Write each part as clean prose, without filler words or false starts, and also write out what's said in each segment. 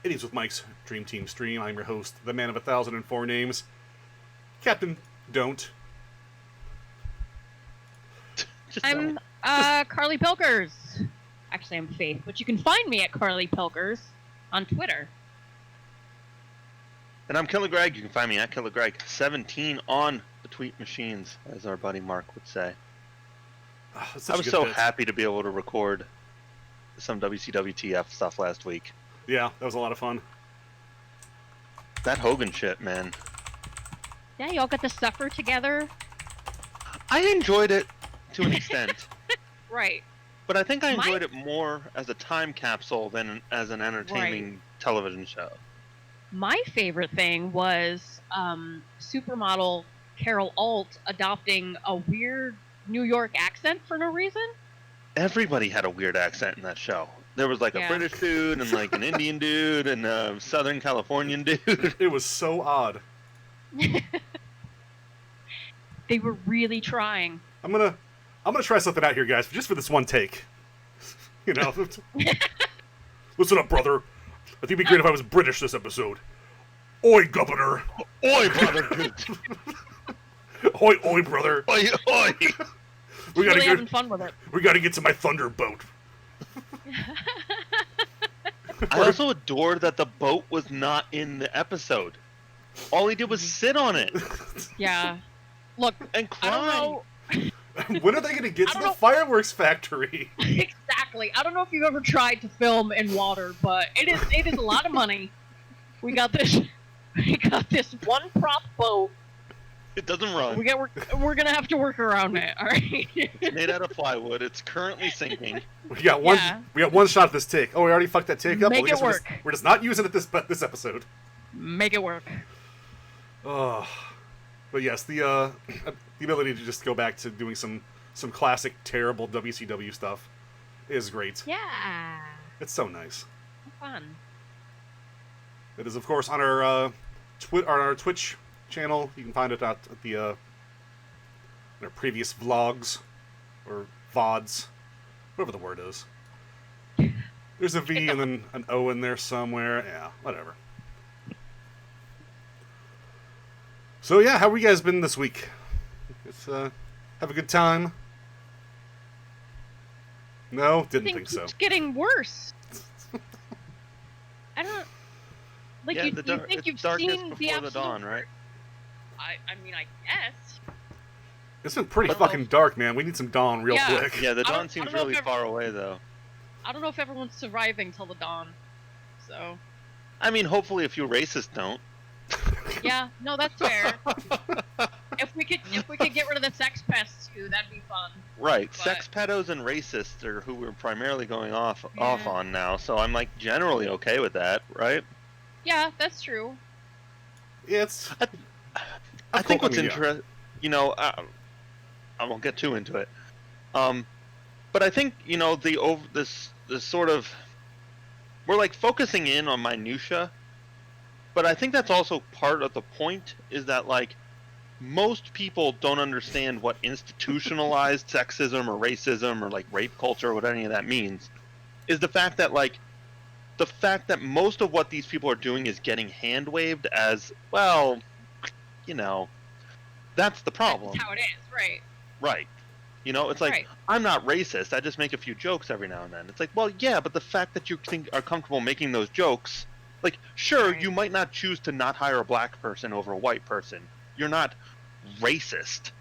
It is with Mike's Dream Team Stream. I'm your host, the man of 1004 names, Captain Don't. I'm Carly Pilkers. Actually, I'm Faith, but you can find me at Carly Pilkers on Twitter. And I'm Killer Greg. You can find me at Killer Greg 17 on the tweet machines, as our buddy Mark would say. I was so happy to be able to record some WCWTF stuff last week. Yeah, that was a lot of fun. That Hogan shit, man. Yeah, y'all got to suffer together. I enjoyed it to an extent. Right. But I think I enjoyed it more as a time capsule than as an entertaining television show. My favorite thing was supermodel Carol Alt adopting a weird New York accent for no reason. Everybody had a weird accent in that show. There was like a British dude and like an Indian dude and a Southern Californian dude. It was so odd. They were really trying. I'm gonna try something out here, guys, just for this one take. You know. Listen up, brother. I think it'd be great if I was British this episode. Oi, governor. Oi, brother. Oi, oi, brother. Oi, oi. We gotta really having fun with it. We gotta get to my thunderboat. I also adored that the boat was not in the episode. All he did was sit on it. Yeah. Look, and cry. I don't know. When are they going to get to the fireworks factory? Exactly. I don't know if you've ever tried to film in water, but it is a lot of money. We got this one prop boat. It doesn't run. We're gonna have to work around it. All right. It's made out of plywood. It's currently sinking. We got one shot at this take. Oh, we already fucked that take up. Make it work. We're just not using it this episode. Make it work. Oh, but yes, the ability to just go back to doing some classic terrible WCW stuff is great. Yeah. It's so nice. Fun. It is, of course, on our Twitch channel. You can find it at the in our previous vlogs or VODs, whatever the word is. There's a V and then an O in there somewhere. Yeah, whatever. So yeah, how have you guys been this week? It's have a good time? No, didn't think so. It's getting worse. I don't like you think you've seen the absolute dawn, right? I mean, I guess. It's been pretty fucking dark, man. We need some dawn real quick. Yeah, the dawn seems really far away, though. I don't know if everyone's surviving till the dawn, so. I mean, hopefully a few racists don't. Yeah, no, that's fair. If we could get rid of the sex pests too, that'd be fun. Right, but sex pedos and racists are who we're primarily going off on now, so I'm like generally okay with that, right? Yeah, that's true. Yeah, it's. I think what's interesting, you know, I won't get too into it, but I think this sort of, we're like focusing in on minutia, but I think that's also part of the point is that like most people don't understand what institutionalized sexism or racism or like rape culture or what any of that means. Is the fact that most of what these people are doing is getting hand waved as well. You know, that's the problem. That's how it is, right? Right. You know, it's like, I'm not racist. I just make a few jokes every now and then. It's like, well, yeah, but the fact that you are comfortable making those jokes, like, sure, you might not choose to not hire a black person over a white person. You're not racist.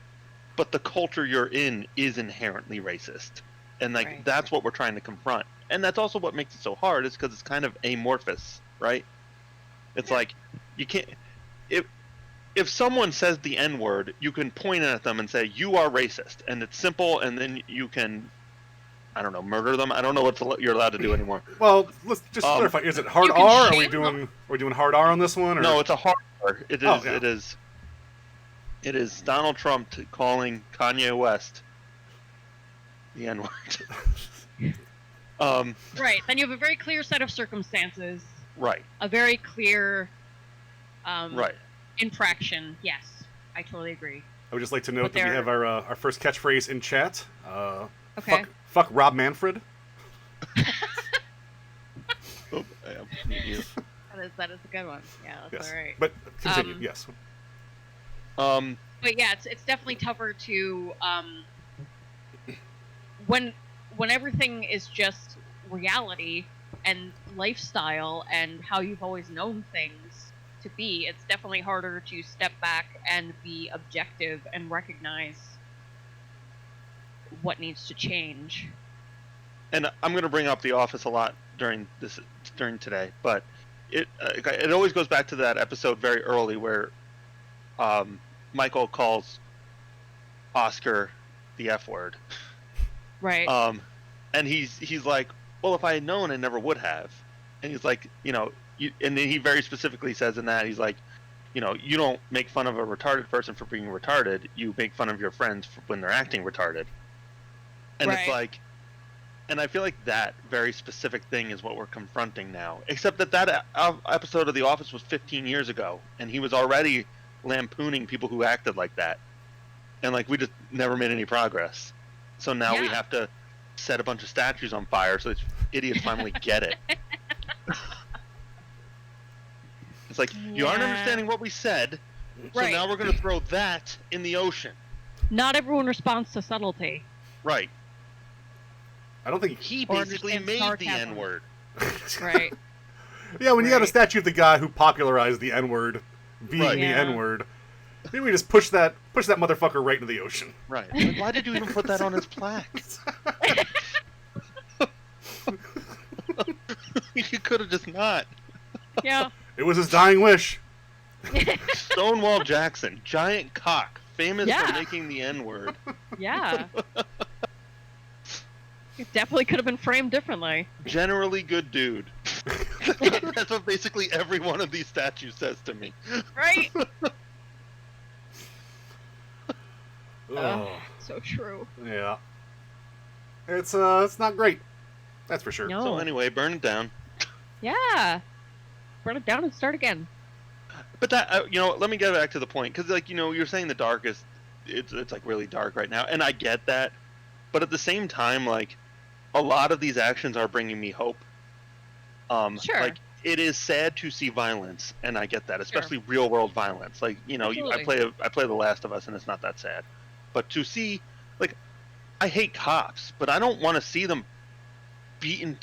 But the culture you're in is inherently racist. And, like, that's what we're trying to confront. And that's also what makes it so hard is because it's kind of amorphous, right? It's like, you can't... If someone says the N-word, you can point at them and say, you are racist. And it's simple, and then you can, I don't know, murder them? I don't know what you're allowed to do anymore. Well, let's just clarify. Is it hard R? Are we doing hard R on this one? Or? No, it's a hard R. It is, it is Donald Trump calling Kanye West the N-word. Right. Then you have a very clear set of circumstances. Right. A very clear right. infraction. Yes, I totally agree. I would just like to note that we have our first catchphrase in chat. Okay. Fuck Rob Manfred. Oh, I am. That is a good one. Yeah, that's yes. all right. But continue. Yes. But yeah, it's definitely tougher to when everything is just reality and lifestyle and how you've always known things to be. It's definitely harder to step back and be objective and recognize what needs to change. And I'm going to bring up The Office a lot during today, but it always goes back to that episode very early where Michael calls Oscar the F word. Right. And he's like, well, if I had known, I never would have. And he's like, and then he very specifically says in that, he's like, you don't make fun of a retarded person for being retarded. You make fun of your friends when they're acting retarded. And right. It's like, and I feel like that very specific thing is what we're confronting now. Except that episode of The Office was 15 years ago, and he was already lampooning people who acted like that. And like we just never made any progress. So now we have to set a bunch of statues on fire so that idiots finally get it. It's like, you aren't understanding what we said, so now we're going to throw that in the ocean. Not everyone responds to subtlety. Right. I don't think he basically made the N-word. Right. Yeah, when you got a statue of the guy who popularized the N-word being the N-word, maybe we just push that motherfucker right into the ocean. Right. Like, why did you even put that on his plaque? You could have just not. Yeah. It was his dying wish. Stonewall Jackson, giant cock, famous for making the N-word. Yeah. It definitely could have been framed differently. Generally good dude. That's what basically every one of these statues says to me. Right? Oh. So true. Yeah. It's not great. That's for sure. No. So anyway, burn it down. Yeah. Burn it down and start again. But that, let me get back to the point, because you're saying the dark is, it's like really dark right now, and I get that, but at the same time, like, a lot of these actions are bringing me hope. Sure. Like, it is sad to see violence, and I get that, especially real world violence. Like, I play The Last of Us, and it's not that sad, but to see, like, I hate cops, but I don't want to see them beaten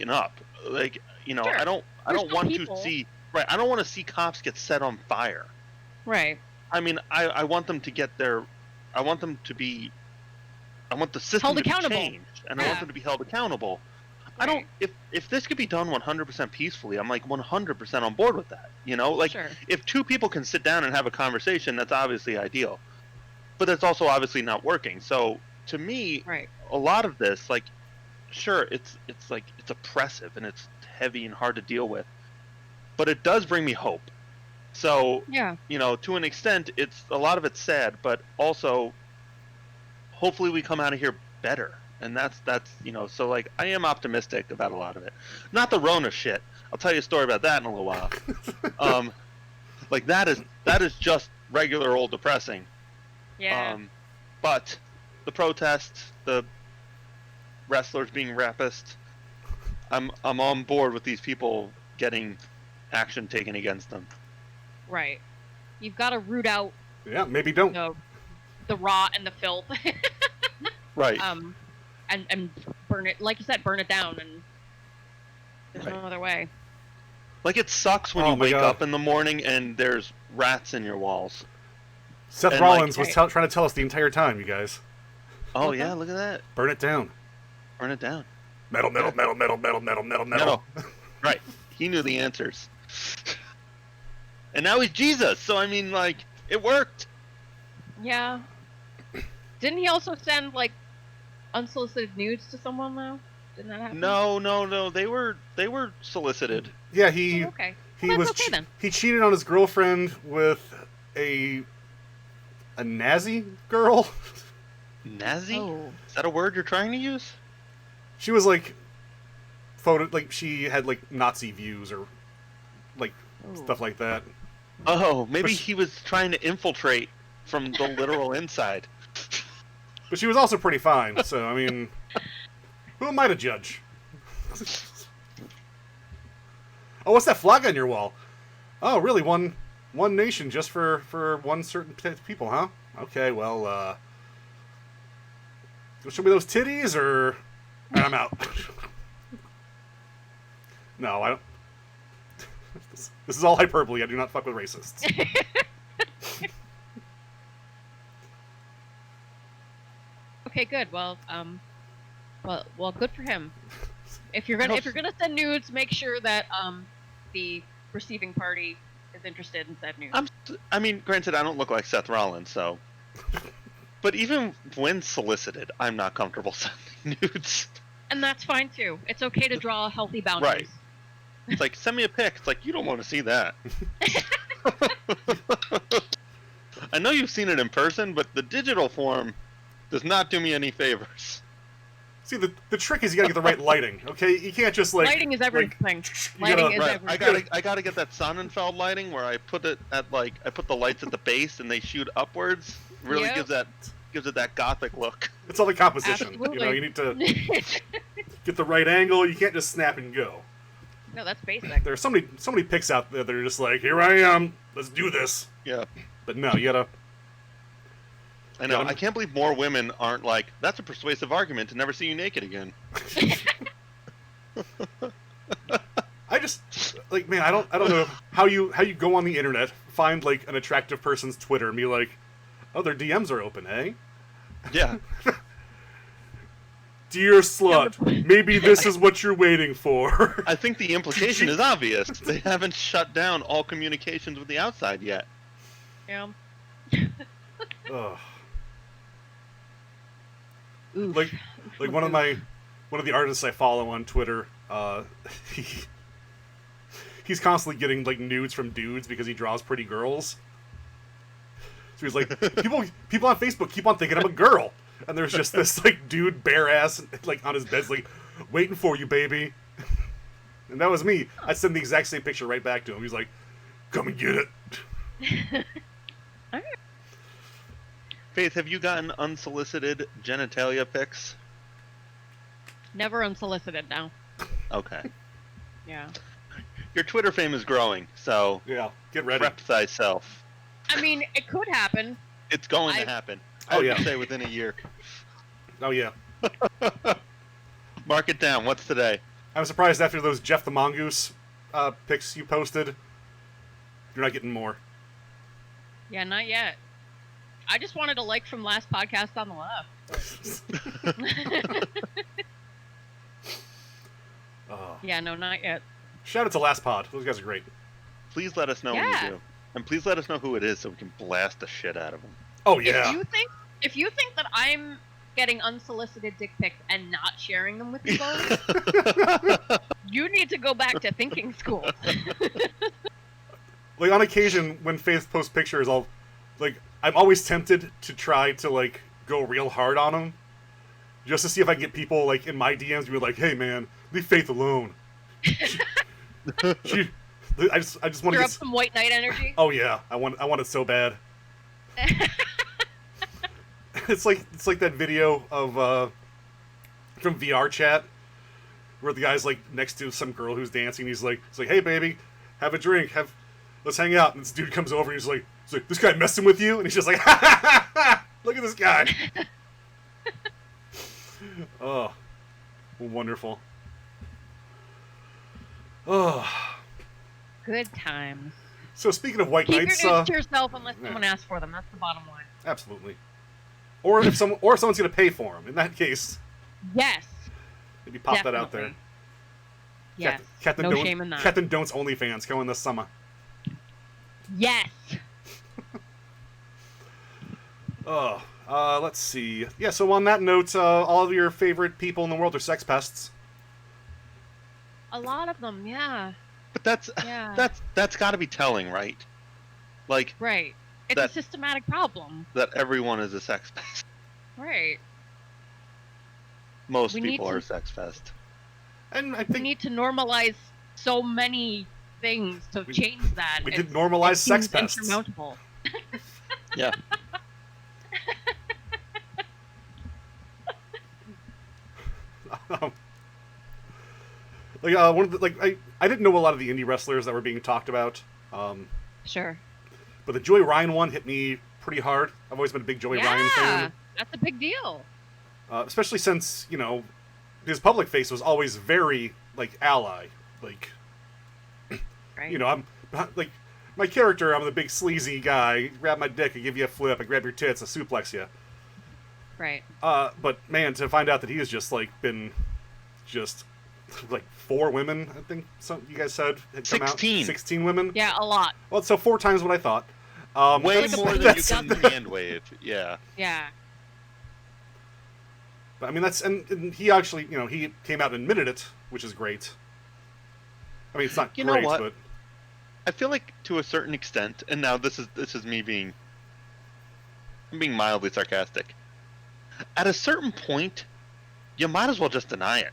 up. Like, Sure. I don't want to see. Right, I don't want to see cops get set on fire. Right. I mean, I want them to get I want them to be. I want the system to be changed, and I want them to be held accountable. Right. I don't. If this could be done 100% peacefully, I'm like 100% on board with that. Like if two people can sit down and have a conversation, that's obviously ideal. But that's also obviously not working. So to me, a lot of this, like, sure, it's oppressive and it's heavy and hard to deal with. But it does bring me hope. So, to an extent, a lot of it's sad, but also, hopefully we come out of here better. And that's so like, I am optimistic about a lot of it. Not the Rona shit. I'll tell you a story about that in a little while. Like that is just regular old depressing. Yeah. But the protests, the wrestlers being rapists, I'm on board with these people getting action taken against them. Right. You've got to root out. Yeah, maybe don't. The rot and the filth. Right. And burn it, like you said, burn it down, and there's no other way. Like, it sucks when you wake up in the morning and there's rats in your walls. Seth Rollins was trying to tell us the entire time, you guys. Oh yeah, look at that. Burn it down. Burn it down. Metal, metal, metal, metal, metal, metal, metal, metal. Right. He knew the answers. And now he's Jesus, so I mean, like, it worked. Yeah. Didn't he also send, like, unsolicited nudes to someone, though? Didn't that happen? No. They were solicited. Yeah, he he cheated on his girlfriend with a Nazi girl. Nazi? Oh. Is that a word you're trying to use? She was she had like Nazi views or like stuff like that. Oh, maybe he was trying to infiltrate from the literal inside. But she was also pretty fine, so I mean, who am I to judge? Oh, what's that flag on your wall? Oh, really? One nation just for one certain type of people, huh? Okay, well, show me those titties, or I'm out. No, I don't. This is all hyperbole. I do not fuck with racists. Okay, good. Well, good for him. If you're gonna send nudes, make sure that the receiving party is interested in said nudes. I mean, granted, I don't look like Seth Rollins, so. But even when solicited, I'm not comfortable sending nudes. And that's fine too. It's okay to draw healthy boundaries. Right. It's like, send me a pic. It's like, you don't want to see that. I know you've seen it in person, but the digital form does not do me any favors. See, the trick is you gotta get the right lighting, okay? You can't just like... Lighting is everything. Lighting is everything. I gotta get that Sonnenfeld lighting where I put it at I put the lights at the base and they shoot upwards. Really gives it that gothic look. It's all the composition. Absolutely. You need to get the right angle. You can't just snap and go. No, that's basic. There are so many pics out there that are just like, here I am, let's do this. Yeah. But no, you gotta... I know. I can't believe more women aren't like, that's a persuasive argument to never see you naked again. I just like, man, I don't know how you go on the internet, find like an attractive person's Twitter and be like, oh, their DMs are open, eh? Yeah. Dear slut, maybe this is what you're waiting for. I think the implication is obvious. They haven't shut down all communications with the outside yet. Yeah. Ugh. Oof. Like one of the artists I follow on Twitter, he's constantly getting like nudes from dudes because he draws pretty girls. So he's like, people on Facebook keep on thinking I'm a girl, and there's just this like dude bare ass like on his bed like waiting for you, baby. And that was me. I sent the exact same picture right back to him. He's like, come and get it. Faith, have you gotten unsolicited genitalia pics? Never unsolicited now. Okay. Yeah. Your Twitter fame is growing, so Yeah, get ready. prep thyself. I mean, it could happen. It's going to happen. Oh, I would yeah. say within a year. Oh yeah. Mark it down. What's today? I'm surprised after those Jeff the Mongoose pics you posted, you're not getting more. Yeah, not yet. I just wanted a like from last podcast on the left. Yeah, no, not yet. Shout out to Last Pod. Those guys are great. Please let us know when you do. And please let us know who it is so we can blast the shit out of them. Oh, yeah. If you think that I'm getting unsolicited dick pics and not sharing them with you both, you need to go back to thinking school. Like, on occasion, when Faith posts pictures, I'm always tempted to try to, like, go real hard on them. Just to see if I can get people, like, in my DMs to be like, hey, man, leave Faith alone. I just want to Stir get up some white knight energy. Oh yeah, I want it so bad. It's like that video of from VR chat where the guy's like next to some girl who's dancing. He's like, hey baby, have a drink, let's hang out. And this dude comes over and he's like, this guy messing with you? And he's just like, ha ha ha ha! Look at this guy. Oh, wonderful. Oh. Good times. So speaking of white Keep knights, your news to yourself unless someone asks for them. That's the bottom line. Absolutely. Or if someone's going to pay for them. In that case, yes. Maybe pop that out there. Yes. Captain No shame in that. Captain Don't's OnlyFans coming this summer. Yes. Let's see. Yeah. So on that note, all of your favorite people in the world are sex pests. A lot of them, yeah. But that's got to be telling, right? Like, right. It's a systematic problem. That everyone is a sex pest. Right. Most people are a sex pest. And I think we need to normalize so many things to change that. We did normalize sex pests. Insurmountable. Yeah. Like one of the, like I didn't know a lot of the indie wrestlers that were being talked about. Sure. But the Joey Ryan one hit me pretty hard. I've always been a big Joey Ryan fan. That's a big deal. Especially since, his public face was always very, like, ally. Like, right. I'm, like, my character, I'm the big sleazy guy. You grab my dick, I give you a flip, I grab your tits, I suplex you. Right. But, man, to find out that he has just, like, been just, like, 4 women, I think you guys said, had come 16. out. 16 women? Yeah, a lot. Well, so 4 times what I thought. Way more than you can hand wave. Yeah. Yeah. But I mean, and he actually, he came out and admitted it, which is great. I mean, it's not great, but I feel like to a certain extent, and now this is me being mildly sarcastic. At a certain point, you might as well just deny it.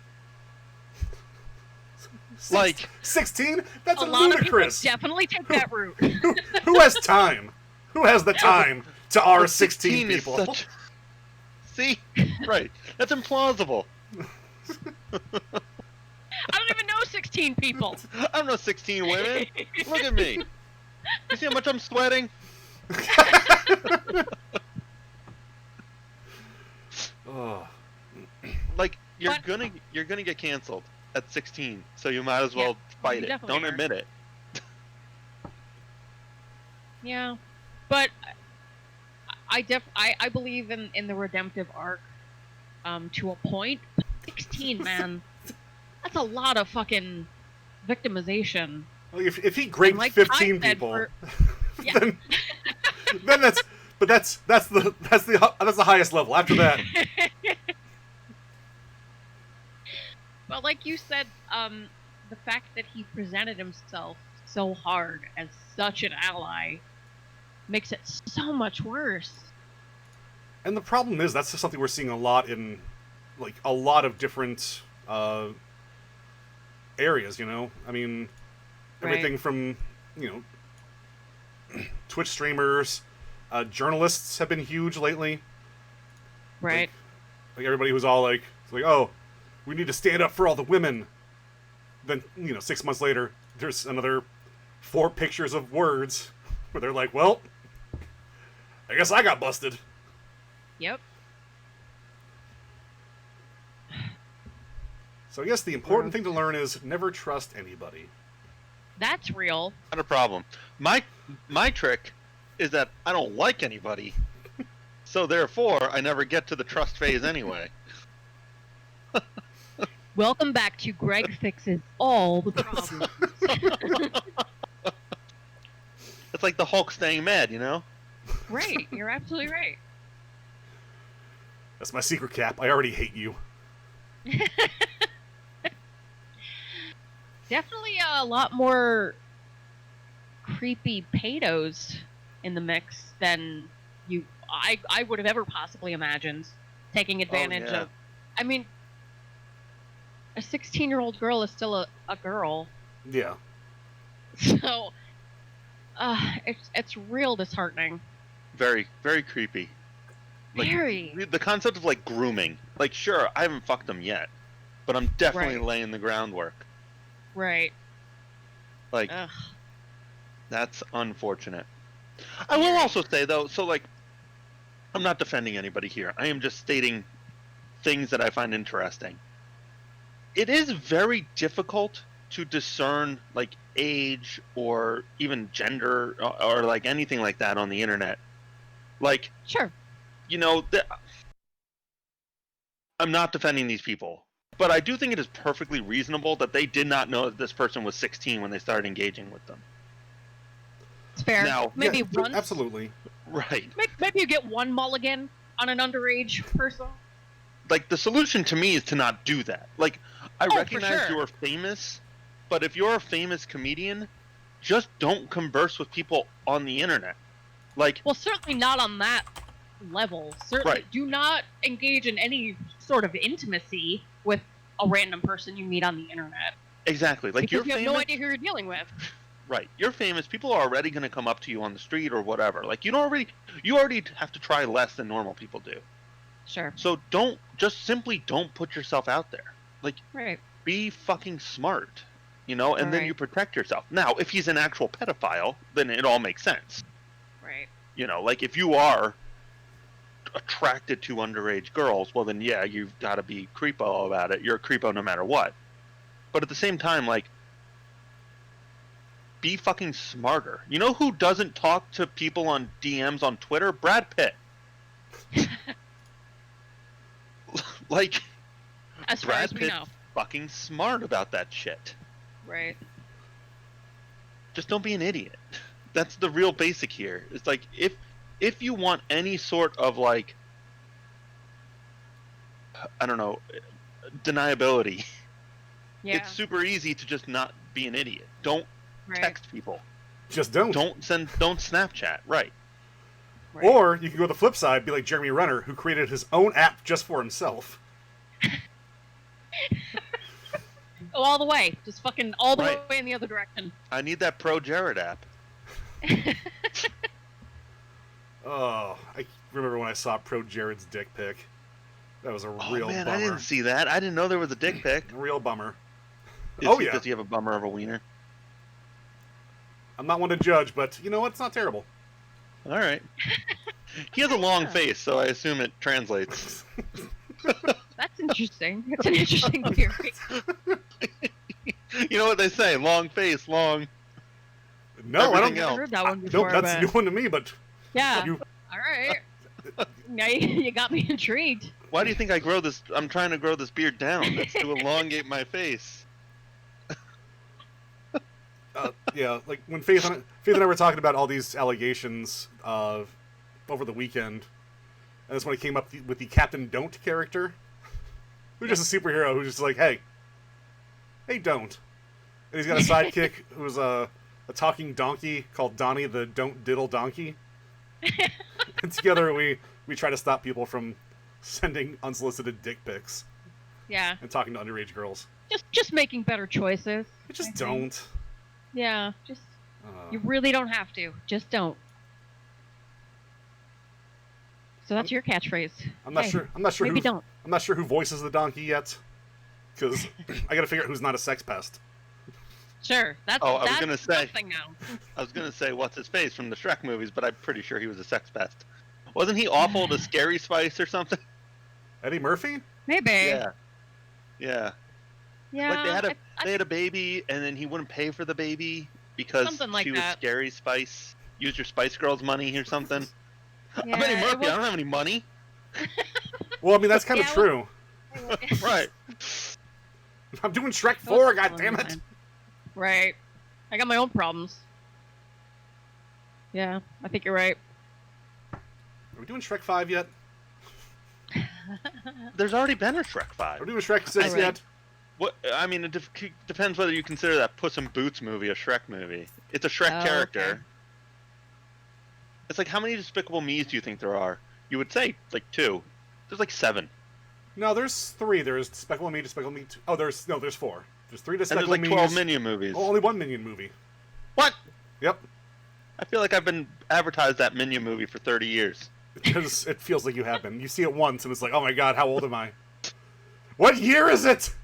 Like 16? That's a lot ludicrous. Of people definitely take that route. Who has time? Who has the time to R 16 people? See? Right. That's implausible. I don't even know 16 people. I don't know 16 women. Look at me. You see how much I'm sweating? Oh. Like you're gonna get canceled at 16, so you might as well fight it. Don't admit it. Yeah, but I believe in the redemptive arc, to a point. 16, man, that's a lot of fucking victimization. Well, if he raped 15 people, then that's the highest level. After that, but like you said, the fact that he presented himself so hard as such an ally makes it so much worse. And the problem is that's just something we're seeing a lot in, like, a lot of different areas. I mean, everything from Twitch streamers, journalists have been huge lately. Right. Like everybody who's all like, oh, we need to stand up for all the women. Then 6 months later, there's another 4 pictures of words where they're like, well, I guess I got busted. Yep. So I guess the important thing to learn is never trust anybody. That's real. Not a problem. My trick is that I don't like anybody, so therefore I never get to the trust phase anyway. Welcome back to Greg Fixes All the Problems. It's like the Hulk staying mad, Right, you're absolutely right. That's my secret, Cap. I already hate you. Definitely a lot more creepy pedos in the mix than I would have ever possibly imagined, taking advantage of. I mean, a 16-year-old girl is still a girl. Yeah. So, it's real disheartening. Very, very creepy. Like, very. The concept of, like, grooming. Like, sure, I haven't fucked them yet, but I'm definitely laying the groundwork. Right. Like, that's unfortunate. I will also say, though, so, like, I'm not defending anybody here. I am just stating things that I find interesting. It is very difficult to discern, like, age or even gender or like, anything like that on the internet. Like, sure. I'm not defending these people, but I do think it is perfectly reasonable that they did not know that this person was 16 when they started engaging with them. It's fair. Now, maybe once. Absolutely. Right. Maybe you get one mulligan on an underage person. Like, the solution to me is to not do that. Like, I recognize you're famous, but if you're a famous comedian, just don't converse with people on the internet. Like, well, certainly not on that level. Certainly do not engage in any sort of intimacy with a random person you meet on the internet. Exactly. Like, because you have no idea who you're dealing with. Right. You're famous. People are already going to come up to you on the street or whatever. Like, you already have to try less than normal people do. Sure. So simply don't put yourself out there. Like, right. be fucking smart, you know, and then you protect yourself. Now, if he's an actual pedophile, then it all makes sense. Right. You know, like if you are attracted to underage girls, well then yeah, you've got to be creepo about it. You're a creepo no matter what. But at the same time, like, be fucking smarter. You know who doesn't talk to people on DMs on Twitter? Brad Pitt. Like, as far as we know, fucking smart about that shit. Right. Just don't be an idiot. That's the real basic here. It's like if you want any sort of, like, I don't know, deniability, it's super easy to just not be an idiot. Don't text people. Just don't. Don't Snapchat. Right. Or you can go the flip side, be like Jeremy Renner, who created his own app just for himself. Go all the way. Just fucking all the way in the other direction. I need that Pro Jared app. Oh, I remember when I saw Pro Jared's dick pic. That was a real man, bummer. I didn't see that. I didn't know there was a dick pic. Real bummer. Does he have a bummer of a wiener? I'm not one to judge, but you know what? It's not terrible. All right. He has a long face, so I assume it translates. That's interesting. It's an interesting theory. You know what they say? Long face, long. No, I don't. I've heard that one before. Nope, that's a new one to me. But yeah. All right. Now you got me intrigued. Why do you think I grow this? I'm trying to grow this beard down. That's to elongate my face. Yeah, like when Faith and I were talking about all these allegations over the weekend, and that's when it came up with the Captain Don't character, who's just a superhero who's just like, hey, don't. And he's got a sidekick who's a talking donkey called Donnie the Don't Diddle Donkey. And together we try to stop people from sending unsolicited dick pics. Yeah. And talking to underage girls. Just making better choices. Just don't. Yeah, just you really don't have to. Just don't. So that's your catchphrase. I'm not sure. Maybe don't. I'm not sure who voices the donkey yet, because I got to figure out who's not a sex pest. Sure, that's. I was gonna say. Now. I was gonna say what's his face from the Shrek movies, but I'm pretty sure he was a sex pest. Wasn't he awful to Scary Spice or something? Eddie Murphy? Maybe. Yeah. Yeah. Yeah. Like they had a baby, and then he wouldn't pay for the baby because she was Scary Spice. Use your Spice Girls money or something. Yeah, I'm Eddie Murphy. I don't have any money. Well, I mean that's kind of true. Right. I'm doing Shrek 4. God damn it. Right. I got my own problems. Yeah, I think you're right. Are we doing Shrek 5 yet? There's already been a Shrek 5. Are we doing Shrek 6 yet? What I mean, it depends whether you consider that Puss in Boots movie a Shrek movie. It's a Shrek character. Okay. It's like, how many Despicable Me's do you think there are? You would say like 2. There's like 7. No, there's 3. There's Despicable Me, Despicable Me 2. Oh, there's 4. There's 3 Despicable And there's like 12 Minion movies. Oh, only 1 Minion movie. What? Yep. I feel like I've been advertised that Minion movie for 30 years. Because it feels like you have been. You see it once and it's like, oh my god, how old am I? What year is it?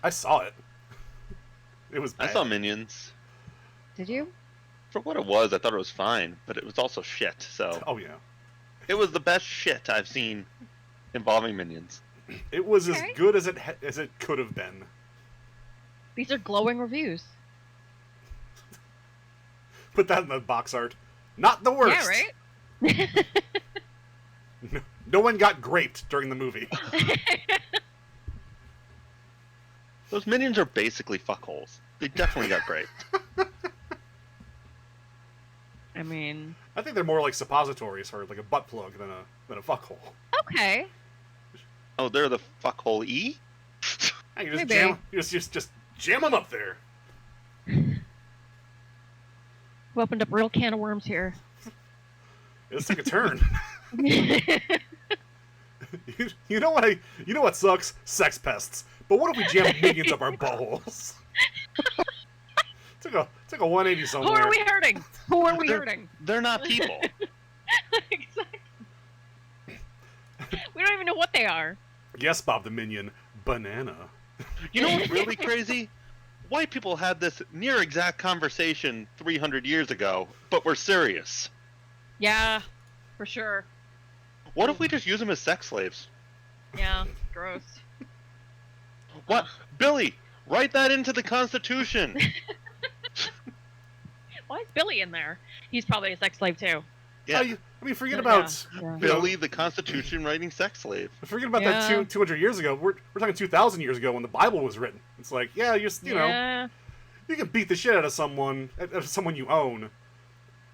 I saw it. It was bad. I saw Minions. Did you? For what it was, I thought it was fine, but it was also shit, so... Oh, yeah. It was the best shit I've seen involving Minions. It was as good as it could have been. These are glowing reviews. Put that in the box art. Not the worst. Yeah, right? No one got graped during the movie. Those Minions are basically fuckholes. They definitely got graped. I mean... I think they're more like suppositories or like a butt plug than a fuckhole. Okay. Oh, they're the fuckhole E? You just jam, just jam them up there. We opened up a real can of worms here. Let's take a turn. You know what sucks? Sex pests. But what if we jam Minions up our buttholes? Took a 180 somewhere. Who are we hurting? Who are we hurting? They're not people. Exactly. We don't even know what they are. Yes, Bob the Minion. Banana. You know what's really crazy? White people had this near exact conversation 300 years ago, but we're serious. Yeah, for sure. What if we just use them as sex slaves? Yeah, gross. What? Billy, write that into the Constitution. Why is Billy in there? He's probably a sex slave too. Yeah. I mean, forget about Billy, the Constitution writing sex slave. Forget about that 200 years ago. We're talking 2,000 years ago when the Bible was written. It's like, yeah, you know, you can beat the shit out of someone you own,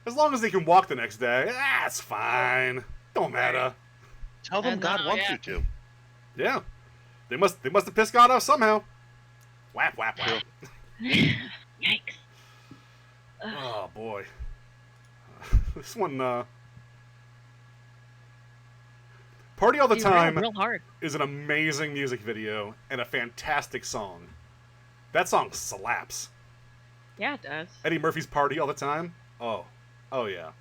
as long as they can walk the next day. It's fine. Don't matter. Tell them God wants you to. Yeah, they must have pissed God off somehow. Whap whap whap. Yikes. Oh boy. This one, Party All the Time real hard. is an amazing music video and a fantastic song. That song slaps. Yeah, it does. Eddie Murphy's Party All the Time? Oh yeah.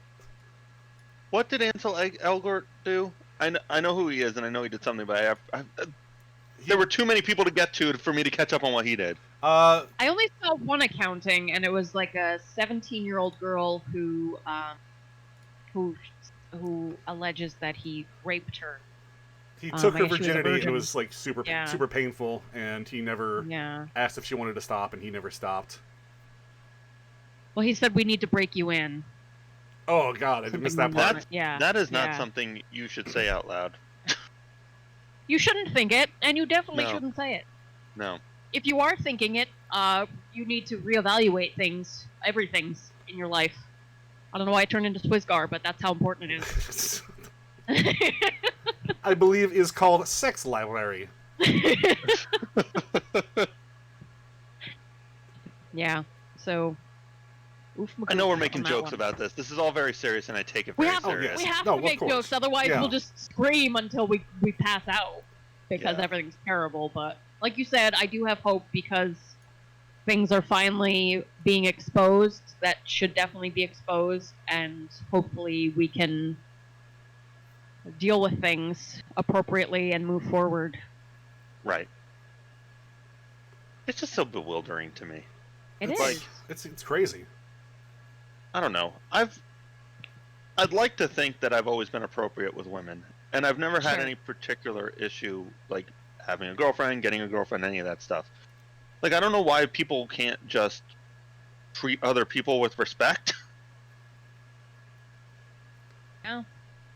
What did Ansel Elgort do? I know who he is, and I know he did something, but there were too many people to get to for me to catch up on what he did. I only saw one accounting, and it was like a 17-year-old girl who alleges that he raped her. He took her virginity, and it was like super painful, and he never asked if she wanted to stop, and he never stopped. Well, he said, "We need to break you in." Oh God, I missed that part. That is not something you should say out loud. You shouldn't think it, and you definitely shouldn't say it. No. If you are thinking it, you need to reevaluate everything's in your life. I don't know why I turned into Swissgar, but that's how important it is. I believe is called Sex Library. Yeah, so... I know we're making jokes about this. This is all very serious, and I take it very serious. We have to make jokes, otherwise we'll just scream until we pass out, because everything's terrible. But like you said, I do have hope, because things are finally being exposed that should definitely be exposed, and hopefully we can deal with things appropriately and move forward. Right. It's just so bewildering to me. It is. Like, it's crazy. I don't know. I'd like to think that I've always been appropriate with women, and I've never had any particular issue, like having a girlfriend, getting a girlfriend, any of that stuff. Like, I don't know why people can't just treat other people with respect. Yeah.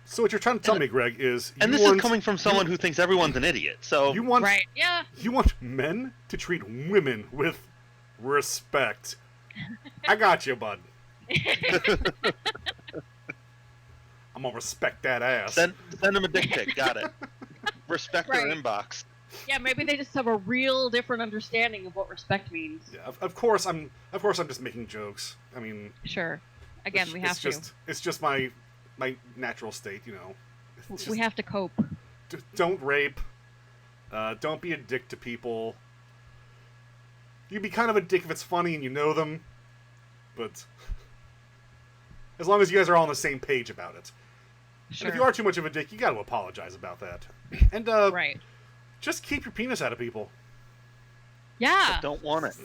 So what you're trying to tell me, Greg, is this is coming from someone who thinks everyone's an idiot. So you want you want men to treat women with respect. I got you, bud. I'm gonna respect that ass. Send them a dick pic. Got it. Respect their inbox. Yeah, maybe they just have a real different understanding of what respect means. Yeah, of course I'm just making jokes. I mean, sure. Again, we have to. It's just my natural state, you know. We have to cope. Don't rape. Don't be a dick to people. You'd be kind of a dick if it's funny and you know them, but as long as you guys are all on the same page about it. Sure. And if you are too much of a dick, you got to apologize about that. And just keep your penis out of people. Yeah. I don't want it.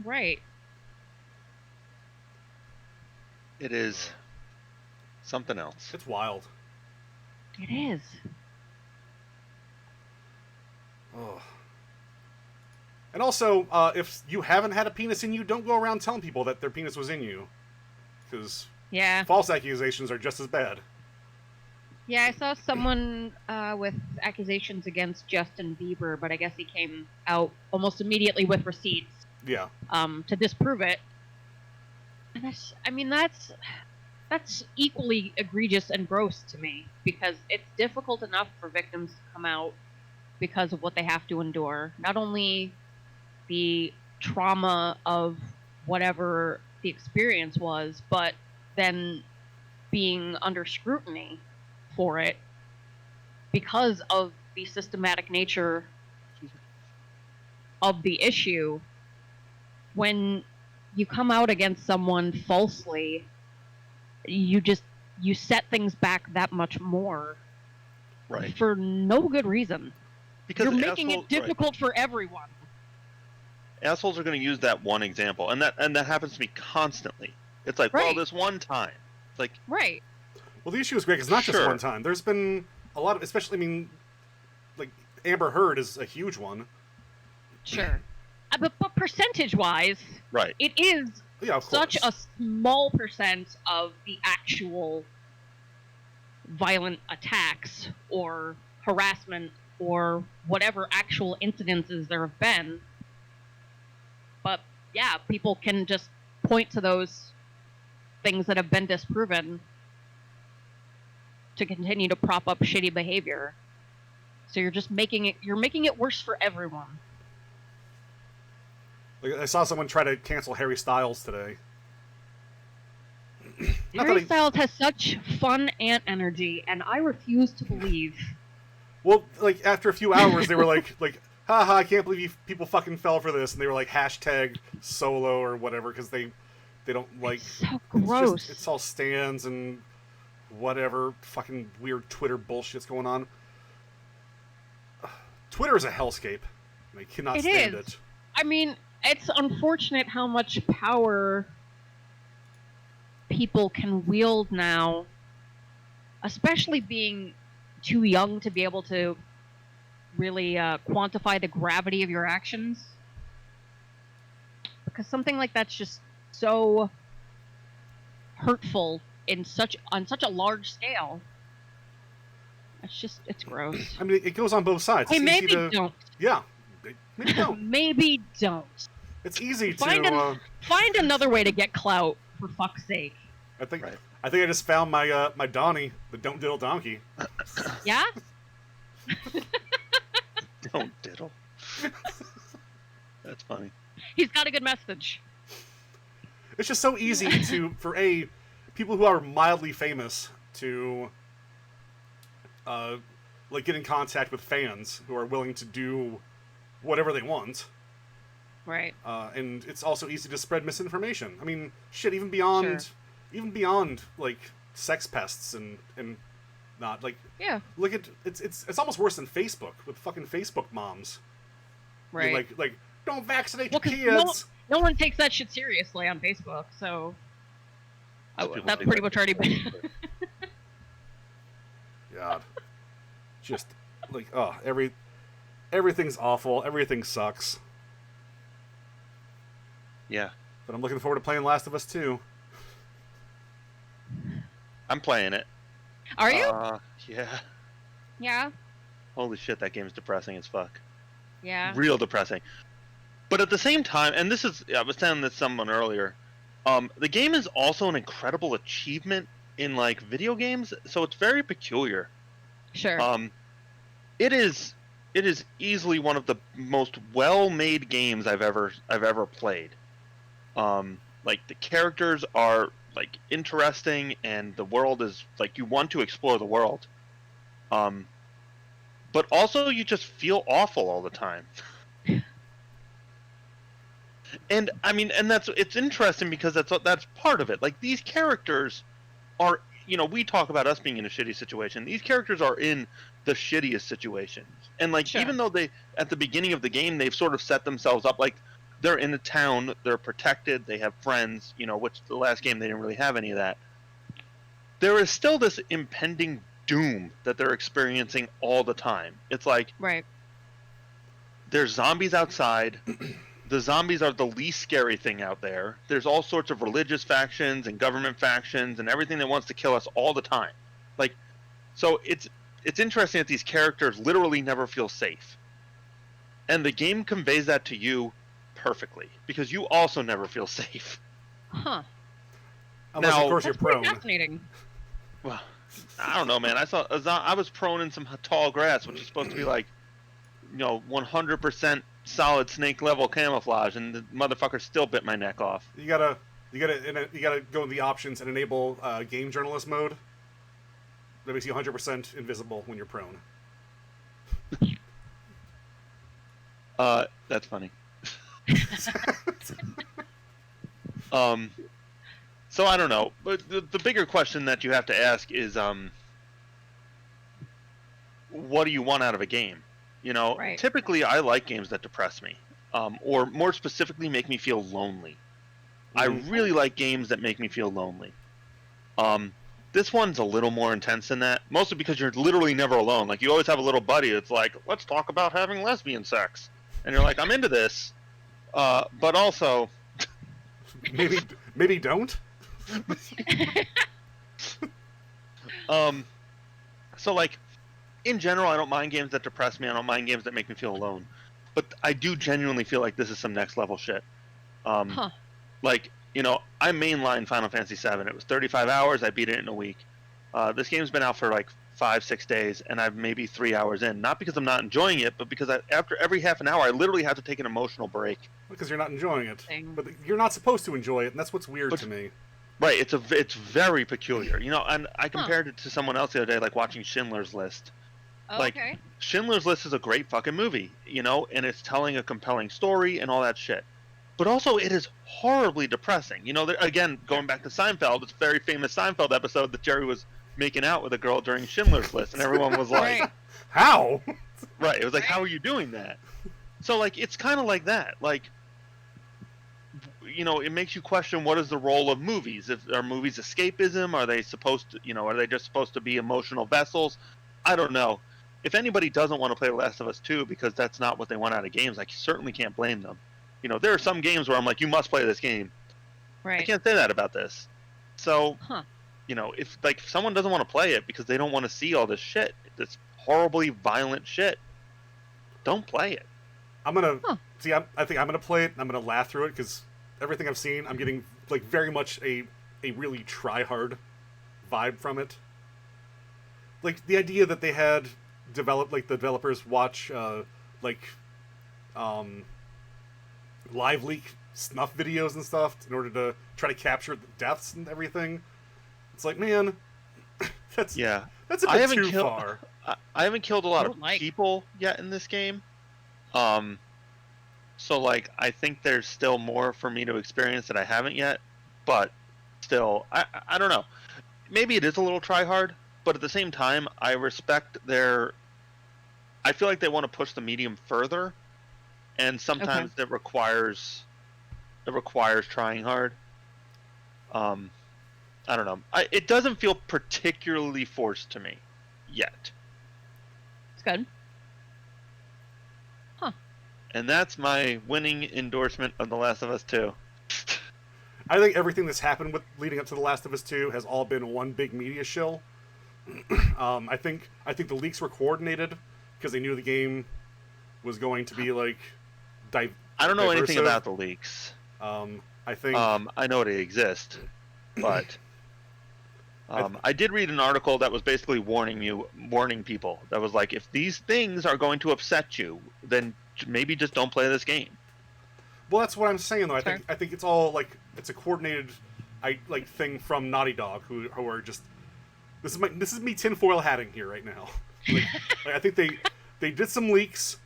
Right. It is something else. It's wild. It is. Oh. And also, if you haven't had a penis in you, don't go around telling people that their penis was in you. Because false accusations are just as bad. Yeah, I saw someone with accusations against Justin Bieber, but I guess he came out almost immediately with receipts. Yeah. To disprove it. And that's equally egregious and gross to me, because it's difficult enough for victims to come out because of what they have to endure. Not only the trauma of whatever the experience was, but then being under scrutiny for it because of the systematic nature of the issue. When you come out against someone falsely, you set things back that much more, right? For no good reason. because you're making it difficult for everyone. Assholes are going to use that one example, and that happens to me constantly. It's like, well, this one time. It's like, right. Well, the issue is, Greg, it's not just one time. There's been a lot of, especially, I mean, like, Amber Heard is a huge one. Sure. But percentage-wise, right, it is such course. a small percent of the actual violent attacks or harassment or whatever actual incidences there have been. But, yeah, people can just point to those things that have been disproven to continue to prop up shitty behavior. So you're just making it worse for everyone. Like, I saw someone try to cancel Harry Styles today. Harry Styles has such fun and energy, and I refuse to believe. Well, like, after a few hours, they were like, haha, I can't believe people fucking fell for this, and they were like, hashtag solo or whatever, because they don't like... It's so gross. It's all stands and whatever fucking weird Twitter bullshit's going on. Twitter is a hellscape. I cannot stand it. I mean, it's unfortunate how much power people can wield now, especially being too young to be able to really quantify the gravity of your actions. Because something like that's just so hurtful on such a large scale. It's gross. I mean, it goes on both sides. Hey, maybe don't. Yeah, maybe don't. Maybe don't. It's easy to find another way to get clout, for fuck's sake. I think I just found my my Donnie, the Don't Diddle Donkey. Yeah. Don't diddle. That's funny. He's got a good message. It's just so easy for people who are mildly famous to like get in contact with fans who are willing to do whatever they want. Right. And it's also easy to spread misinformation. I mean, shit, even beyond like sex pests and not like look at it's almost worse than Facebook with fucking Facebook moms. Right. Like don't vaccinate your kids. No one takes that shit seriously on Facebook, so that's pretty much already been. God, just like everything's awful. Everything sucks. Yeah, but I'm looking forward to playing Last of Us 2. I'm playing it. Are you? Yeah. Yeah. Holy shit, that game's depressing as fuck. Yeah. Real depressing. But at the same time, and I was telling this to someone earlier, the game is also an incredible achievement in like video games, so it's very peculiar. Sure. It is easily one of the most well-made games I've ever played. Like the characters are like interesting, and the world is like you want to explore the world. But also you just feel awful all the time. And I mean, and it's interesting because that's part of it. Like these characters are, we talk about us being in a shitty situation. These characters are in the shittiest situations. And like, even though at the beginning of the game, they've sort of set themselves up like they're in a town, they're protected, they have friends, which the last game they didn't really have any of that. There is still this impending doom that they're experiencing all the time. It's like, there's zombies outside. The zombies are the least scary thing out there. There's all sorts of religious factions and government factions and everything that wants to kill us all the time. Like, so it's interesting that these characters literally never feel safe. And the game conveys that to you perfectly because you also never feel safe. Huh. Unless, of course, you're prone. Fascinating. Well, I don't know, man. I was prone in some tall grass, which is supposed to be like, 100% solid snake level camouflage, and the motherfucker still bit my neck off. You gotta go in the options and enable game journalist mode. That makes you 100% invisible when you're prone. That's funny. So I don't know, but the bigger question that you have to ask is, what do you want out of a game? You know, typically I like games that depress me, or more specifically, make me feel lonely. I really like games that make me feel lonely. This one's a little more intense than that, mostly because you're literally never alone. Like, you always have a little buddy that's like, let's talk about having lesbian sex. And you're like, I'm into this. But also... maybe don't? So, like, in general, I don't mind games that depress me. I don't mind games that make me feel alone. But I do genuinely feel like this is some next level shit. Like, you know, I mainline Final Fantasy VII. It was 35 hours. I beat it in a week. This game's been out for like 5-6 days, and I'm maybe 3 hours in. Not because I'm not enjoying it, but because after every half an hour, I literally have to take an emotional break. Because you're not enjoying it. But you're not supposed to enjoy it, and that's what's weird to me. Right, it's very peculiar. You know, and I compared it to someone else the other day, like watching Schindler's List. Like, Schindler's List is a great fucking movie, you know, and it's telling a compelling story and all that shit. But also, it is horribly depressing. You know, again, going back to Seinfeld, it's a very famous Seinfeld episode that Jerry was making out with a girl during Schindler's List, and everyone was like, how? Right, it was like, how are you doing that? So, like, it's kind of like that. Like, you know, it makes you question, what is the role of movies? Are movies escapism? Are they supposed to, you know, are they just supposed to be emotional vessels? I don't know. If anybody doesn't want to play The Last of Us 2 because that's not what they want out of games, I certainly can't blame them. You know, there are some games where I'm like, you must play this game. Right. I can't say that about this. So, you know, if someone doesn't want to play it because they don't want to see all this shit, this horribly violent shit, don't play it. I'm gonna see. I think I'm gonna play it. And I'm gonna laugh through it because everything I've seen, I'm getting like very much a really try hard vibe from it. Like the idea that they had the developers watch live leak snuff videos and stuff in order to try to capture the deaths and everything. It's like, man, that's a bit too far. I haven't killed a lot of people yet in this game. So like, I think there's still more for me to experience that I haven't yet, but still, I don't know. Maybe it is a little try hard, but at the same time, I respect I feel like they want to push the medium further, and sometimes it requires trying hard. I don't know. It doesn't feel particularly forced to me yet. It's good. And that's my winning endorsement of The Last of Us 2. I think everything that's happened leading up to The Last of Us 2 has all been one big media shill. I think the leaks were coordinated because they knew the game was going to be like I don't know anything about the leaks. I think I know they exist, but I did read an article that was basically warning people. That was like, if these things are going to upset you, then maybe just don't play this game. Well, that's what I'm saying though. I think it's all like it's a coordinated thing from Naughty Dog who are just this is me tinfoil hatting here right now. I think they did some leaks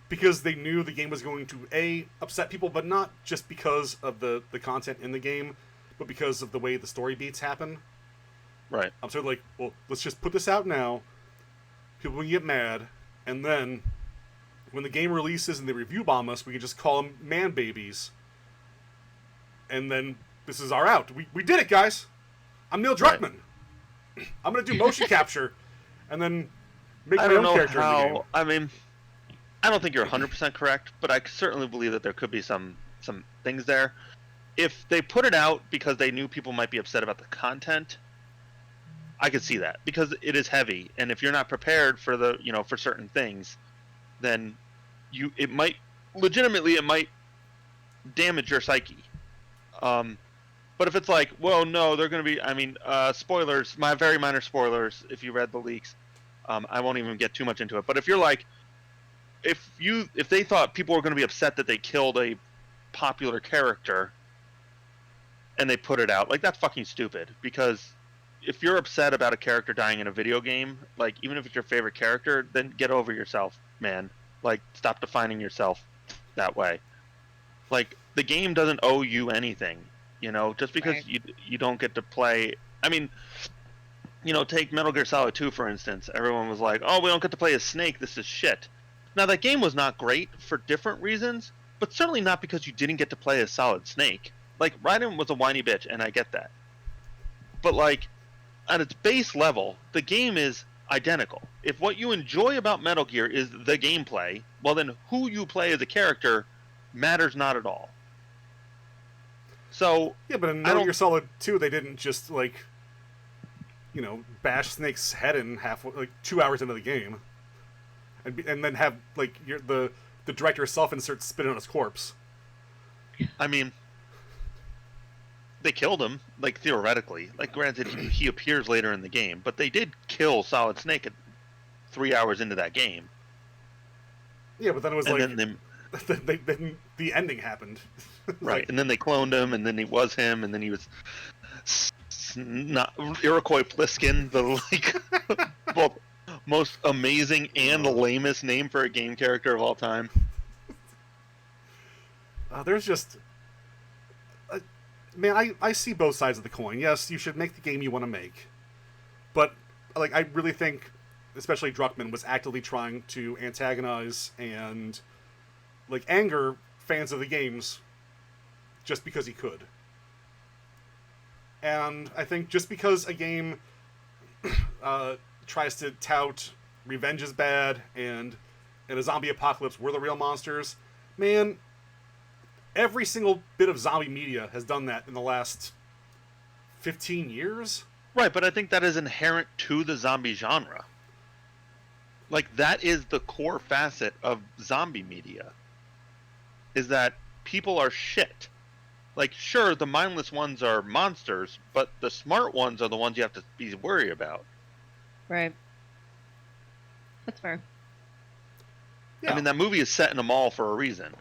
because they knew the game was going to upset people, but not just because of the content in the game, but because of the way the story beats happen. Right. I'm sort of like, well, let's just put this out now. People will get mad, and then when the game releases and they review bomb us, we can just call them man babies. And then this is our out. We did it, guys. I'm Neil Druckmann. Right. I'm going to do motion capture and then make my own character in the game. I mean, I don't think you're 100% correct, but I certainly believe that there could be some things there. If they put it out because they knew people might be upset about the content, I could see that because it is heavy, and if you're not prepared for for certain things, then it might damage your psyche. But if it's like, well, no, they're going to be, spoilers, very minor spoilers if you read the leaks. I won't even get too much into it. But if you're like, if they thought people were going to be upset that they killed a popular character and they put it out, like, that's fucking stupid. Because if you're upset about a character dying in a video game, like, even if it's your favorite character, then get over yourself, man. Like, stop defining yourself that way. Like, the game doesn't owe you anything, just because you don't get to play. I mean, take Metal Gear Solid 2, for instance. Everyone was like, oh, we don't get to play as Snake, this is shit. Now, that game was not great for different reasons, but certainly not because you didn't get to play as Solid Snake. Like, Raiden was a whiny bitch, and I get that. But, like, at its base level, the game is identical. If what you enjoy about Metal Gear is the gameplay, well, then who you play as a character matters not at all. So yeah, but in Metal Gear Solid 2, they didn't just like, bash Snake's head in halfway, like 2 hours into the game, and then have like the director self-insert spit on his corpse. I mean, they killed him, like, theoretically. Like, granted, he appears later in the game, but they did kill Solid Snake at 3 hours into that game. Yeah, but then it was and then the ending happened. Right, and then they cloned him, and then he was him, and then he was not Iroquois Pliskin, the like both most amazing and the lamest name for a game character of all time. There's just, man, I see both sides of the coin. Yes, you should make the game you want to make, but like I really think, especially Druckmann was actively trying to antagonize and like anger fans of the games just because he could. And I think just because a game tries to tout revenge is bad and in a zombie apocalypse we're the real monsters, man, every single bit of zombie media has done that in the last 15 years. Right, but I think that is inherent to the zombie genre. Like, that is the core facet of zombie media, is that people are shit. Like, sure, the mindless ones are monsters, but the smart ones are the ones you have to be worried about. Right. That's fair. Yeah. I mean, that movie is set in a mall for a reason.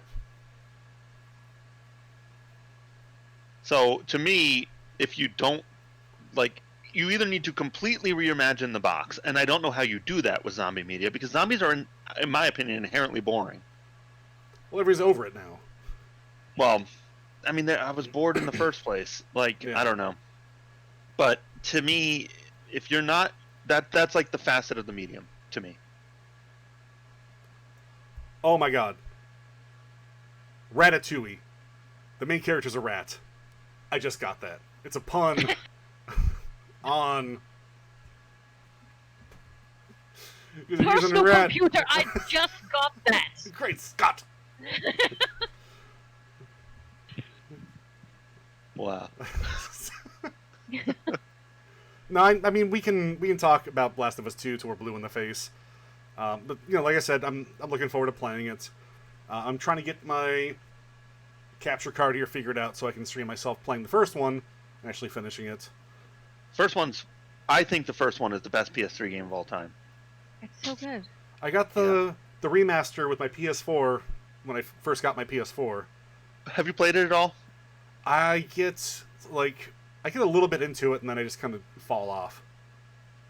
So, to me, if you don't, like, you either need to completely reimagine the box, and I don't know how you do that with zombie media, because zombies are, in my opinion, inherently boring. Well, everybody's over it now. Well, I mean, I was bored in the first place. Like, yeah. I don't know. But to me, if you're not, that's like the facet of the medium, to me. Oh my god. Ratatouille. The main character's a rat. I just got that. It's a pun on... Personal computer, I just got that. Great Scott! Wow. No, I mean we can talk about Last of Us 2 till we're blue in the face. But like I said, I'm looking forward to playing it. I'm trying to get my capture card here figured out so I can stream myself playing the first one and actually finishing it. I think the first one is the best PS3 game of all time. It's so good. I got the remaster with my PS4 when I first got my PS4. Have you played it at all? I get a little bit into it and then I just kind of fall off.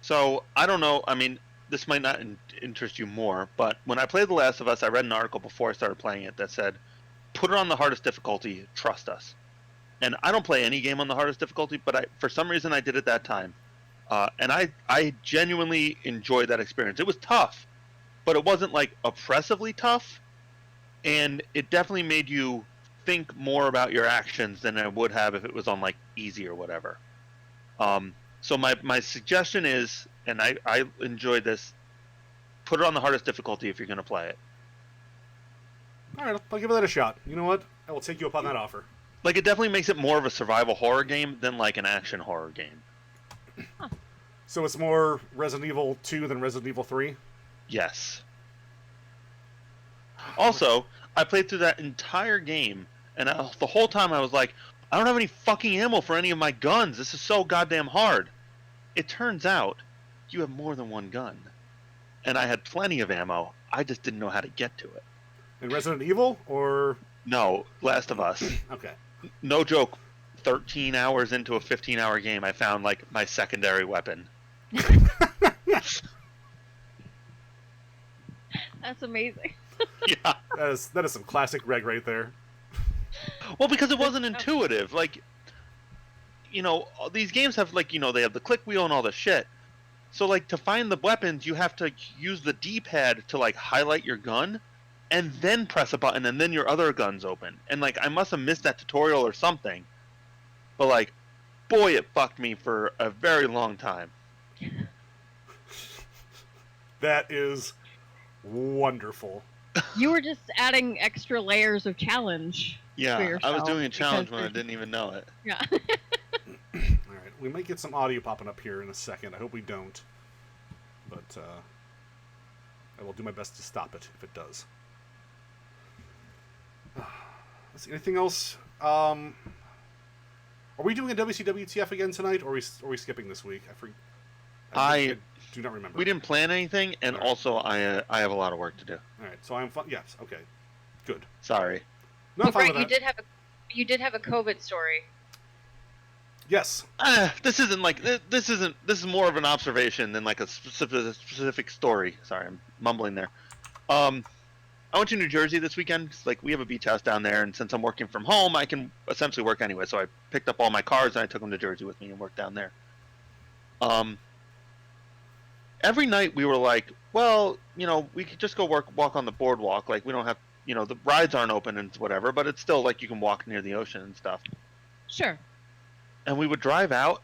So, I don't know, I mean, this might not interest you more, but when I played The Last of Us, I read an article before I started playing it that said, put it on the hardest difficulty, trust us. And I don't play any game on the hardest difficulty, but for some reason I did it that time. And I genuinely enjoyed that experience. It was tough, but it wasn't like oppressively tough, and it definitely made you think more about your actions than I would have if it was on like easy or whatever. So my suggestion is, and I enjoyed this, put it on the hardest difficulty if you're going to play it. All right, I'll give that a shot. You know what? I will take you up on that offer. Like, it definitely makes it more of a survival horror game than like an action horror game. Huh. So it's more Resident Evil 2 than Resident Evil 3? Yes. Also, I played through that entire game, and the whole time I was like, I don't have any fucking ammo for any of my guns. This is so goddamn hard. It turns out you have more than one gun. And I had plenty of ammo. I just didn't know how to get to it. In Resident Evil, or...? No, Last of Us. Okay. No joke. 13 hours into a 15-hour game, I found, like, my secondary weapon. That's amazing. Yeah. That is some classic Reg right there. Well, because it wasn't intuitive. Like, these games have, like, they have the click wheel and all this shit. So like to find the weapons, you have to use the D-pad to like highlight your gun, and then press a button, and then your other gun's open. And like I must have missed that tutorial or something, but like, boy, it fucked me for a very long time. That is wonderful. You were just adding extra layers of challenge. Yeah, I was doing a challenge when I didn't even know it. Yeah. All right, we might get some audio popping up here in a second. I hope we don't, but I will do my best to stop it if it does. Let's see, anything else? Are we doing a WCWTF again tonight, or are we skipping this week? I do not remember. We didn't plan anything, and right. Also I have a lot of work to do. All right, so I'm fine. Yes, okay, good. Sorry. No, I'm fine Brett, with that. you did have a COVID story. Yes. This isn't like this is more of an observation than like a specific story. Sorry, I'm mumbling there. I went to New Jersey this weekend. Like we have a beach house down there, and since I'm working from home, I can essentially work anyway. So I picked up all my cars and I took them to Jersey with me and worked down there. Every night we were like, well, we could just go walk on the boardwalk. Like we don't have, the rides aren't open and whatever, but it's still like you can walk near the ocean and stuff. Sure. And we would drive out,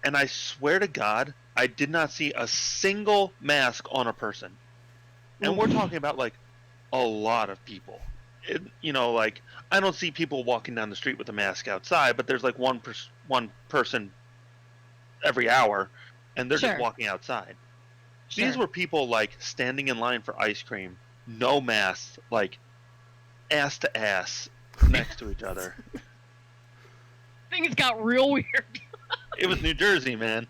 and I swear to God, I did not see a single mask on a person. And we're talking about like a lot of people. Like I don't see people walking down the street with a mask outside, but there's like one person every hour, and they're just walking outside. Sure. These were people like standing in line for ice cream, no masks, like ass to ass next to each other. Things got real weird. It was New Jersey, man.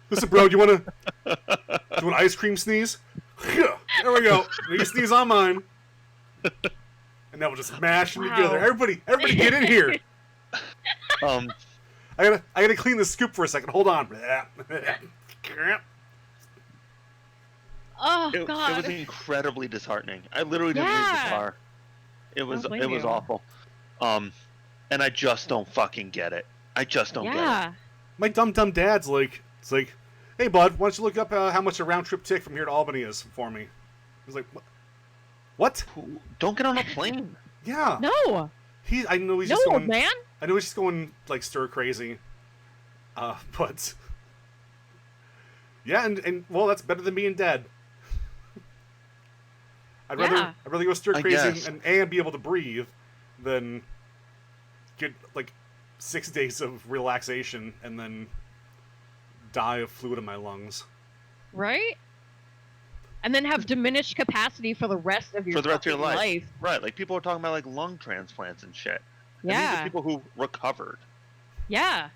Listen, bro, do you want an ice cream sneeze? There we go. You sneeze on mine. And then we'll just mash them together. Everybody get in here. I gotta clean the scoop for a second. Hold on. Oh, God. It was incredibly disheartening. I literally didn't leave the car. It was awful. And I just don't fucking get it. I just don't get it. My dumb dad's like, it's like, hey bud, why don't you look up how much a round trip ticket from here to Albany is for me? He's like, what? Don't get on a plane. Yeah. No. I know he's just going, man. I know he's just going like stir crazy. But yeah, and well, that's better than being dead. I'd rather go stir crazy and be able to breathe than get like 6 days of relaxation and then die of fluid in my lungs. Right? And then have diminished capacity for the rest of your life. Right, like people are talking about like lung transplants and shit. And yeah. these are people who recovered. Yeah.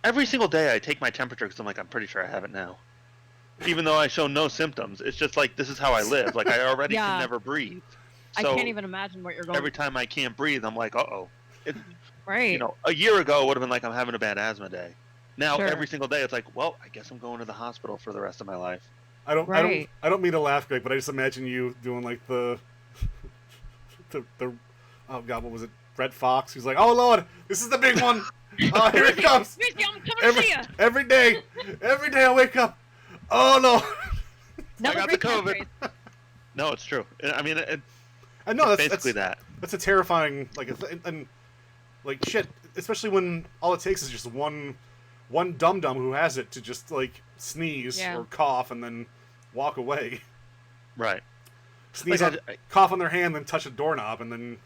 Every single day I take my temperature because I'm like, I'm pretty sure I have it now. Even though I show no symptoms, it's just like, this is how I live. Like I already can never breathe. So I can't even imagine what you're going every time I can't breathe, I'm like, uh-oh. Right. A year ago it would have been like, I'm having a bad asthma day. Now every single day it's like, well, I guess I'm going to the hospital for the rest of my life. I don't mean to laugh, Greg, but I just imagine you doing like the oh god, what was it? Red Fox. He's like, oh lord, this is the big one. Oh, here it comes. Every day I wake up. Oh no. I got the COVID. No, it's true. I mean, I know that's basically that. That's a terrifying and like shit, especially when all it takes is just one dum-dum who has it to just like sneeze or cough and then walk away. Right. Sneeze cough on their hand, then touch a doorknob, and then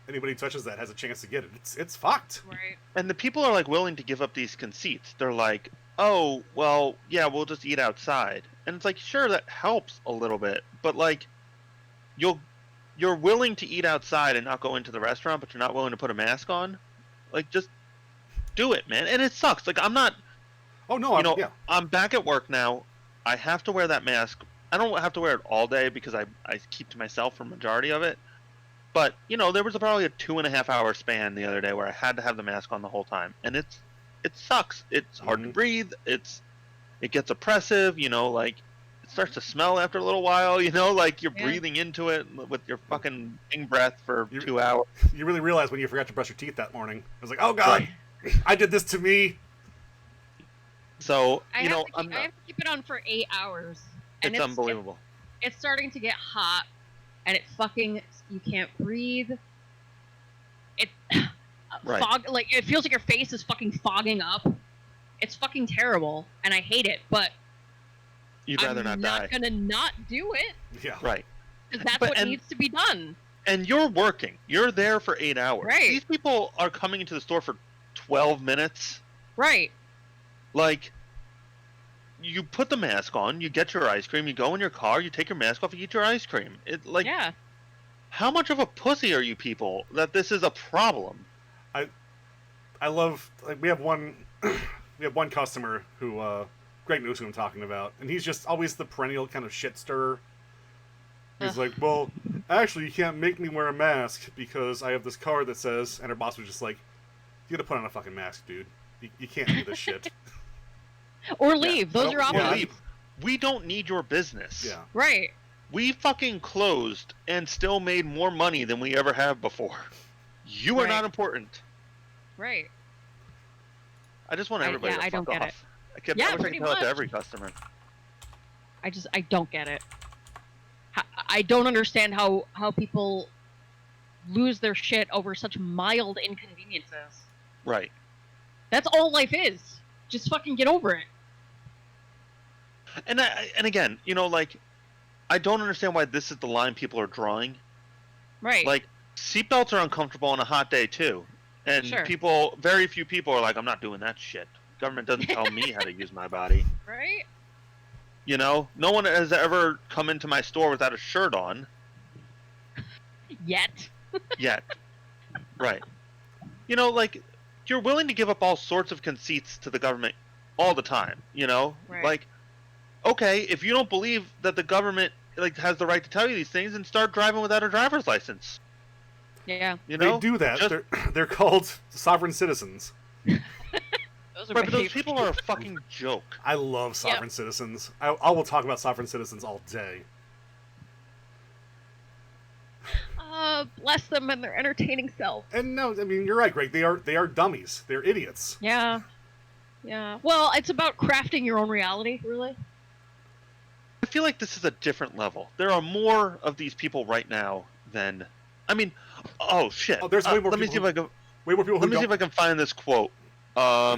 anybody who touches that has a chance to get it. It's fucked. Right. And the people are like willing to give up these conceits. They're like, oh, well, yeah, we'll just eat outside. And it's like, sure, that helps a little bit, but like you're willing to eat outside and not go into the restaurant, but you're not willing to put a mask on. Like, just do it, man. And it sucks. Like, I'm not. Oh no, I'm back at work now. I have to wear that mask. I don't have to wear it all day because I keep to myself for the majority of it. But there was probably a 2.5 hour span the other day where I had to have the mask on the whole time, and it sucks. It's hard to breathe. It gets oppressive. Like it starts to smell after a little while. Like you're breathing into it with your fucking breath for 2 hours. You really realize when you forgot to brush your teeth that morning. I was like, oh god, I did this to me. So I have to keep it on for 8 hours, and it's unbelievable. It's starting to get hot, and you can't breathe. It Right. it feels like your face is fucking fogging up. It's fucking terrible, and I hate it. But you'd rather not die. I'm not gonna not do it. Yeah. Right. Because that's what needs to be done. And you're working. You're there for 8 hours. Right. These people are coming into the store for 12 minutes. Right. Like, you put the mask on, you get your ice cream, you go in your car, you take your mask off, you eat your ice cream. Yeah. How much of a pussy are you people that this is a problem? I love, like, we have one customer who Greg knows who I'm talking about, and he's just always the perennial kind of shit stirrer. He's like, well, actually, you can't make me wear a mask because I have this card that says, and her boss was just like, you gotta put on a fucking mask, dude. You can't do this shit. Or leave. Yeah. Those are options. Leave. We don't need your business. Yeah. Right. We fucking closed and still made more money than we ever have before. You are not important. Right. I just want everybody to fuck don't get off. it. I wish I could tell it to every customer. I don't get it. I don't understand how people lose their shit over such mild inconveniences. Right. That's all life is. Just fucking get over it. And again, I don't understand why this is the line people are drawing. Right. Like, seatbelts are uncomfortable on a hot day too, and very few people are like, I'm not doing that shit. Government doesn't tell me how to use my body. Right. No one has ever come into my store without a shirt on. Yet. Right. You're willing to give up all sorts of conceits to the government all the time, Right. Like, okay, if you don't believe that the government has the right to tell you these things, and start driving without a driver's license. Yeah. They do that. They're called sovereign citizens. Those are right, but those people are a fucking joke. I love sovereign citizens. I will talk about sovereign citizens all day. Bless them and their entertaining self. And no, I mean, you're right, Greg. They are dummies. They're idiots. Yeah. Yeah. Well, it's about crafting your own reality, really. I feel like this is a different level. There are more of these people right now than... I mean, oh, shit. Oh, there's way more let me people see if I can... Way more people who Let me see if I can find this quote. I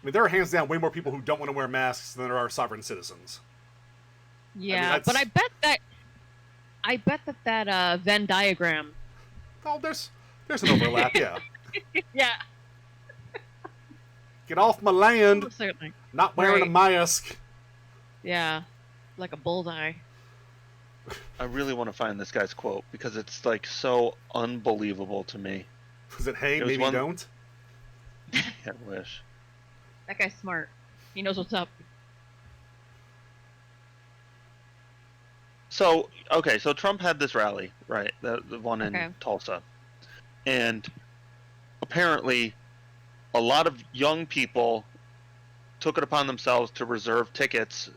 mean, there are hands down way more people who don't want to wear masks than there are sovereign citizens. Yeah, but I bet that Venn diagram. Oh, there's an overlap, yeah. Yeah. Get off my land. Certainly. Not wearing a mask. Yeah, like a bullseye. I really want to find this guy's quote because it's so unbelievable to me. Was it, hey, maybe don't? I wish. That guy's smart. He knows what's up. So Trump had this rally, right? The one in Tulsa. And apparently a lot of young people took it upon themselves to reserve tickets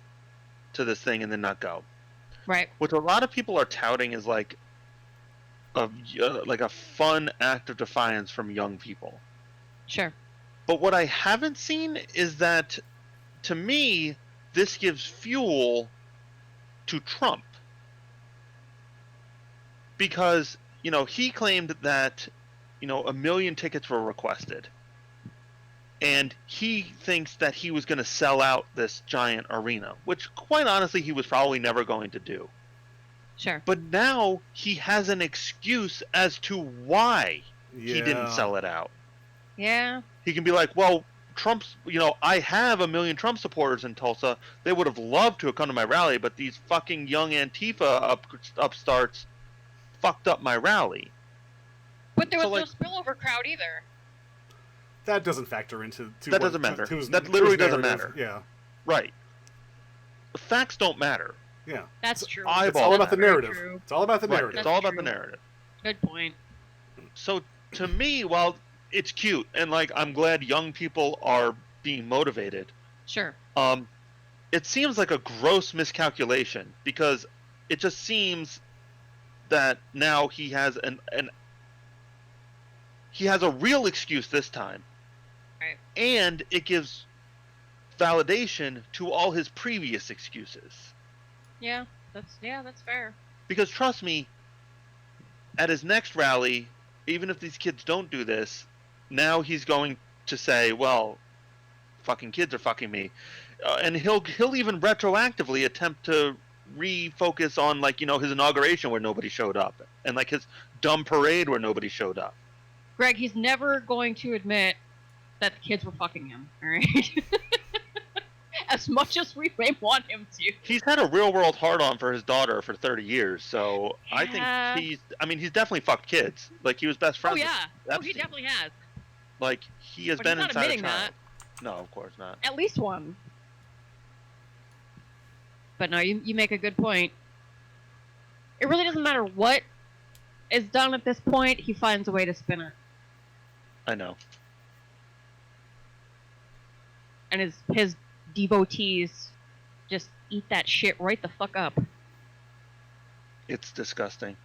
to this thing and then not go. Right. Which a lot of people are touting as like a fun act of defiance from young people. Sure. But what I haven't seen is that, to me, this gives fuel to Trump. Because, he claimed that, 1 million tickets were requested. And he thinks that he was going to sell out this giant arena, which, quite honestly, he was probably never going to do. Sure. But now he has an excuse as to why he didn't sell it out. Yeah. He can be like, well, Trump's, I have 1 million Trump supporters in Tulsa. They would have loved to have come to my rally, but these fucking young Antifa upstarts fucked up my rally. But there was no spillover crowd either. That doesn't factor into... That doesn't matter. That literally doesn't matter. Yeah. Right. The facts don't matter. Yeah. That's true. It's all about the narrative. It's all about the narrative. It's all about the narrative. Good point. So, to me, while it's cute, and, I'm glad young people are being motivated... Sure. It seems like a gross miscalculation, because it just seems that now he has he has a real excuse this time. Right. and it gives validation to all his previous excuses. Yeah, that's fair. Because trust me, at his next rally, even if these kids don't do this, now he's going to say, well, fucking kids are fucking me. And he'll even retroactively attempt to refocus on, like, you know, his inauguration where nobody showed up, and like his dumb parade where nobody showed up. Greg, he's never going to admit that the kids were fucking him, alright? As much as we may want him to. He's had a real world hard on for his daughter for 30 years, so yeah. I think he's definitely fucked kids. Like, he was best friends. Oh yeah. With He definitely has. Like, he has been inside a child. That. No, of course not. At least one. But no, you make a good point. It really doesn't matter what is done at this point, he finds a way to spin it. I know. And his devotees just eat that shit right the fuck up. It's disgusting.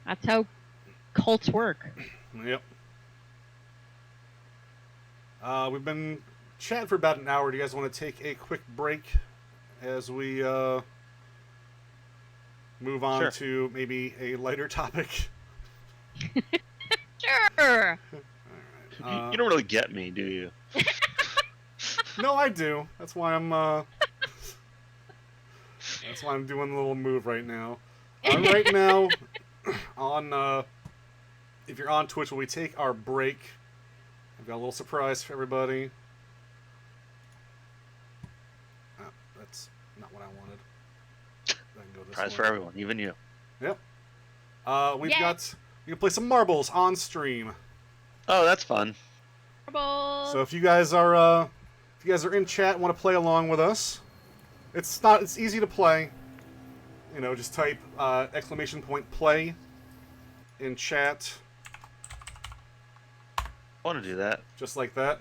That's how cults work. Yep. We've been chatting for about an hour. Do you guys want to take a quick break as we move on to maybe a lighter topic? Sure. Right. You don't really get me, do you? No, I do. That's why I'm doing the little move right now. Right now, on if you're on Twitch, when we take our break, I've got a little surprise for everybody. Oh, that's not what I wanted. Go this surprise way. For everyone, even you. Yep. We can play some marbles on stream. Oh, that's fun. Marbles. So if you guys are in chat and want to play along with us, it's easy to play. You know, just type !play in chat. I want to do that. Just like that.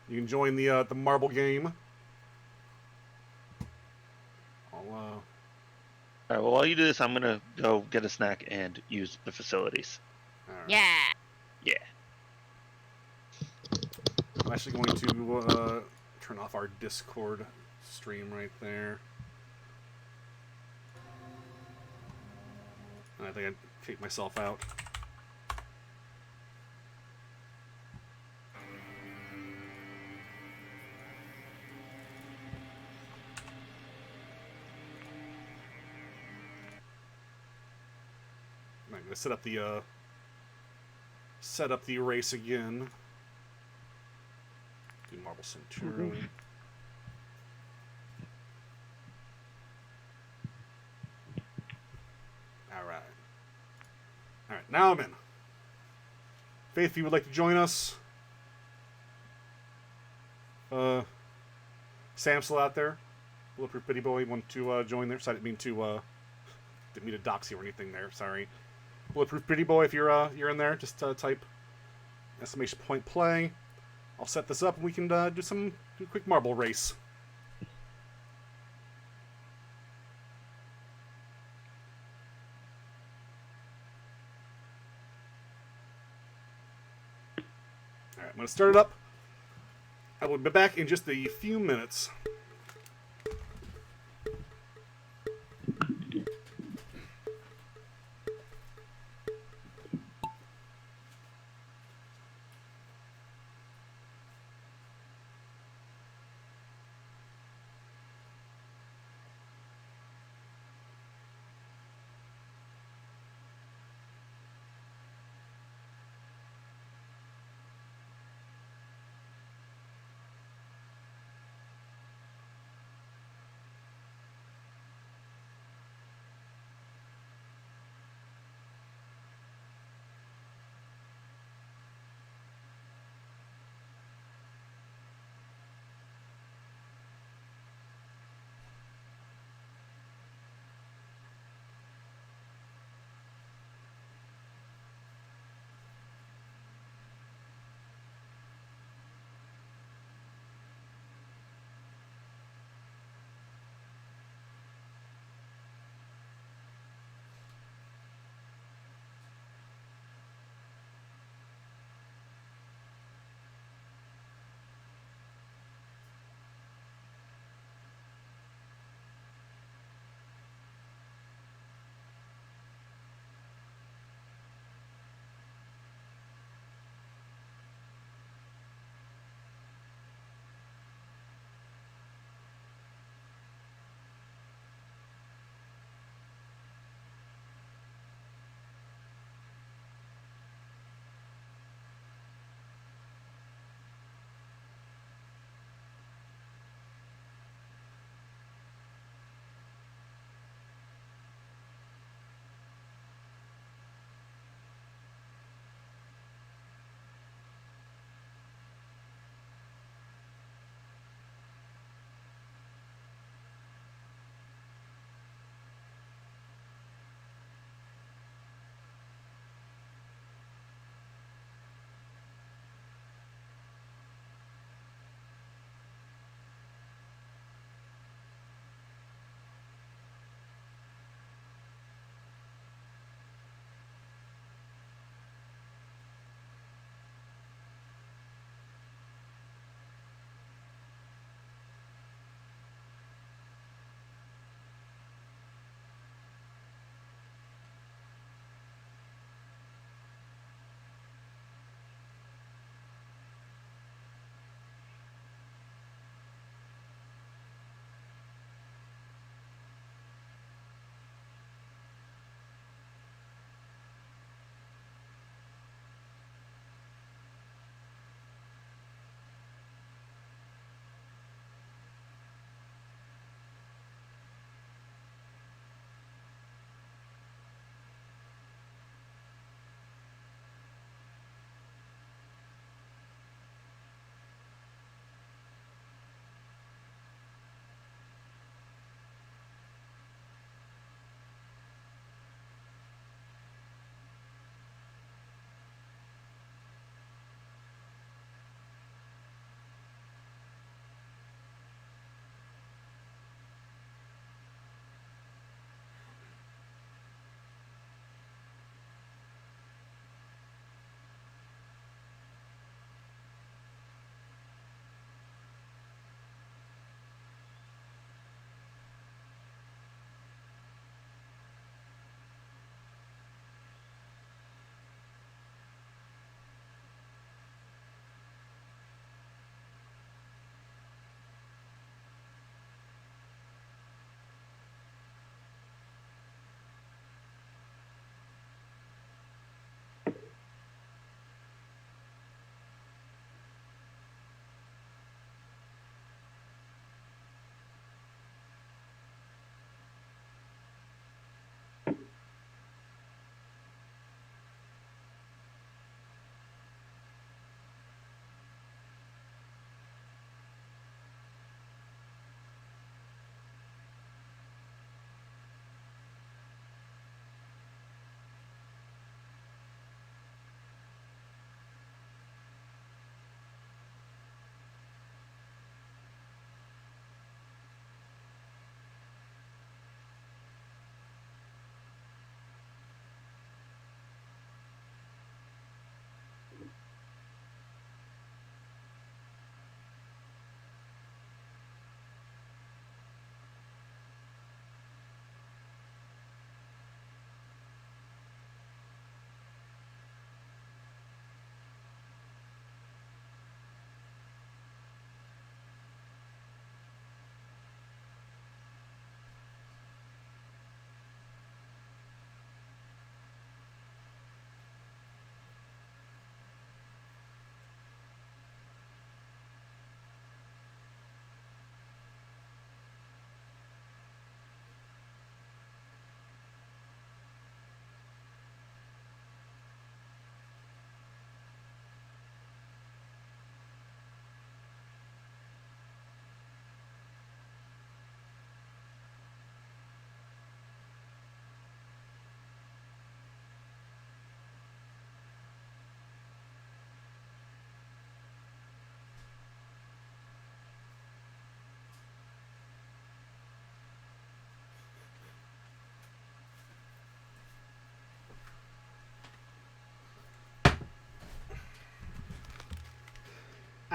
You can join the marble game. All right, well, while you do this, I'm gonna go get a snack and use the facilities. Right. Yeah. I'm actually going to turn off our Discord stream right there. And I think I kicked myself out. I'm going to set up the race again. Do Marble Centurion. Mm-hmm. Alright, now I'm in. Faith, if you would like to join us. Sam's still out there. Bulletproof Bitty Boy, want to join there? So I didn't mean to dox you or anything there, sorry. Bulletproof Bitty Boy, if you're in there, just type !play. I'll set this up and we can do a quick marble race. Alright, I'm going to start it up. I will be back in just a few minutes.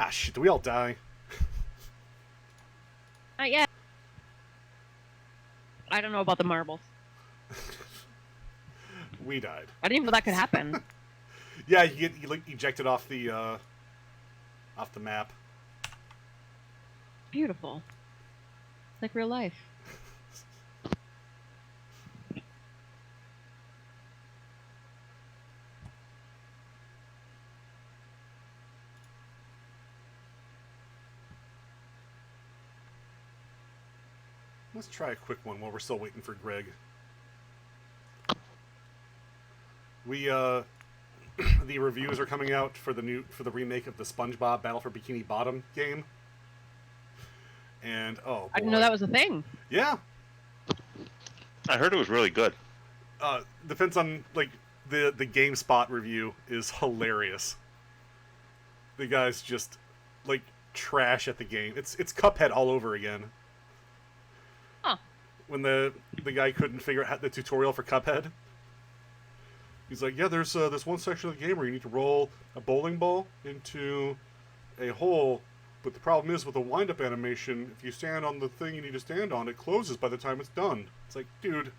Ah, shit, do we all die? Not yet. I don't know about the marbles. We died. I didn't even know that could happen. Yeah, you like ejected off the map. Beautiful. It's like real life. Let's try a quick one while we're still waiting for Greg. We the reviews are coming out for the remake of the SpongeBob Battle for Bikini Bottom game. And oh boy. I didn't know that was a thing. Yeah. I heard it was really good. Depends on like the GameSpot review is hilarious. The guys just like trash at the game. It's Cuphead all over again. Huh. When the guy couldn't figure out the tutorial for Cuphead, he's like, yeah, there's this one section of the game where you need to roll a bowling ball into a hole, but the problem is with a wind-up animation, if you stand on the thing you need to stand on, it closes by the time it's done. It's like, dude,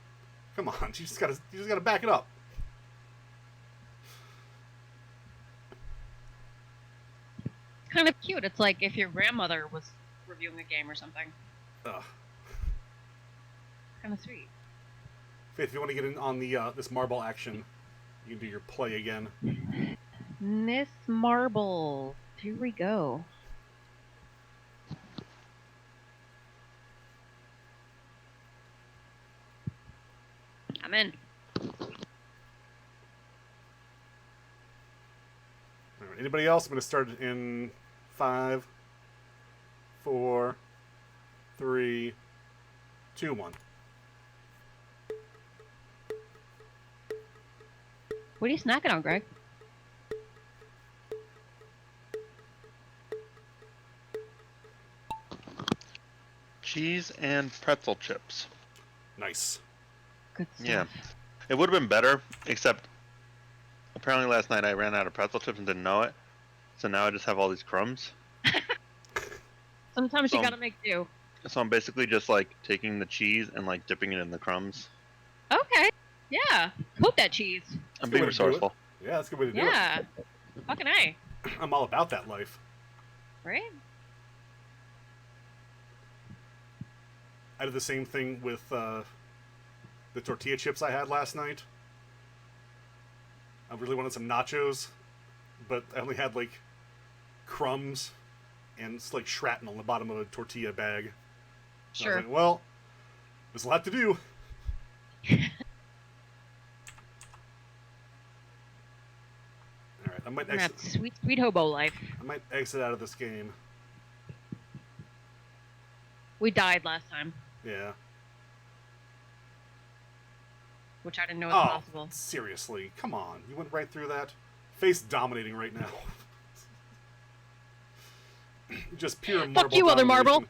come on, you just gotta back it up. It's kind of cute. It's like if your grandmother was reviewing a game or something. Ugh. Kind of sweet. Faith, if you want to get in on the this marble action, you can do your play again. Miss Marble. Here we go. I'm in. All right, anybody else? I'm going to start in 5, 4, 3, 2, 1. What are you snacking on, Greg? Cheese and pretzel chips. Nice. Good stuff. Yeah. It would have been better, except apparently last night I ran out of pretzel chips and didn't know it. So now I just have all these crumbs. Sometimes you gotta make do. So I'm basically just like taking the cheese and like dipping it in the crumbs. Okay. Yeah. Cook that cheese. I'm being resourceful. Yeah, that's a good way to do it. Yeah. Fucking A. I'm all about that life. Right? I did the same thing with the tortilla chips I had last night. I really wanted some nachos, but I only had like crumbs and it's like shrapnel in the bottom of a tortilla bag. Sure. I was like, well, there's a lot to do. Alright, I might exit. That sweet, sweet hobo life. I might exit out of this game. We died last time, Yeah. which I didn't know was Oh, possible. seriously. Come on. You went right through that? Face dominating right now. Just pure marble. Fuck you, other marble.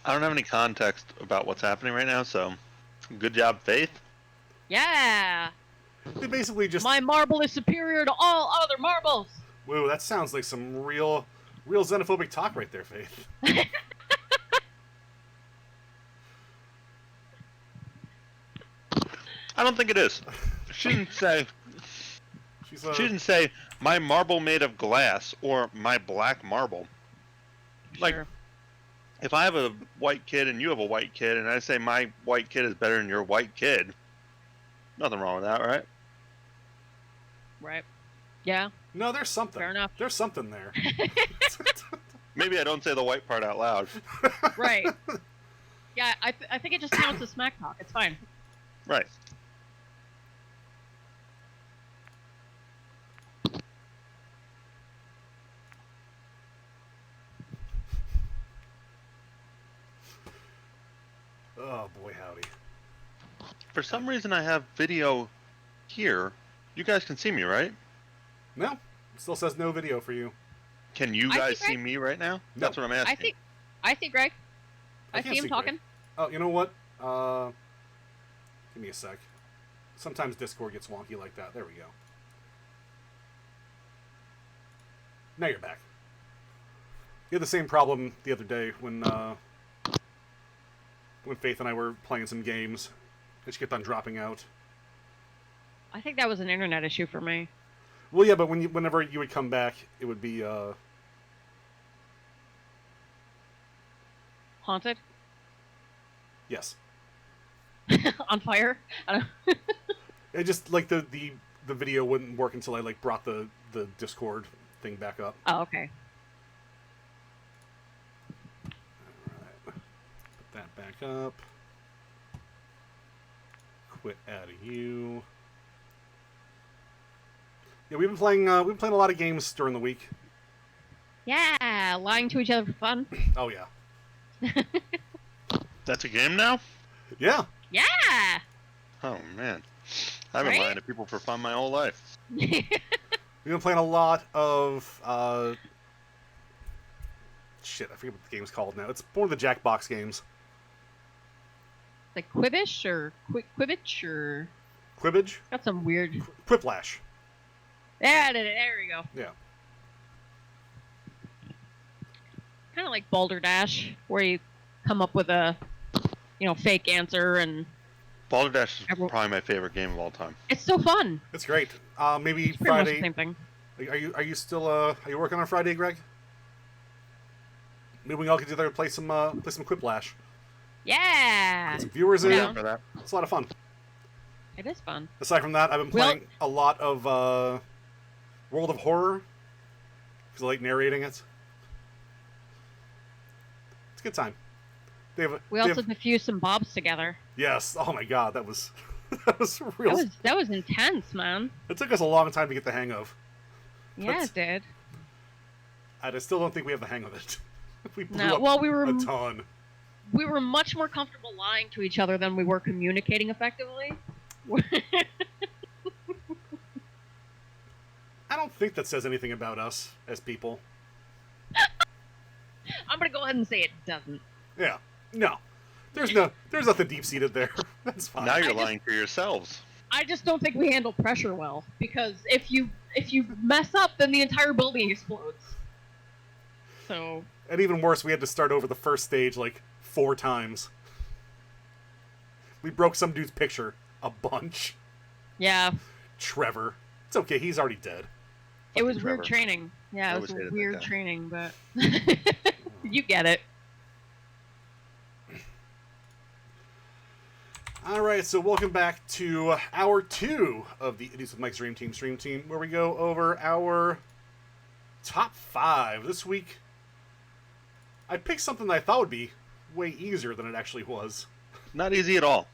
I don't have any context about what's happening right now, so good job, Faith. Yeah. They basically just... My marble is superior to all other marbles. Whoa, that sounds like some real xenophobic talk right there, Faith. I don't think it is. She didn't say. She didn't say my marble made of glass or my black marble. Like, Sure. if I have a white kid and you have a white kid, and I say my white kid is better than your white kid, nothing wrong with that, right? Right. Yeah. No, there's something. Fair enough. There's something there. Maybe I don't say the white part out loud. Right. Yeah, I think it just counts as smack talk. It's fine. Right. Oh, boy, howdy. For some reason, I have video here. You guys can see me, right? No. It still says no video for you. Can you I guys think see me right now? No. That's what I'm asking. I see Greg. I can't see him talking. Greg. Oh, you know what? Give me a sec. Sometimes Discord gets wonky like that. There we go. Now you're back. We had the same problem the other day when Faith and I were playing some games, and she kept on dropping out. I think that was an internet issue for me. Well, yeah, but whenever you would come back, it would be Haunted? Yes. On fire? I don't... It just like the video wouldn't work until I like brought the Discord thing back up. Oh, okay. Alright. Put that back up. Quit adding you. Yeah, we've been playing a lot of games during the week. Yeah, lying to each other for fun. Oh yeah. That's a game now? Yeah. Yeah! Oh, man. I've been lying to people for fun my whole life. We've been playing a lot of shit, I forget what the game's called now. It's one of the Jackbox games. Like Quibish or Quibbage or Quibbage? got some weird Quiplash. Yeah, there we go. Yeah. Kind of like Boulder Dash, where you come up with a, fake answer and. Boulder Dash is probably my favorite game of all time. It's so fun. It's great. Maybe It's pretty Friday. much the same thing. Are you still are you working on Friday, Greg? Maybe we all get together and play some Quiplash. Yeah. Get some viewers in. Yeah. For that. It's a lot of fun. It is fun. Aside from that, I've been playing a lot of World of Horror because I like narrating it. It's a good time. We also diffused some bobs together. Yes. Oh my god, that was that was real. That was intense, man. It took us a long time to get the hang of. Yeah, it did. I still don't think we have the hang of it. We blew up we were a ton. We were much more comfortable lying to each other than we were communicating effectively. I don't think that says anything about us as people. I'm gonna go ahead and say it doesn't. Yeah. No. There's nothing deep-seated there. That's fine. Now you're lying to yourselves. I just don't think we handle pressure well, because if you mess up, then the entire building explodes. So. And even worse, we had to start over the first stage like 4 times. We broke some dude's picture a bunch. Yeah. Trevor. It's okay, he's already dead. It was Trevor. weird training. Yeah, I it was always hated weird that guy. training, but you get it. Alright, so welcome back to hour 2 of the Idiots with Mike's Dream Team, where we go over our top 5. This week, I picked something that I thought would be way easier than it actually was. Not easy at all.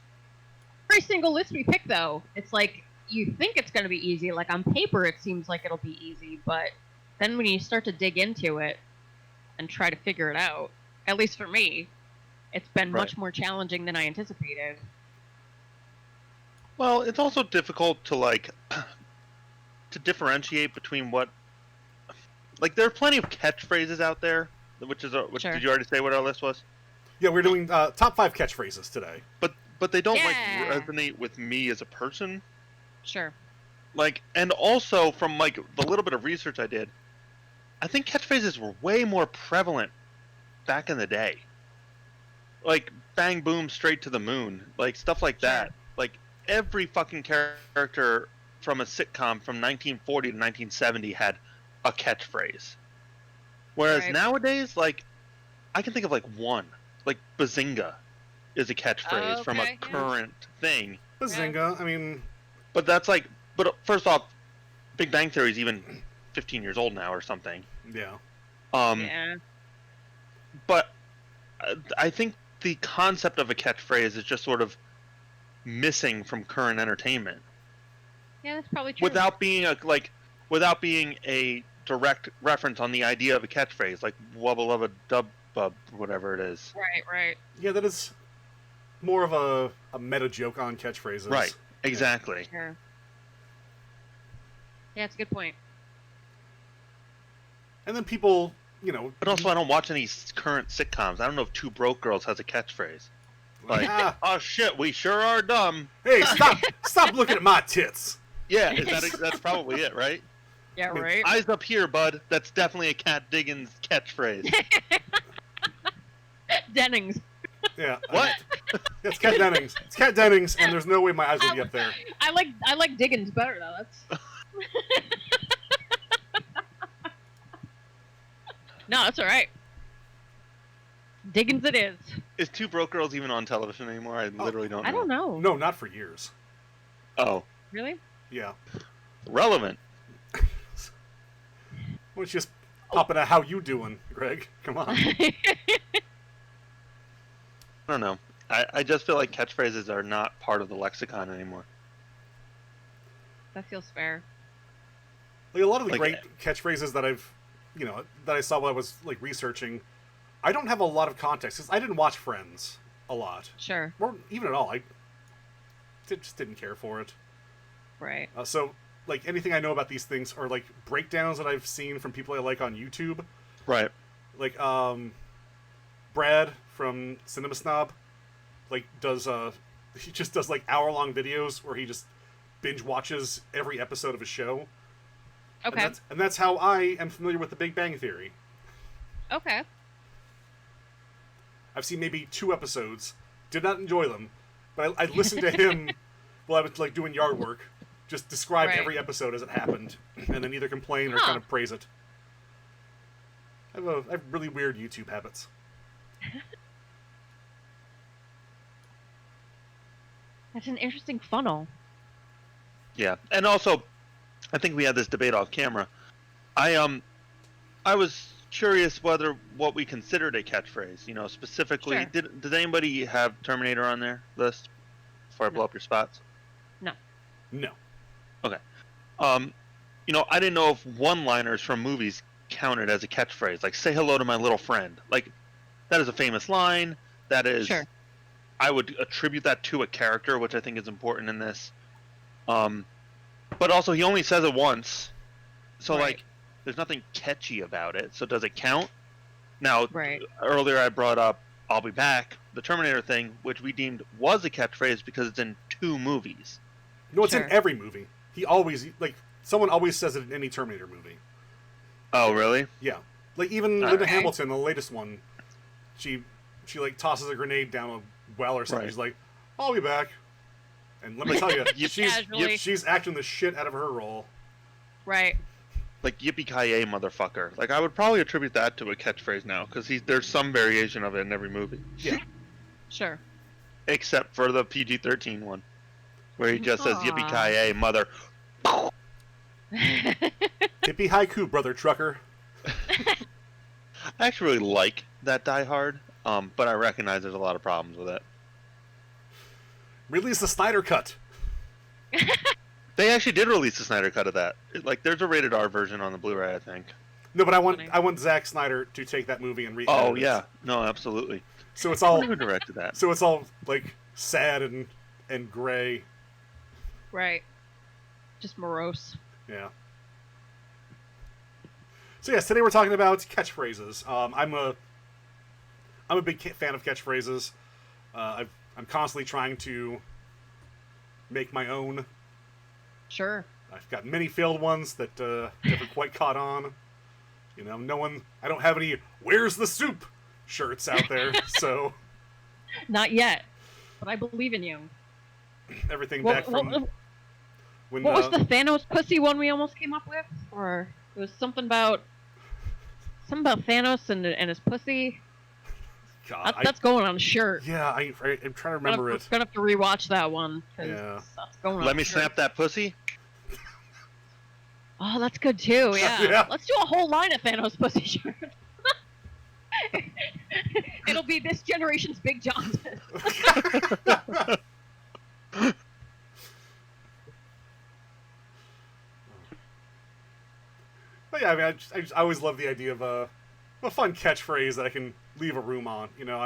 Every single list we pick, though, it's like, you think it's going to be easy. Like, on paper, it seems like it'll be easy, but then when you start to dig into it and try to figure it out, at least for me, it's been much more challenging than I anticipated. Well, it's also difficult to to differentiate between what, there are plenty of catchphrases out there, which Sure. Did you already say what our list was? Yeah, we're doing top 5 catchphrases today. But they don't Yeah. resonate with me as a person. Sure. And also from the little bit of research I did, I think catchphrases were way more prevalent back in the day. Like bang boom straight to the moon, stuff like that. Every fucking character from a sitcom from 1940 to 1970 had a catchphrase. Whereas nowadays, I can think of one. Bazinga is a catchphrase from a current thing. Bazinga, I mean... But that's but first off, Big Bang Theory is even 15 years old now or something. Yeah. Yeah. But I think the concept of a catchphrase is just sort of missing from current entertainment. Yeah, that's probably true. Without being a direct reference on the idea of a catchphrase, like wubba lubba dub bub, whatever it is. Right. Yeah, that is more of a meta joke on catchphrases. Right, exactly. Sure. Yeah, it's a good point. And then people, But also, I don't watch any current sitcoms. I don't know if Two Broke Girls has a catchphrase. Oh shit, we sure are dumb. Hey, stop looking at my tits. Yeah, that's probably it, right? Yeah, right. Eyes up here, bud. That's definitely a Cat Diggins catchphrase. Dennings. Yeah. What? It's Kat Dennings. It's Kat Dennings, and there's no way my eyes will be up there. I like Diggins better though. That's no, that's all right. Diggins it is. Is Two Broke Girls even on television anymore? I literally don't know. I don't know. No, not for years. Oh. Really? Yeah. Relevant. Why don't you just pop it out? How you doing, Greg? Come on. I don't know. I just feel like catchphrases are not part of the lexicon anymore. That feels fair. Like a lot of the Like, great catchphrases that that I saw while I was like researching, I don't have a lot of context because I didn't watch Friends a lot, Sure. or even at all. I just didn't care for it. Right. So, like anything I know about these things are like breakdowns that I've seen from people I like on YouTube. Right. Like Brad from Cinema Snob, like he just does like hour-long videos where he just binge watches every episode of a show. Okay. And that's how I am familiar with The Big Bang Theory. Okay. I've seen maybe 2 episodes, did not enjoy them, but I listened to him while I was like doing yard work, just describe Right. every episode as it happened, and then either complain or kind of praise it. I have really weird YouTube habits. That's an interesting funnel. Yeah, and also, I think we had this debate off camera. I was curious what we considered a catchphrase. You know, specifically, Sure. did anybody have Terminator on their list before I blow up your spots? No. No. Okay. You know, I didn't know if one-liners from movies counted as a catchphrase. Like, say hello to my little friend. Like, that is a famous line. That is. Sure. I would attribute that to a character, which I think is important in this. But also, he only says it once, so Right. like, there's nothing catchy about it. So does it count? Now, Right. earlier I brought up "I'll be back," the Terminator thing, which we deemed was a catchphrase because it's in 2 movies. No, it's Sure. in every movie. He always, like, someone always says it in any Terminator movie. Oh, really? Yeah. Like, even All Linda right. Hamilton, the latest one, she like, tosses a grenade down a well or something. Right. She's like, I'll be back. And let me tell you, Casually. she's acting the shit out of her role. Right. Like yippee-ki-yay, motherfucker. Like, I would probably attribute that to a catchphrase now because there's some variation of it in every movie, Yeah. Sure. except for the PG-13 one, where he just says Aw. yippee-ki-yay, mother. Hippie haiku, brother trucker. I actually really like that Die Hard, but I recognize there's a lot of problems with it. Release the Snyder Cut. They actually did release a Snyder cut of that. Like, there's a rated R version on the Blu-ray, I think. No, but Funny. I want Zack Snyder to take that movie and Oh it. yeah, no, absolutely. So it's all Who directed that? so it's all like sad and gray. Right. Just morose. Yeah. So yes, today we're talking about catchphrases. I'm a big fan of catchphrases. I'm constantly trying to make my own. Sure. I've got many failed ones that never quite caught on. You know, I don't have any "Where's the soup?" shirts out there, so Not yet. But I believe in you. everything What, back from what, when what was the Thanos pussy one we almost came up with? Or it was something about Thanos and his pussy. God, That's going on a shirt. yeah, I'm trying to remember it. Gonna have to rewatch that one. 'Cause Yeah. That's going on Let a me shirt. snap that pussy. Oh, that's good too. Yeah. Yeah. Let's do a whole line of Thanos pussy shirts. It'll be this generation's Big Johnson. But yeah, I mean, I always love the idea of a fun catchphrase that I can leave a room on. You know,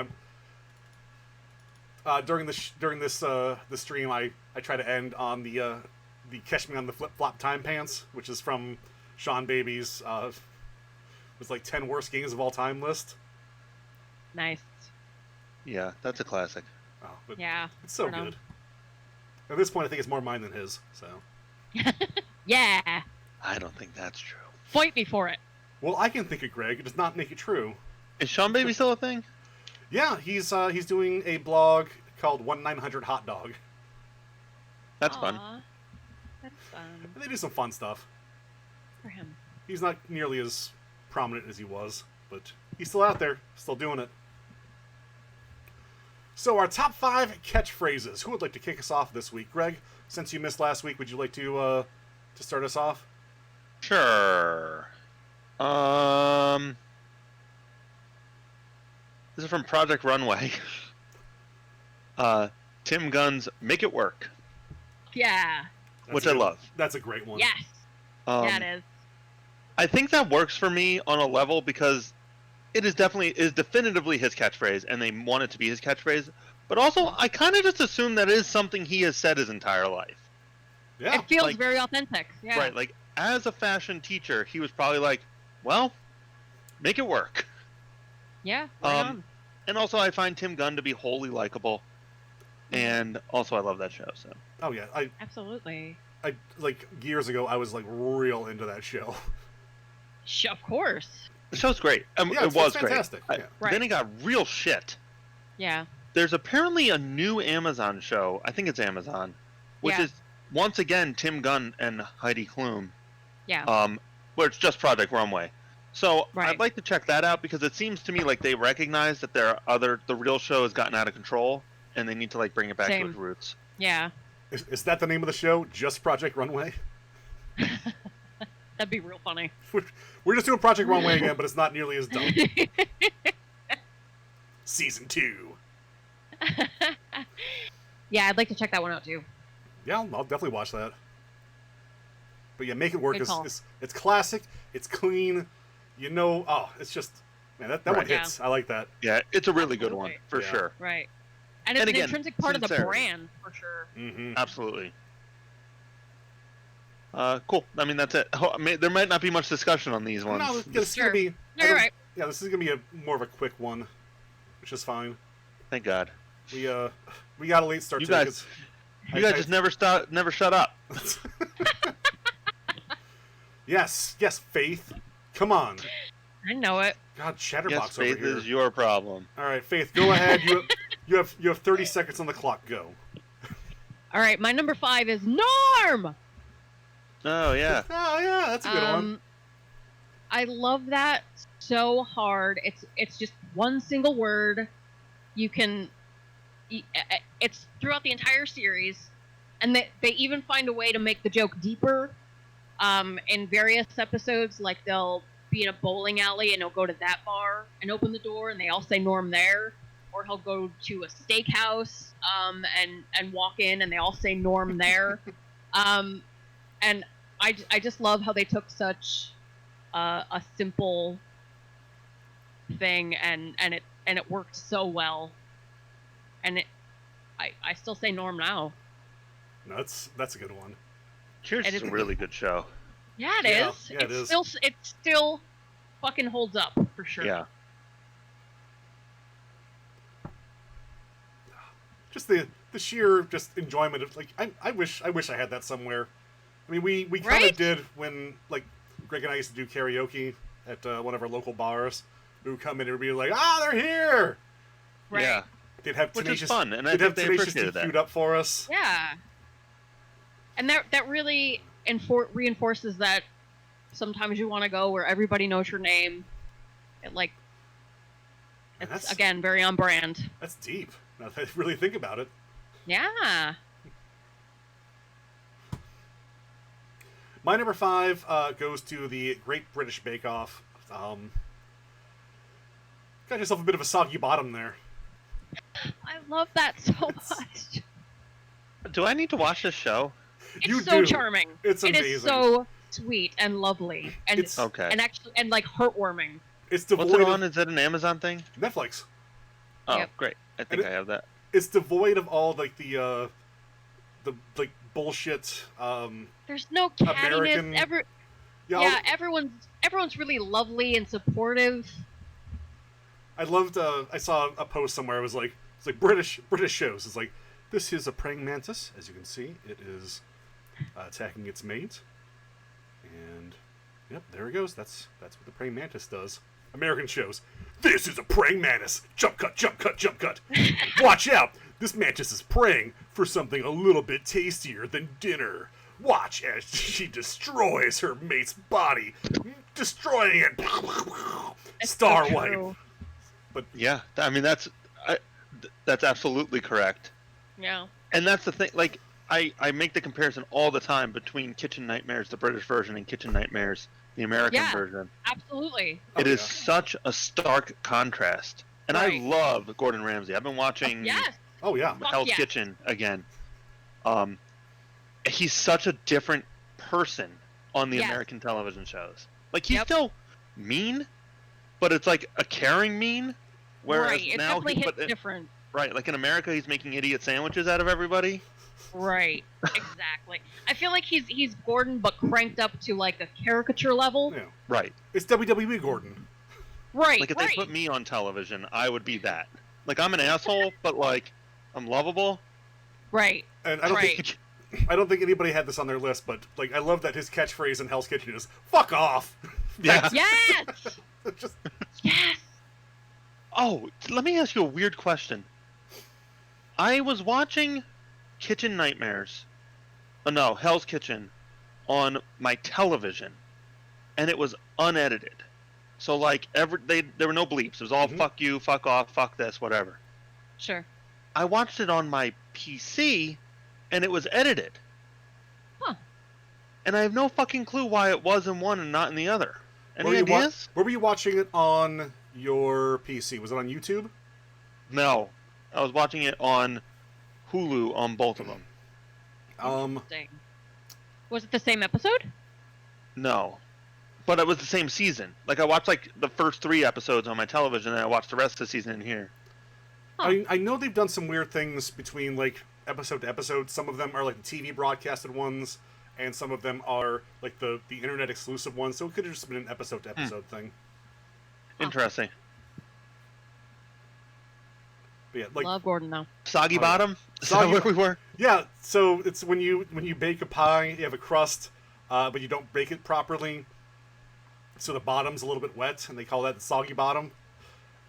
I'm during the stream, I try to end on the "Catch Me on the Flip Flop Time Pants," which is from Sean Baby's was like 10 worst games of all time list. Nice. Yeah, that's a classic. Oh, but Yeah. it's so I know. good. At this point, I think it's more mine than his. So Yeah. I don't think that's true. Fight me for it. Well, I can think it, Greg. It does not make it true. Is Sean Baby still a thing? Yeah, he's doing a blog called 1900 Hot Dog. That's fun. That's fun. And they do some fun stuff. For him. He's not nearly as prominent as he was, but he's still out there, still doing it. So our top 5 catchphrases. Who would like to kick us off this week? Greg, since you missed last week, would you like to start us off? Sure. This is from Project Runway. Tim Gunn's "Make It Work," Yeah. which I love. That's a great one. Yes. Yeah, it is. I think that works for me on a level because it is definitively his catchphrase, and they want it to be his catchphrase. But also, I kind of just assume that is something he has said his entire life. Yeah. It feels very authentic. Yeah. Right, like as a fashion teacher, he was probably like, "Well, make it work." Yeah. Right on. And also, I find Tim Gunn to be wholly likable, and also I love that show. So. Oh yeah, Absolutely. I like years ago. I was like real into that show. Of course. The show's great. Yeah, it was fantastic. great. Yeah. Right. Then it got real shit. Yeah. There's apparently a new Amazon show. I think it's Amazon, which is once again Tim Gunn and Heidi Klum. Yeah. Where it's just Project Runway. So Right. I'd like to check that out because it seems to me like they recognize that the real show has gotten out of control and they need to like bring it back to its roots. Yeah. Is that the name of the show? Just Project Runway? That'd be real funny. We're just doing Project Runway again, but it's not nearly as dumb. Season 2. Yeah, I'd like to check that one out too. Yeah, I'll definitely watch that. But yeah, Make It Work Good call. it's classic, it's clean, it's just, man, that one hits. I like that. Yeah, it's a really good one for Yeah. sure. Right. And it's an intrinsic part of the sincerity. brand, for sure. Mm-hmm. Absolutely. Cool. I mean, that's it. There might not be much discussion on these ones. No, this is gonna be. No, you're right. Yeah, this is gonna be more of a quick one, which is fine. Thank God. We got a late start. You too, guys just never shut up. Yes, Faith. Come on. I know it. God, Chatterbox Yes, over Faith here. is your problem. All right, Faith, go ahead. You have 30 seconds on the clock. Go. All right, my number 5 is Norm. Oh yeah. Oh yeah, that's a good one. I love that so hard. It's just one single word. You can. It's throughout the entire series, and they even find a way to make the joke deeper. In various episodes, like they'll be in a bowling alley and he'll go to that bar and open the door, and they all say Norm there. Or he'll go to a steakhouse and walk in, and they all say Norm there. And I just love how they took such a simple thing and it worked so well. And I still say Norm now. No, that's a good one. Cheers is a really good show. Yeah, it is. Yeah, it is. It still fucking holds up for sure. Yeah. Just the sheer just enjoyment of like I wish I had that somewhere. I mean we kind of did when like Greg and I used to do karaoke at one of our local bars. We would come in and we'd be like, they're here. Right. Yeah. They'd have Which Tenacious, is fun, and I they'd have think they Tenacious D appreciated that. queued up for us. Yeah. And that really reinforces that sometimes you want to go where everybody knows your name. It's again very on brand. That's deep. Now that I really think about it. Yeah. My number 5 goes to the Great British Bake Off. Got yourself a bit of a soggy bottom there. I love that so much. Do I need to watch this show? It's so charming. It's amazing. It is so sweet and lovely and okay. and actually and like heartwarming. It's devoid What's it on? Is it an Amazon thing? Netflix. Oh, Yep. great. I think I have that. It's devoid of all like the like bullshit. There's no cattiness. American... Everyone's really lovely and supportive. I loved. I saw a post somewhere. It was like British shows. It's like, this is a praying mantis. As you can see, it is attacking its mate, And yep, there he goes. That's what the praying mantis does. American shows. This is a praying mantis. Jump cut, jump cut, jump cut. Watch out. This mantis is praying for something a little bit tastier than dinner. Watch as she destroys her mate's body, destroying it. Starlight. But yeah, I mean that's absolutely correct. Yeah. And that's the thing. Like I make the comparison all the time between Kitchen Nightmares, the British version, and Kitchen Nightmares, the American version. Absolutely. It is such a stark contrast. And I love Gordon Ramsay. I've been watching Hell's Kitchen again. He's such a different person on the American television shows. Like he's still mean, but it's like a caring mean. Whereas it now definitely hits different. Right, like in America, he's making idiot sandwiches out of everybody. Right, exactly. I feel like he's Gordon, but cranked up to like a caricature level. Yeah. Right. It's WWE Gordon. Right. Like if they put me on television, I would be that. Like I'm an asshole, but like I'm lovable. Right. And I don't think anybody had this on their list, but like I love that his catchphrase in Hell's Kitchen is "fuck off." Yeah. Yes. Yes. Oh, let me ask you a weird question. I was watching Kitchen Nightmares. No, Hell's Kitchen on my television, and it was unedited. So like there were no bleeps. It was all fuck you, fuck off, fuck this, whatever. Sure. I watched it on my PC, and it was edited. Huh. And I have no fucking clue why it was in one and not in the other. Any ideas? Where were you watching it on your PC? Was it on YouTube? No. I was watching it on Hulu on both of them. Interesting. Was it the same episode? No. But it was the same season. Like I watched like the first 3 episodes on my television, and I watched the rest of the season in here. Huh. I know they've done some weird things between like episode to episode. Some of them are like the TV broadcasted ones, and some of them are like the internet exclusive ones. So it could have just been an episode to episode thing. Interesting. But yeah, like love Gordon though. Soggy bottom? Is that where we were? Yeah, so it's when you bake a pie, you have a crust, but you don't bake it properly, so the bottom's a little bit wet, and they call that the soggy bottom.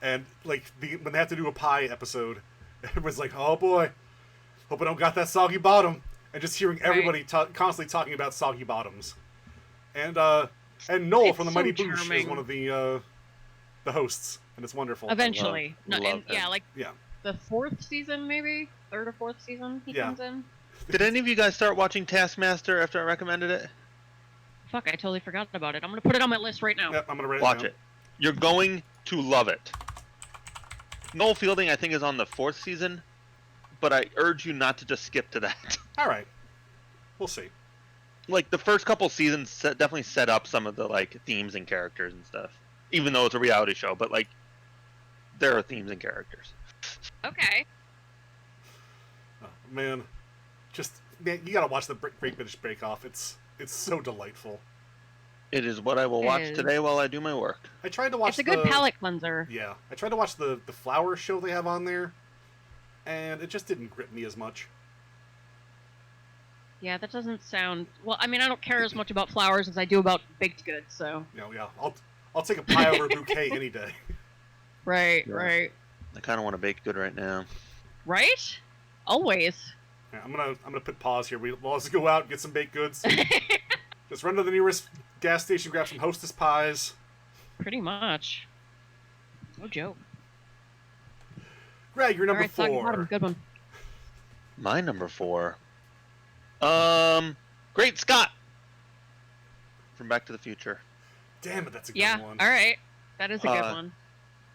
And like when they have to do a pie episode, everyone's like, "Oh boy, hope I don't got that soggy bottom." And just hearing everybody constantly talking about soggy bottoms, and Noel from the Mighty Boosh is one of the hosts, and it's wonderful. Eventually, love the 4th season, maybe 3rd or 4th season he comes in. Did any of you guys start watching Taskmaster after I recommended it? Fuck, I totally forgot about it. I'm gonna put it on my list right now. Yep, I'm gonna watch it. You're going to love it. Noel Fielding, I think, is on the 4th season, but I urge you not to just skip to that. All right, we'll see. Like the first couple seasons definitely set up some of the like themes and characters and stuff, even though it's a reality show. But like, there are themes and characters. Okay. Oh, man, you gotta watch the Great British Bake Off. It's so delightful. It is what I will watch today while I do my work. I tried to watch. It's a good palate cleanser. Yeah, I tried to watch the flower show they have on there, and it just didn't grip me as much. Yeah, that doesn't sound well. I mean, I don't care as much about flowers as I do about baked goods. So. Yeah, I'll take a pie over a bouquet any day. Right. I kind of want a baked good right now. Right? Always. Yeah, I'm gonna put pause here. We'll also go out and get some baked goods. Just run to the nearest gas station, grab some Hostess pies. Pretty much. No joke. Greg, you're number 4. Good one. My number 4. Great Scott from Back to the Future. Damn it, that's a good one. All right. That is a good one.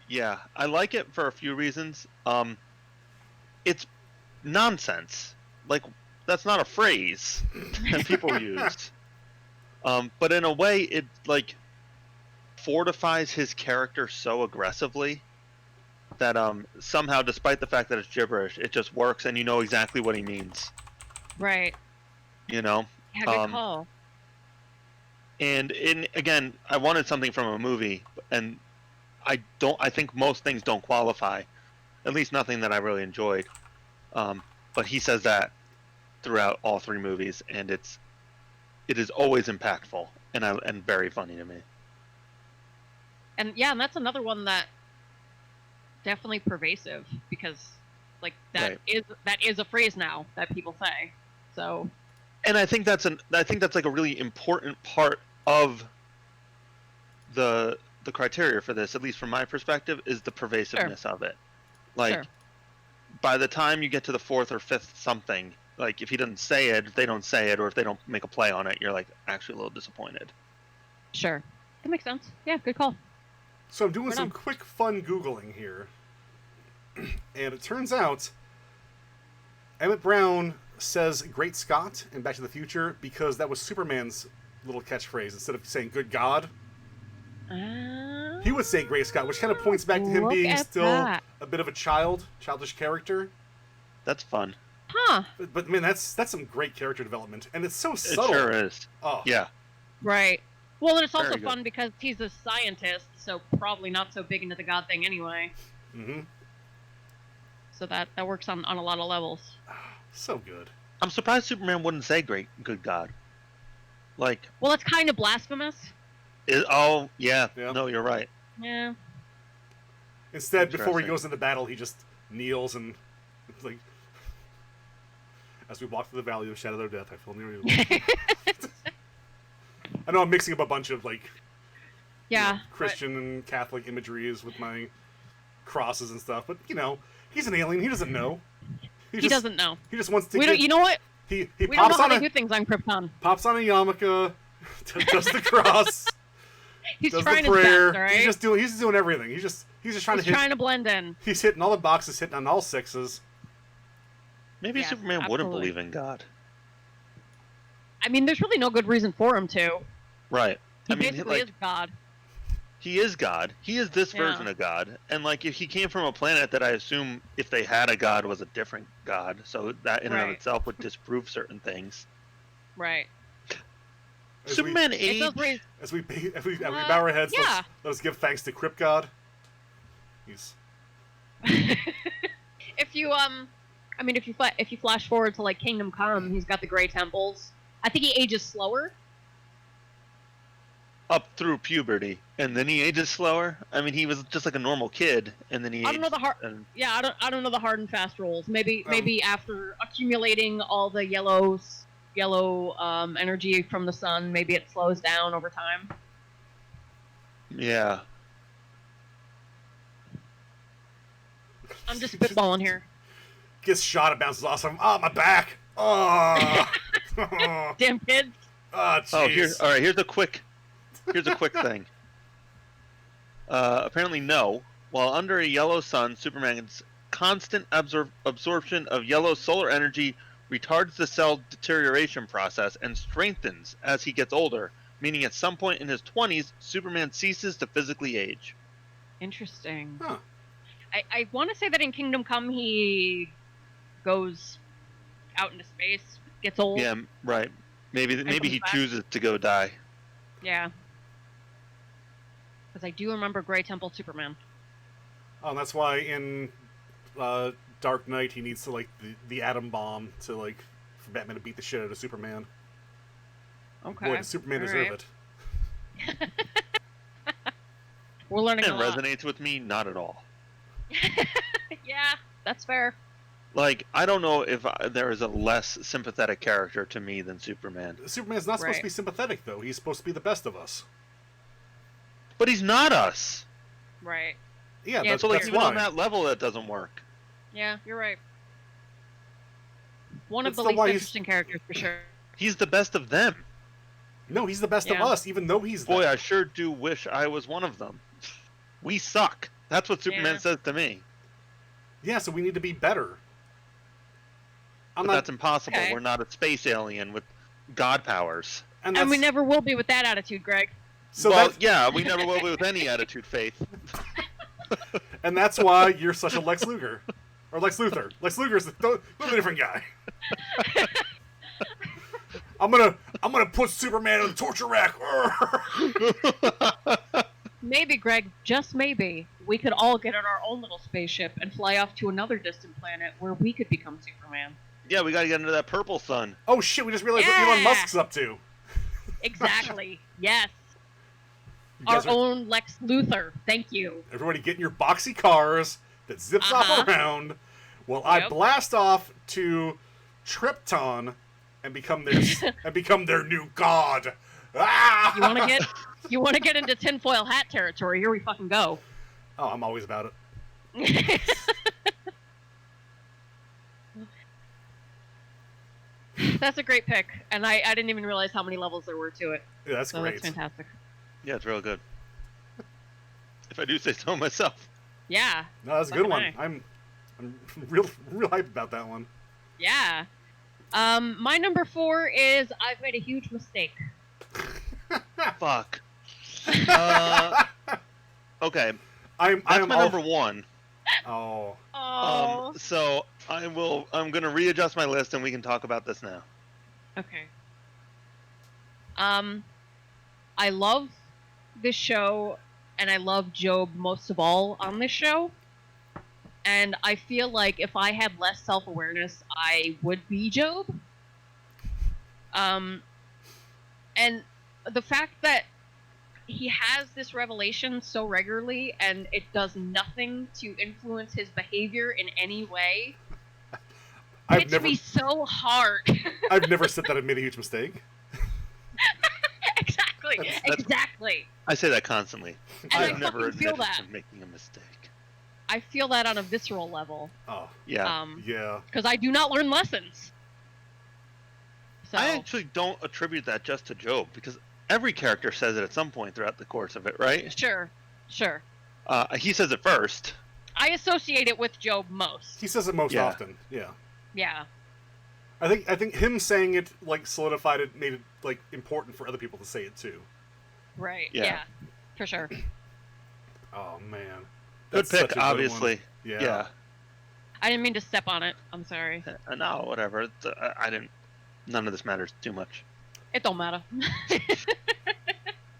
Yeah, I like it for a few reasons. It's nonsense. Like, that's not a phrase that people use. But in a way, it, like, fortifies his character so aggressively that somehow, despite the fact that it's gibberish, it just works and you know exactly what he means. Right. You know? Yeah, good call. And again, I wanted something from a movie, and I think most things don't qualify. At least nothing that I really enjoyed. But he says that throughout all 3 movies, and it's it is always impactful and very funny to me. And yeah, and that's another one that definitely pervasive, because like that is a phrase now that people say. So, and I think that's like a really important part of the criteria for this, at least from my perspective, is the pervasiveness of it. Like, by the time you get to the fourth or fifth something, like if he doesn't say it, if they don't say it, or if they don't make a play on it, you're like actually a little disappointed. Sure, that makes sense. Yeah, good call. So I'm doing some quick fun Googling here, and it turns out Emmett Brown says "Great Scott" in Back to the Future because that was Superman's little catchphrase. Instead of saying "Good God," he would say "Great Scott," which kind of points back to him being still a bit of a childish character. That's fun. Huh. But man, that's some great character development, and it's so subtle. It sure is. Oh. Yeah. Right. Well, and it's also fun because he's a scientist, so probably not so big into the God thing anyway. Mm-hmm. So that works on a lot of levels. So good. I'm surprised Superman wouldn't say good God. Like. Well, it's kind of blasphemous. Yeah. No, you're right. Yeah. Instead, before he goes into battle, he just kneels and like, as we walk through the valley of the shadow of death, I feel near you. I know I'm mixing up a bunch of like, Christian and Catholic imageries with my crosses and stuff, but he's an alien. He doesn't know. He doesn't know. He just wants to. You know what? He we pops don't know on how to do things on Krypton. Pops on a yarmulke, does the cross. He's does trying the prayer. his best, right? He's just doing everything. He's just trying to blend in. He's hitting all the boxes, hitting on all sixes. Maybe Superman wouldn't believe in God. I mean, there's really no good reason for him to. Right. He basically is God. He is God. He is this version of God. And like, if he came from a planet that I assume if they had a God was a different God, so that in and of itself would disprove certain things. Right. Superman age. As we bow our heads, let's give thanks to Crypt God. He's. If you flash forward to like Kingdom Come, he's got the gray temples. I think he ages slower. Up through puberty, and then he ages slower. I mean, he was just like a normal kid, and then he. I don't know the hard. I don't know the hard and fast rules. Maybe after accumulating all the yellow energy from the sun, maybe it slows down over time. Yeah. I'm just spitballing here. Gets shot, it bounces off. Oh, my back. Oh. Damn kids. Oh, jeez. All right. Here's a quick thing. Apparently, no. While under a yellow sun, Superman's constant absorption of yellow solar energy retards the cell deterioration process and strengthens as he gets older, meaning at some point in his 20s, Superman ceases to physically age. Interesting. Huh. I want to say that in Kingdom Come he goes out into space, gets old. Yeah, right. Maybe he chooses to go die. Yeah. Because I do remember Grey Temple Superman. Oh, and that's why in Dark Knight he needs to like the atom bomb to like for Batman to beat the shit out of Superman. Okay. Boy, does Superman deserve it. We're learning a lot. It resonates with me, not at all. Yeah, that's fair. Like, I don't know if there is a less sympathetic character to me than Superman. Superman's not supposed to be sympathetic, though. He's supposed to be the best of us. But he's not us. Right. Yeah, that's why. Even on that level, that doesn't work. Yeah, you're right. One of the least interesting characters, for sure. He's the best of them. No, he's the best of us, even though he's Boy, I sure do wish I was one of them. We suck. That's what Superman says to me. Yeah, so we need to be better. But that's impossible. Okay. We're not a space alien with god powers. And we never will be with that attitude, Greg. So we never will be with any attitude, Faith. And that's why you're such a Lex Luthor. Or Lex Luthor. Lex Luthor's a totally different guy. I'm gonna put Superman in the torture rack. Maybe, Greg, just maybe, we could all get on our own little spaceship and fly off to another distant planet where we could become Superman. Yeah, we gotta get into that purple sun. Oh shit, we just realized what Elon Musk's up to. Exactly. Yes. You Our guys own Lex Luthor. Thank you. everybody get in your boxy cars that zips off around while I blast off to Tripton and become their new god. Ah! You want to get into tinfoil hat territory? Here we fucking go. Oh, I'm always about it. That's a great pick, and I didn't even realize how many levels there were to it. Yeah, that's great. That's fantastic. Yeah, it's real good. If I do say so myself. Yeah. No, that's a good one. I'm real hyped about that one. Yeah. My number 4 is I've made a huge mistake. Fuck. Okay. That's my number 1. Oh. So I'm gonna readjust my list and we can talk about this now. Okay. I love this show, and I love Job most of all on this show. And I feel like if I had less self-awareness, I would be Job. And the fact that he has this revelation so regularly and it does nothing to influence his behavior in any way hits me so hard. I've never said that I made a huge mistake. Exactly. I say that constantly. And I've never admitted to making a mistake. I feel that on a visceral level. Oh. Yeah. Yeah. Because I do not learn lessons. So. I actually don't attribute that just to Job, because every character says it at some point throughout the course of it, right? Sure. He says it first. I associate it with Job most. He says it most often. Yeah. Yeah. I think him saying it like solidified it, made it like important for other people to say it too. Right. Yeah. For sure. Oh man. That's good pick, obviously. Yeah. I didn't mean to step on it. I'm sorry. No, whatever. I didn't. None of this matters too much. It don't matter.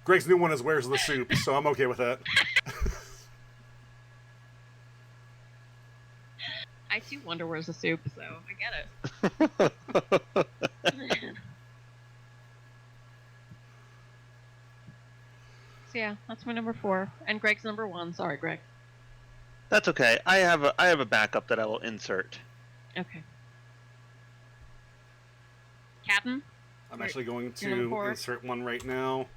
Greg's new one is "Where's the soup?" So I'm okay with that. I too wonder where's the soup, so I get it. So yeah, that's my number 4, and Greg's number 1. Sorry, Greg. That's okay. I have a backup that I will insert. Okay. Captain? I'm actually going to insert one right now.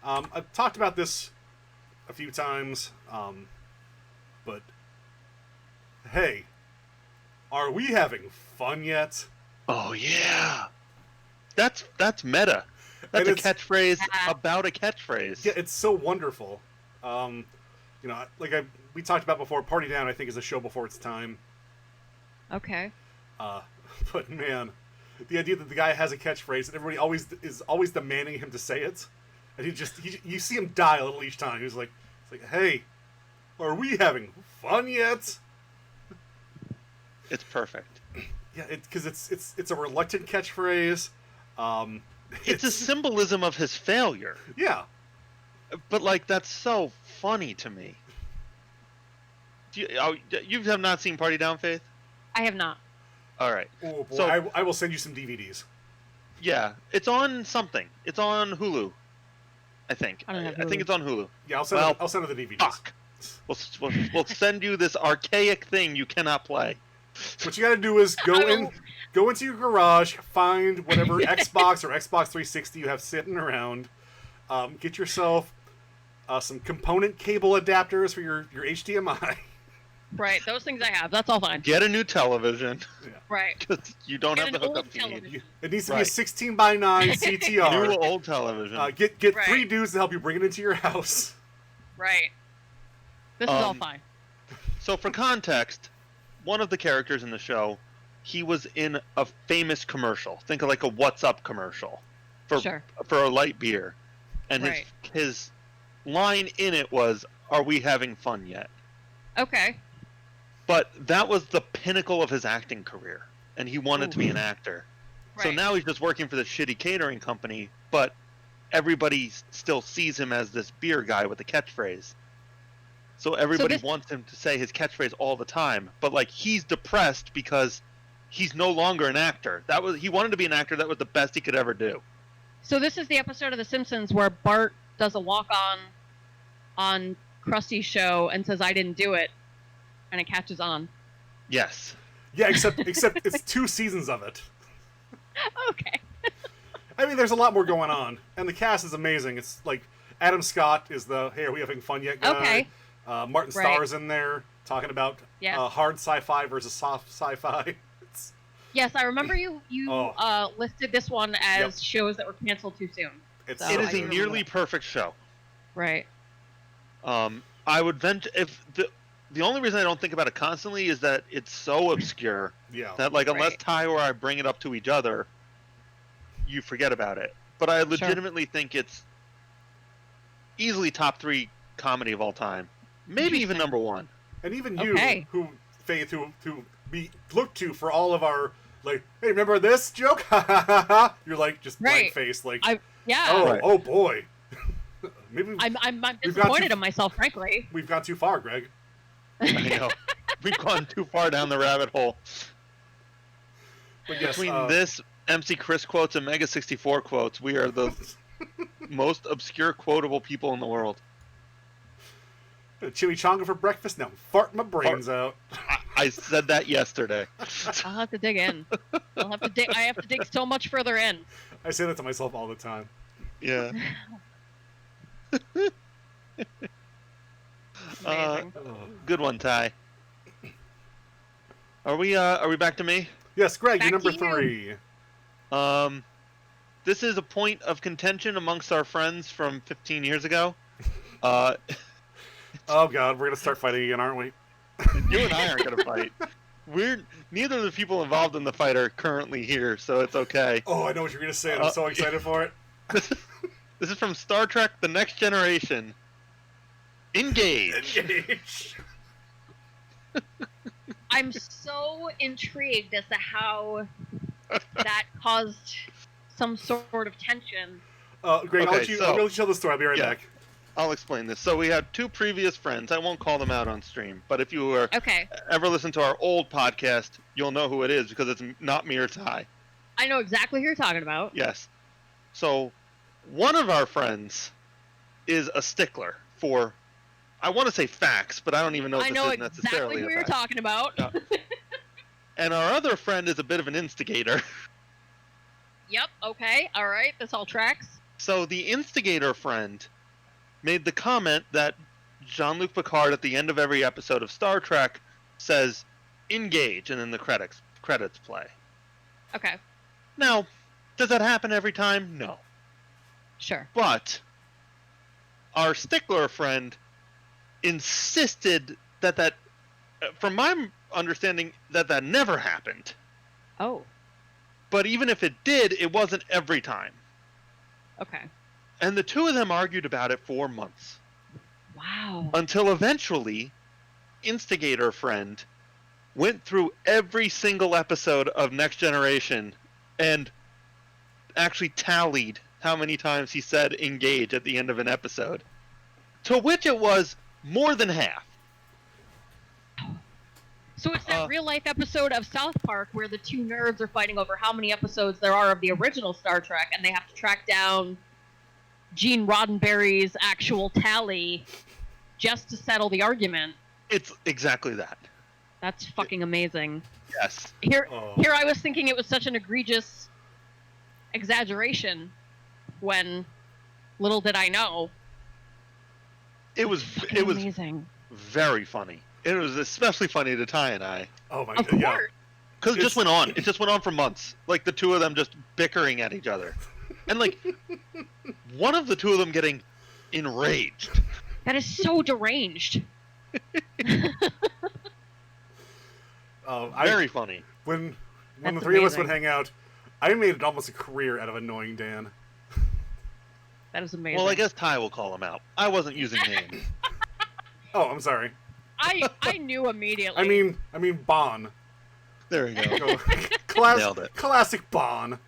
I've talked about this a few times, but hey, are we having fun yet? Oh yeah, that's meta. That's a catchphrase about a catchphrase. Yeah, it's so wonderful. We talked about before, Party Down, I think, is a show before its time. Okay. But man, the idea that the guy has a catchphrase and everybody is always demanding him to say it, and you see him die a little each time. He's like, hey, are we having fun yet? It's perfect. Yeah, because it's a reluctant catchphrase. It's a symbolism of his failure. Yeah. But like that's so funny to me. You have not seen Party Down, Faith? I have not. All right. Oh boy, so, I will send you some DVDs. Yeah, it's on something. It's on Hulu, I think. I think it's on Hulu. Yeah, I'll send her the DVDs. Fuck. We'll send you this archaic thing you cannot play. What you got to do is go into your garage, find whatever Xbox or Xbox 360 you have sitting around, get yourself some component cable adapters for your HDMI. Right, those things I have. That's all fine. Get a new television. Yeah. Right. Because you don't have the hookup you need. It needs to be a 16:9 CTR. New old television. Get 3 dudes to help you bring it into your house. Right. This is all fine. So for context, one of the characters in the show, he was in a famous commercial. Think of like a What's Up commercial for a light beer. And his line in it was, "Are we having fun yet?" Okay. But that was the pinnacle of his acting career, and he wanted to be an actor. Right. So now he's just working for this shitty catering company, but everybody still sees him as this beer guy with a catchphrase. So everybody wants him to say his catchphrase all the time, but like he's depressed because he's no longer an actor. He wanted to be an actor. That was the best he could ever do. So this is the episode of The Simpsons where Bart does a walk-on on Krusty's show and says, "I didn't do it," and it catches on. Yes. Yeah, except it's 2 seasons of it. Okay. I mean, there's a lot more going on, and the cast is amazing. It's like Adam Scott is the "Hey, are we having fun yet?" guy. Okay. Martin Starr's in there talking about hard sci-fi versus soft sci-fi. Yes, I remember you listed this one as shows that were canceled too soon. It is a nearly perfect show. Right. I would venture if the only reason I don't think about it constantly is that it's so obscure that unless Ty or I bring it up to each other, you forget about it. But I legitimately think it's easily top 3 comedy of all time, maybe even number 1. And even you, Faith, who we look to for all of our hey, remember this joke? You're like just blank face, oh boy. Maybe I'm disappointed in myself, frankly. We've gone too far, Greg. I know. We've gone too far down the rabbit hole. But yes, between this MC Chris quotes and Mega 64 quotes, we are the most obscure quotable people in the world. Chimichanga for breakfast? Now fart my brains out. I said that yesterday. I'll have to dig in. I have to dig so much further in. I say that to myself all the time. Yeah. Good one, Ty. Are we back to me? Yes, Greg, back you're number 3. This is a point of contention amongst our friends from 15 years ago. Oh God, we're gonna start fighting again, aren't we? You and I aren't gonna fight. Neither of the people involved in the fight are currently here, so it's okay. Oh, I know what you're gonna say, and I'm so excited for it. This is from Star Trek: The Next Generation. Engage. I'm so intrigued as to how that caused some sort of tension. Greg, I'll let you tell the story. I'll be right back. I'll explain this. So we had 2 previous friends. I won't call them out on stream, but if you ever listen to our old podcast, you'll know who it is because it's not me or Ty. I know exactly who you're talking about. Yes. So one of our friends is a stickler for, I want to say facts, but I don't even know if this is necessarily exactly who you're talking about. Yeah. And our other friend is a bit of an instigator. Yep, okay, alright, this all tracks. So the instigator friend made the comment that Jean-Luc Picard at the end of every episode of Star Trek says, "Engage," and then the credits play. Okay. Now, does that happen every time? No. Sure. But our stickler friend insisted that from my understanding, that never happened. Oh. But even if it did, it wasn't every time. Okay. And the 2 of them argued about it for months. Wow. Until eventually, instigator friend went through every single episode of Next Generation and actually tallied how many times he said "engage" at the end of an episode. To which it was more than half. So it's that real-life episode of South Park where the 2 nerds are fighting over how many episodes there are of the original Star Trek, and they have to track down Gene Roddenberry's actual tally just to settle the argument. It's exactly that. That's fucking amazing. Yes. Here I was thinking it was such an egregious exaggeration when little did I know. It was amazing. Very funny. It was especially funny to Ty and I. Oh my God! Yeah. Because it just went on. It just went on for months. Like the 2 of them just bickering at each other, and like one of the 2 of them getting enraged. That is so deranged. Very funny. When the 3 of us would hang out, I made almost a career out of annoying Dan. That is amazing. Well, I guess Ty will call him out. I wasn't using names. Oh, I'm sorry. I knew immediately. I mean Bon. There you go. Nailed it. Classic Bon.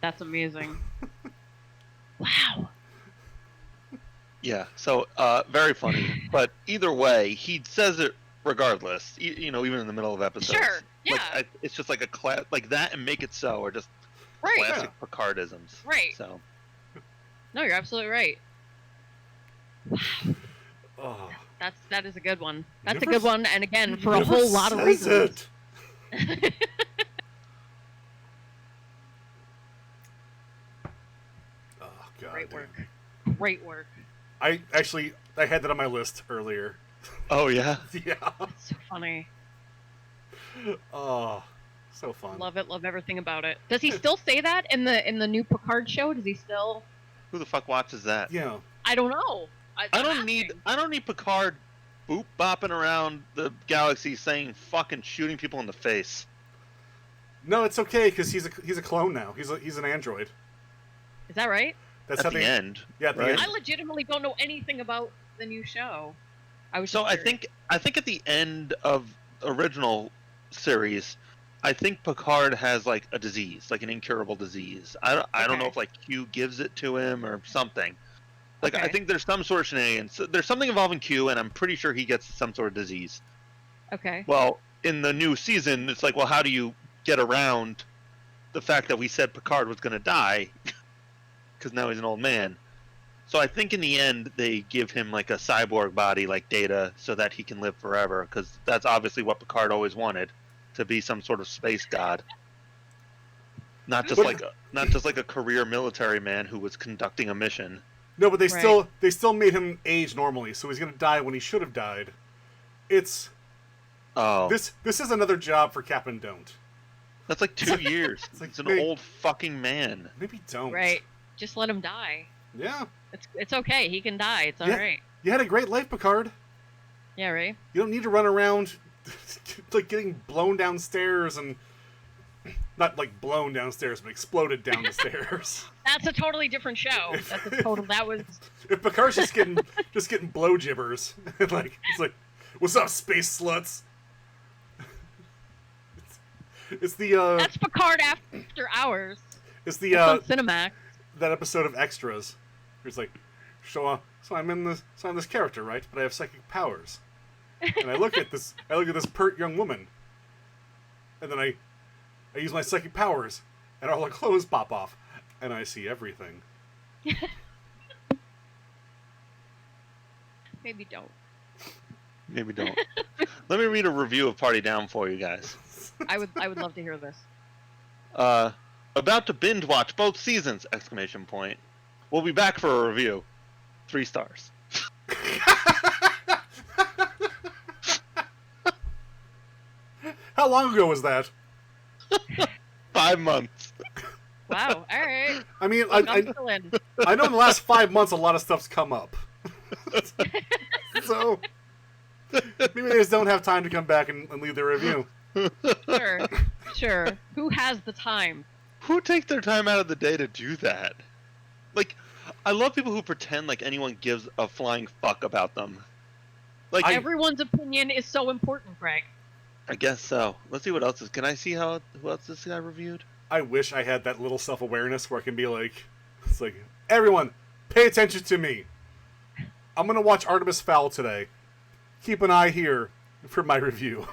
That's amazing. Wow. Yeah, so very funny. But either way, he says it regardless, even in the middle of episodes. Sure, yeah. It's just like a class, like that and Make It So are just classic Picardisms. Right. So. No, you're absolutely right. Oh. That is a good one. That's a Never good one, and again, for a Never whole lot of says reasons. it. Oh god. Great dude. work. Great work. I had that on my list earlier. Oh yeah. Yeah. That's so funny. Oh, so fun. Love it. Love everything about it. Does he still say that in the new Picard show? Does he still? Who the fuck watches that? Yeah. I don't know. I don't need Picard boop bopping around the galaxy saying fucking shooting people in the face. No, it's okay because he's a clone now. He's an android. Is that right? That's At how the they end. Yeah, at the right? end. I legitimately don't know anything about the new show. I was So just I curious. think at the end of original series, I think Picard has like a disease, like an incurable disease. I don't know Okay. if like Q gives it to him or something. Like I Okay. think there's some sort of shenanigans. So there's something involving Q, and I'm pretty sure he gets some sort of disease. Okay. Well, in the new season, it's like, well, how do you get around the fact that we said Picard was going to die? Because now he's an old man. So I think in the end they give him like a cyborg body like Data so that he can live forever, because that's obviously what Picard always wanted, to be some sort of space god. Not just like a career military man who was conducting a mission. No, but they still made him age normally, so he's gonna die when he should have died. It's this is another job for Captain Don't. That's like 2 years. It's an old fucking man. Maybe don't. Right. Just let him die. Yeah. It's okay. He can die. It's all right. You had a great life, Picard. Yeah. Right. You don't need to run around like getting blown downstairs and not like blown downstairs, but exploded down the stairs. That's a totally different show. That was. If Picard's just getting blow gibbers, like it's like, what's up, space sluts? It's the That's Picard after hours. It's the on Cinemax. That episode of Extras. Where it's like, so I'm this character, right? But I have psychic powers. And I look at this pert young woman, and then I use my psychic powers, and all her clothes pop off, and I see everything. Maybe don't. Maybe don't. Let me read a review of Party Down for you guys. I would love to hear this. About to binge watch both seasons! ! We'll be back for a review. 3 stars. How long ago was that? 5 months. Wow. All right. I mean, I'm still in. I know in the last 5 months a lot of stuff's come up. So maybe they just don't have time to come back and leave their review. Sure. Who has the time? Who takes their time out of the day to do that? Like, I love people who pretend like anyone gives a flying fuck about them. Like everyone's opinion is so important, Greg. I guess so. Let's see what else is. Can I see who else this guy reviewed? I wish I had that little self-awareness where I can be like, it's like, everyone, pay attention to me. I'm gonna watch Artemis Fowl today. Keep an eye here for my review.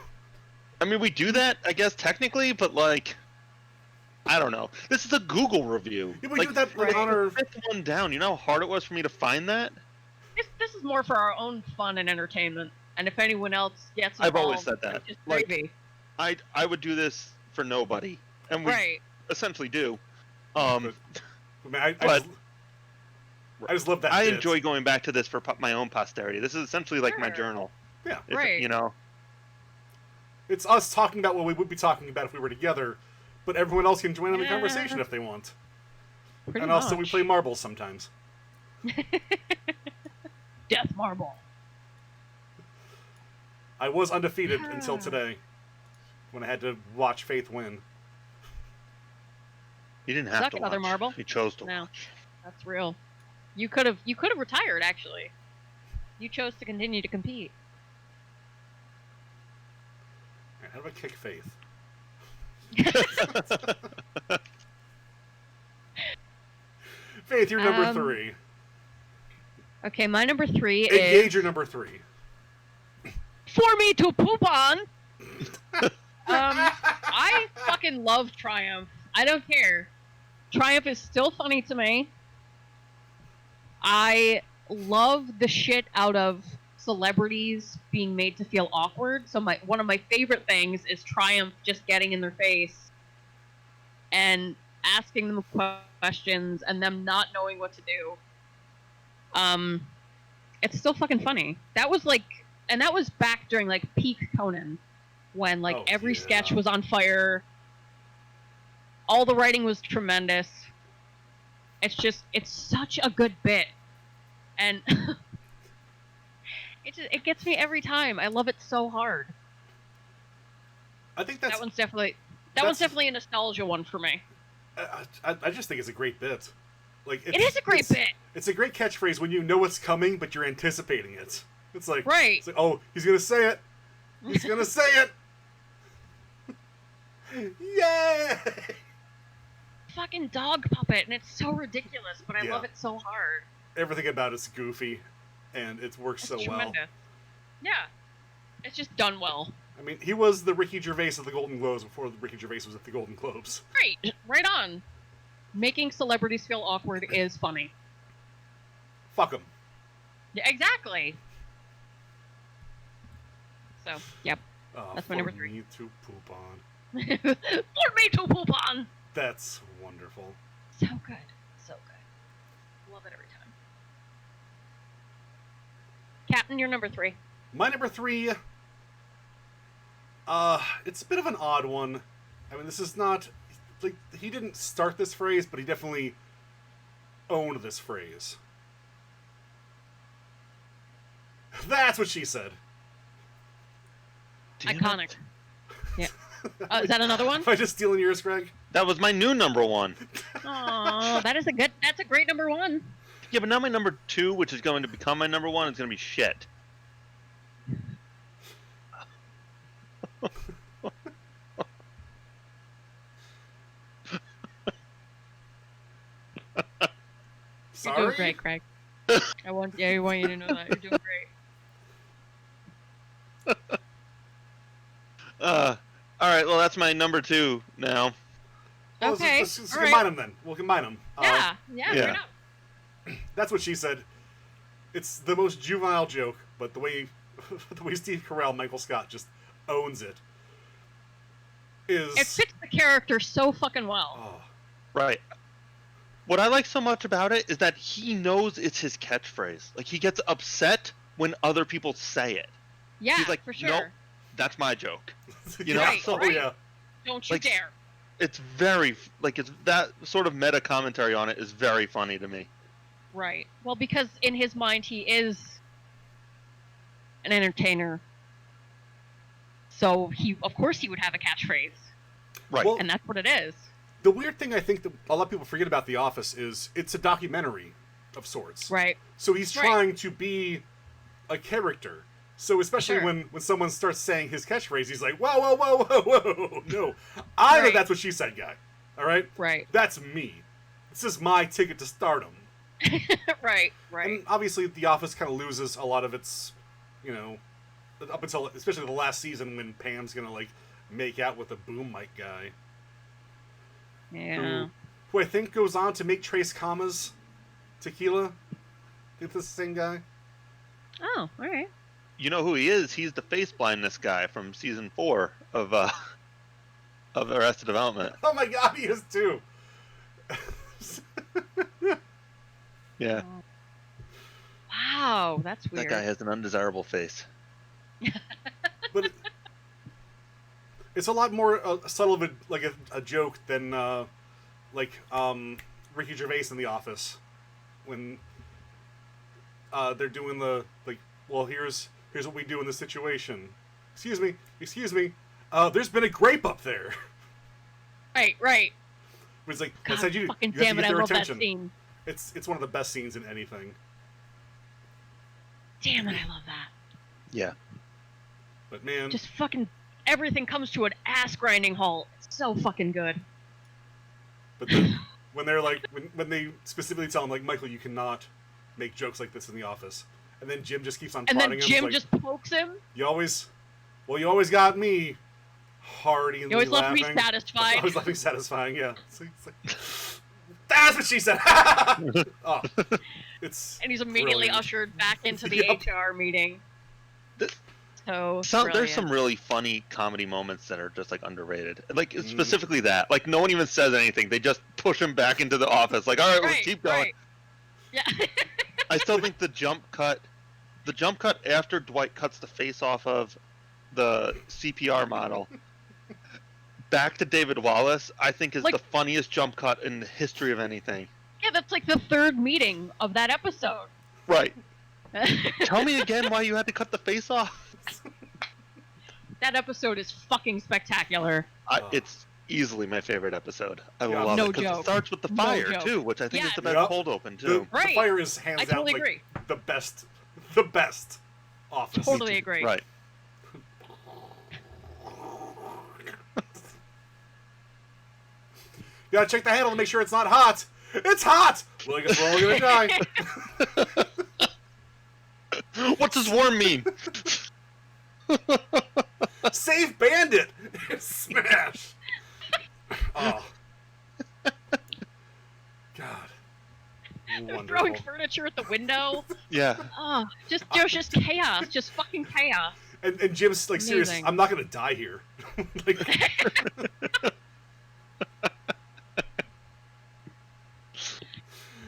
I mean, we do that, I guess, technically, but like, I don't know. This is a Google review. Yeah, we do that on our fifth one down. You know how hard it was for me to find that? This is more for our own fun and entertainment. And if anyone else gets involved, I've always said that. Just Like, gravy. I would do this for nobody, and we essentially do. I just love that. I enjoy going back to this for my own posterity. This is essentially like my journal. Yeah, You know, it's us talking about what we would be talking about if we were together, but everyone else can join in the conversation if they want. Pretty also, much. we play marbles sometimes. Death marble. I was undefeated until today, when I had to watch Faith win. You didn't have to watch. Another marble? You chose to No, watch. that's real. You could have retired, actually. You chose to continue to compete. Right, how do I kick Faith? Faith, you're number 3. Okay, my number 3 is... Engage your number 3. For me to poop on! I fucking love Triumph. I don't care. Triumph is still funny to me. I love the shit out of celebrities being made to feel awkward. So one of my favorite things is Triumph just getting in their face and asking them questions and them not knowing what to do. It's still fucking funny. That was back during like peak Conan, when like every sketch was on fire. All the writing was tremendous. It's such a good bit, and it gets me every time. I love it so hard. I think that one's definitely a nostalgia one for me. I just think it's a great bit. Like it is a great bit. It's a great catchphrase when you know what's coming, but you're anticipating it. It's like, right. It's like, oh, he's gonna say it. He's gonna say it. Yay! Fucking dog puppet, and it's so ridiculous, but I love it so hard. Everything about it's goofy, and it works so tremendous. Well. Yeah, it's just done well. I mean, he was the Ricky Gervais of the Golden Globes before Ricky Gervais was at the Golden Globes. Right on. Making celebrities feel awkward is funny. Fuck them. Yeah, exactly. So, yep. That's my number 3. For me to poop on. For me to poop on! That's wonderful. So good. So good. Love it every time. Captain, you're number 3. My number 3... it's a bit of an odd one. I mean, this is not... Like, he didn't start this phrase, but he definitely owned this phrase. That's what she said. Iconic. Yeah. Is that another one? Am I just stealing yours, Greg? That was my new number 1. Oh, that's a great number 1. Yeah, but now my number 2, which is going to become my number 1, is going to be shit. Sorry? You're doing great, Craig. I want you to know that. You're doing great. Alright, well, that's my number 2 now. Okay. Let's combine them then. We'll combine them. Yeah, fair enough. That's what she said. It's the most juvenile joke, but the way Steve Carell, Michael Scott, just owns it is... It fits the character so fucking well. Oh. Right. What I like so much about it is that he knows it's his catchphrase. Like, he gets upset when other people say it. Yeah, he's like, for sure. Nope, that's my joke. You know? Right, so, right. Yeah. Don't you dare. It's very, it's that sort of meta commentary on it is very funny to me. Right. Well, because in his mind, he is an entertainer. So, of course he would have a catchphrase. Right. Well, and that's what it is. The weird thing I think that a lot of people forget about The Office is it's a documentary of sorts. Right. So he's trying to be a character. So especially when someone starts saying his catchphrase, he's like, whoa, whoa, whoa, whoa, whoa. No. I know that's what she said, guy. All right? Right. That's me. This is my ticket to stardom. Right. And obviously The Office kind of loses a lot of its, up until, especially the last season when Pam's going to, like, make out with the boom mic guy. Yeah. Who I think goes on to make Trace Kama's Tequila. Think this is the same guy? Oh, all right. You know who he is? He's the face blindness guy from season 4 of Arrested Development. Oh my god, he is too. Yeah. Wow, that's weird. That guy has an undesirable face. But it's a lot more subtle of a joke than Ricky Gervais in The Office when they're doing here's what we do in this situation. Excuse me. There's been a grape up there. Right. It's like, God, I said you fucking have to damn it, get I their love attention. that scene. It's one of the best scenes in anything. Damn it, I love that. Yeah. But man, just fucking everything comes to an ass grinding halt. It's so fucking good. But then, when they're like, when they specifically tell him, like, Michael, you cannot make jokes like this in the office, and then Jim just keeps on prodding him. And then Jim like, just pokes him. You always got me hearty and you always left laughing. me satisfied. Always left me satisfying. Yeah. It's like, That's what she said. Oh, it's and he's immediately brilliant. ushered back into the Yep. HR meeting. So There's some really funny comedy moments that are just like underrated. Like Mm. specifically that, like no one even says anything. They just push him back into the office. Like, all right, let's keep going. Right. Yeah. I still think the jump cut after Dwight cuts the face off of the CPR model, back to David Wallace, I think is Like- the funniest jump cut in the history of anything. Yeah, that's like the third meeting of that episode. Right. Tell me again why you had to cut the face off. That episode is fucking spectacular. It's easily my favorite episode. I Yeah. love No it because joke. it starts with the No fire joke. too, which I think Yeah. is the best Yep. cold open The, too. Right. the fire is hands I totally out agree. like the best office. Totally agree. Right. You gotta check the handle to make sure it's not hot. It's hot. Well, I guess we're all gonna die. What's this worm mean? Save Bandit. Smash. Oh. God. They're Wonderful. throwing furniture at the window. Yeah. Oh, just chaos. Just fucking chaos. And Jim's like, serious. Amazing. I'm not gonna die here. Like,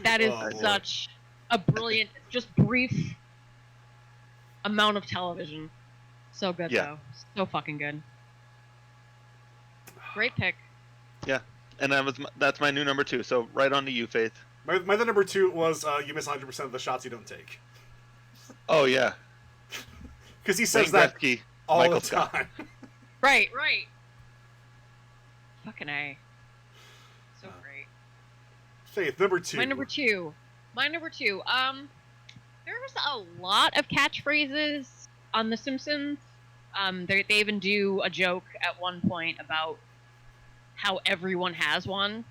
That is Oh, boy. such a brilliant, just brief amount of television. So good, Yeah. though. So fucking good. Great pick. And that's my new number 2. So right on to you, Faith. my other number 2 was you miss 100% of the shots you don't take. Oh yeah. Because he says Wayne that Gretzky, all Michael the Scott. time. Right. Fucking A. So great. Faith, number 2. My number two. There's a lot of catchphrases on The Simpsons. They even do a joke at one point about how everyone has one,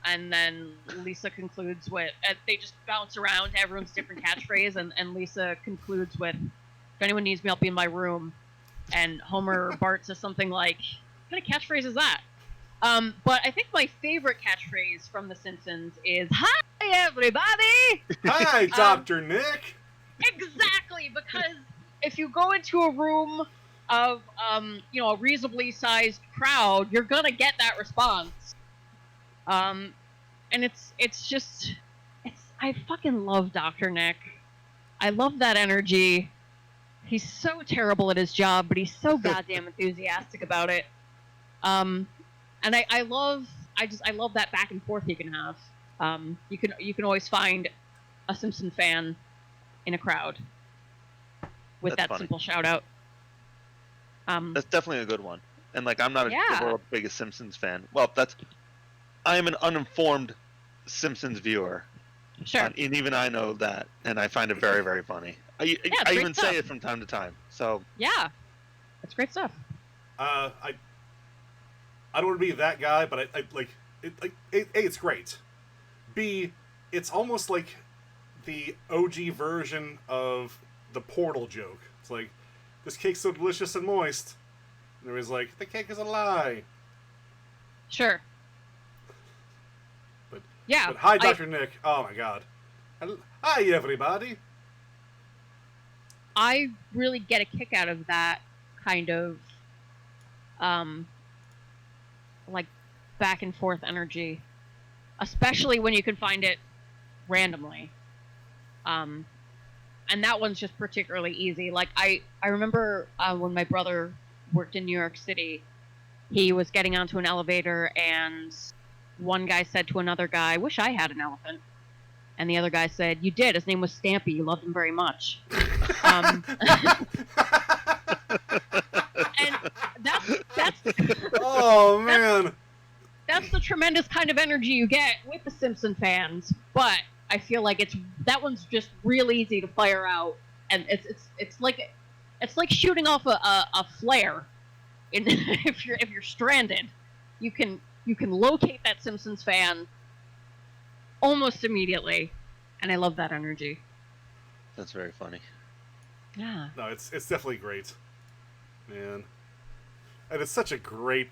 and then Lisa concludes with they just bounce around to everyone's different catchphrase, and Lisa concludes with, "If anyone needs me, I'll be in my room." And Homer or Bart says something like, "What kind of catchphrase is that?" But I think my favorite catchphrase from The Simpsons is "Hi, everybody!" Hi, Dr. Nick. Exactly, because if you go into a room of a reasonably sized crowd, you're gonna get that response. And I fucking love Dr. Nick. I love that energy. He's so terrible at his job, but he's so goddamn enthusiastic about it. And I love that back and forth you can have. You can always find a Simpson fan in a crowd with That's that funny. simple shout out. That's definitely a good one. And like I'm not Yeah. the world's biggest Simpsons fan. Well, I am an uninformed Simpsons viewer. Sure. And even I know that, and I find it very, very funny. I great even stuff. say it from time to time. So Yeah. That's great stuff. I don't want to be that guy, but I like it. Like, A, it's great. B, it's almost like the OG version of the Portal joke. It's like, this cake's so delicious and moist. And everybody's like, the cake is a lie. Sure. But Yeah. But hi, Dr. Nick. Oh my God. Hi, everybody. I really get a kick out of that kind of like back and forth energy, especially when you can find it randomly. And that one's just particularly easy. Like I remember when my brother worked in New York City, he was getting onto an elevator and one guy said to another guy, "Wish I had an elephant." And the other guy said, "You did. His name was Stampy. You loved him very much." And that's Oh man. that's the tremendous kind of energy you get with the Simpson fans. But I feel like that one's just real easy to fire out, and it's like shooting off a flare. If you're stranded, you can locate that Simpsons fan almost immediately, and I love that energy. that's very funny. Yeah. No, it's definitely great, man. And it's such a great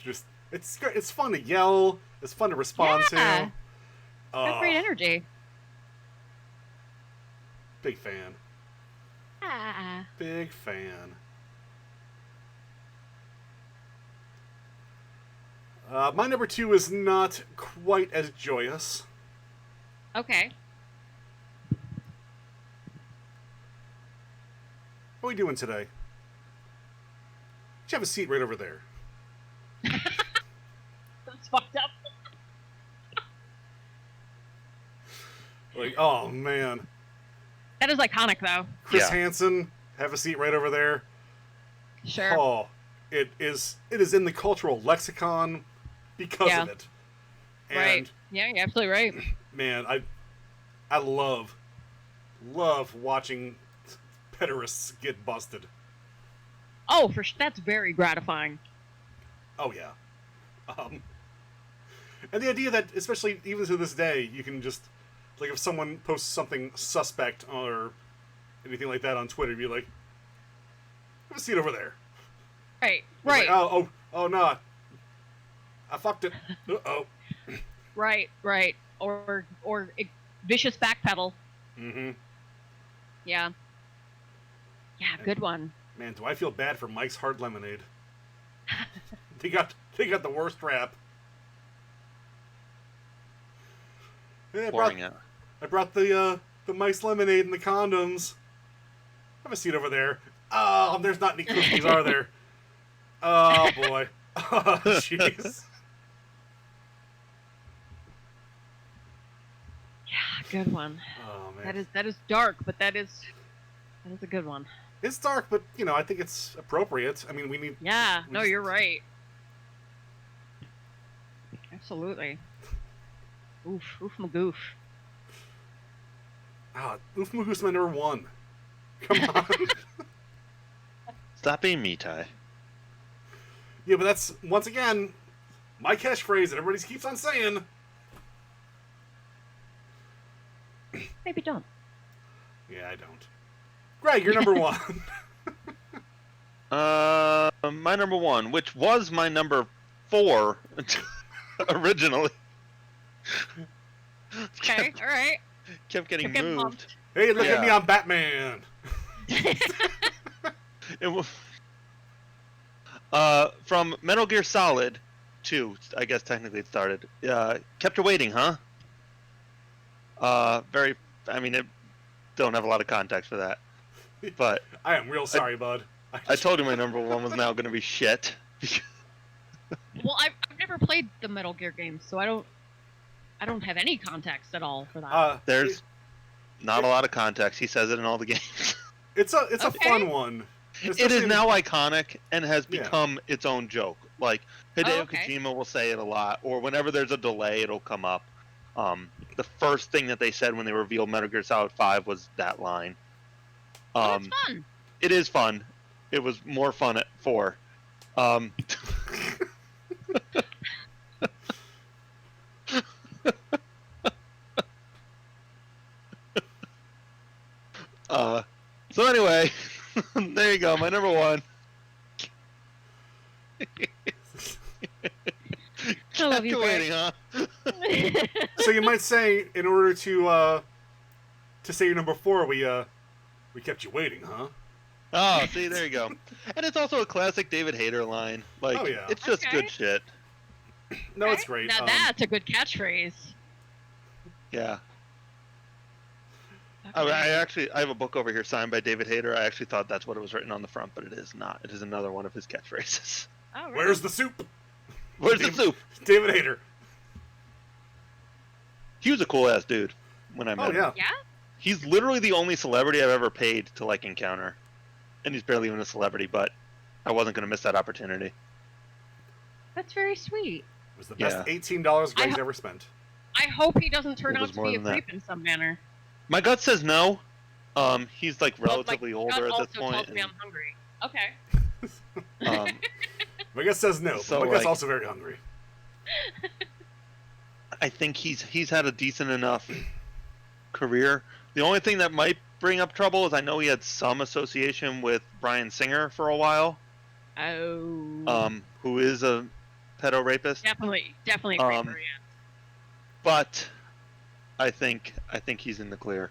it's fun to yell. It's fun to respond Yeah. Got great energy. Big fan. Ah. Big fan. My number 2 is not quite as joyous. Okay. How are we doing today? You have a seat right over there. That's fucked up. Like, oh man. That is iconic, though. Chris Hansen, have a seat right over there. Sure. Oh, it is in the cultural lexicon because of it. And right. Yeah, you're absolutely right. Man, I love watching pederasts get busted. Oh, that's very gratifying. Oh yeah. And the idea that, especially even to this day, you can just, like, if someone posts something suspect or anything like that on Twitter, you'd be like, have a seat over there. Right. Like, oh no. I fucked it. Uh-oh. Right. Or vicious backpedal. Mm-hmm. Yeah. Yeah, good one. Man, do I feel bad for Mike's Hard Lemonade. They got the worst rap. Yeah, I brought the Mike's Lemonade and the condoms. Have a seat over there. Oh, there's not any cookies, are there? Oh boy. Oh jeez. Yeah, good one. Oh man. That is dark, but that is a good one. It's dark, but I think it's appropriate. I mean, we need. Yeah. No, you're right. Absolutely. Oof magoof. Oof magoof my number 1. Come on. Stop being me, Ty. Yeah, but that's, once again, my catchphrase that everybody keeps on saying. Maybe don't. Yeah, I don't. Greg, you're number 1. My number 1, which was my number 4 originally. Okay, all right. Kept getting moved. Bumped. Hey, look at me, I'm Batman. It was from Metal Gear Solid 2, I guess technically it started. Kept you waiting, huh? It don't have a lot of context for that. But I am real sorry, bud. I told you my number 1 was now going to be shit. Well, I've never played the Metal Gear games, so I don't have any context at all for that. There's not a lot of context. He says it in all the games. It's a fun one. It is now iconic and has become its own joke. Like, Hideo Kojima will say it a lot, or whenever there's a delay, it'll come up. The first thing that they said when they revealed Metal Gear Solid 5 was that line. That's fun. It is fun. It was more fun at 4. So anyway, there you go, my number 1. I love you, waiting, huh? So you might say, in order to say your number 4, we kept you waiting, huh? Oh, see, there you go. And it's also a classic David Hayter line. Like, it's just good shit. No, it's great. Now that's a good catchphrase. Yeah. I have a book over here signed by David Hayter. I actually thought that's what it was written on the front, but it is not. It is another one of his catchphrases. Oh, really? Where's the soup? Where's the soup? David Hayter. He was a cool ass dude when I met him. Yeah? He's literally the only celebrity I've ever paid to encounter. And he's barely even a celebrity, but I wasn't going to miss that opportunity. That's very sweet. It was the best $18 Greg's ever spent. I hope he doesn't turn out to be a creep in some manner. My gut says no. He's relatively older at this point. Tells me I'm hungry. Okay. My gut says no. So, my gut's also very hungry. I think he's had a decent enough career. The only thing that might bring up trouble is I know he had some association with Bryan Singer for a while. Oh. Who is a pedo rapist. Definitely a raper, yeah. But I think he's in the clear.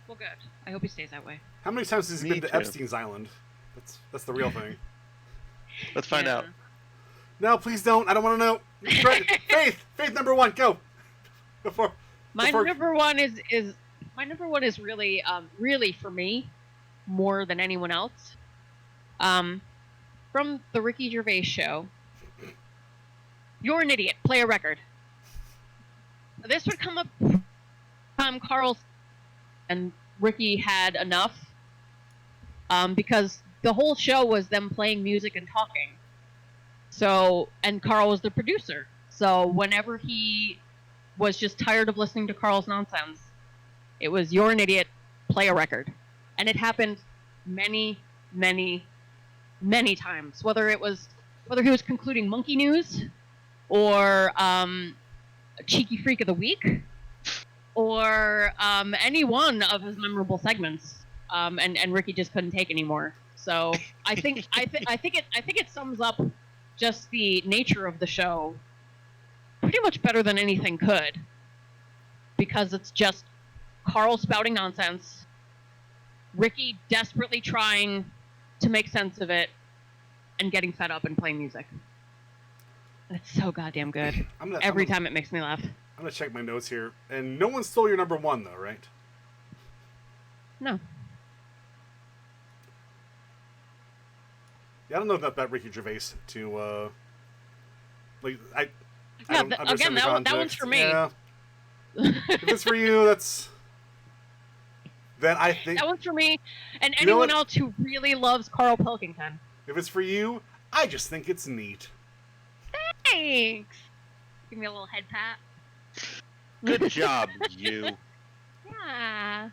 Well, good. I hope he stays that way. How many times has he Me been to too. Epstein's Island? That's the real thing. Let's find out. No, please don't. I don't want to know. Faith number one, go. Number one is really really for me more than anyone else. From the Ricky Gervais show. You're an idiot. Play a record. This would come up Carl and Ricky had enough because the whole show was them playing music and talking. So, and Carl was the producer. So whenever he was just tired of listening to Carl's nonsense, it was, you're an idiot, play a record. And it happened many, many, many times. Whether he was concluding Monkey News or Cheeky Freak of the Week or any one of his memorable segments. And Ricky just couldn't take anymore. So I think it sums up just the nature of the show pretty much better than anything could, because it's just Carl spouting nonsense, Ricky desperately trying to make sense of it, and getting fed up and playing music. And it's so goddamn good. Every time it makes me laugh. I'm gonna check my notes here, and no one stole your number one though, right? No. Yeah, I don't know about Ricky Gervais to like I Yeah, don't again, understand the that context. one's for me. Yeah. If it's for you, then I think that one's for me, and You know anyone what? else who really loves Carl Pilkington. if it's for you, I just think it's neat. Thanks. Give me a little head pat. Good job, you. Yeah.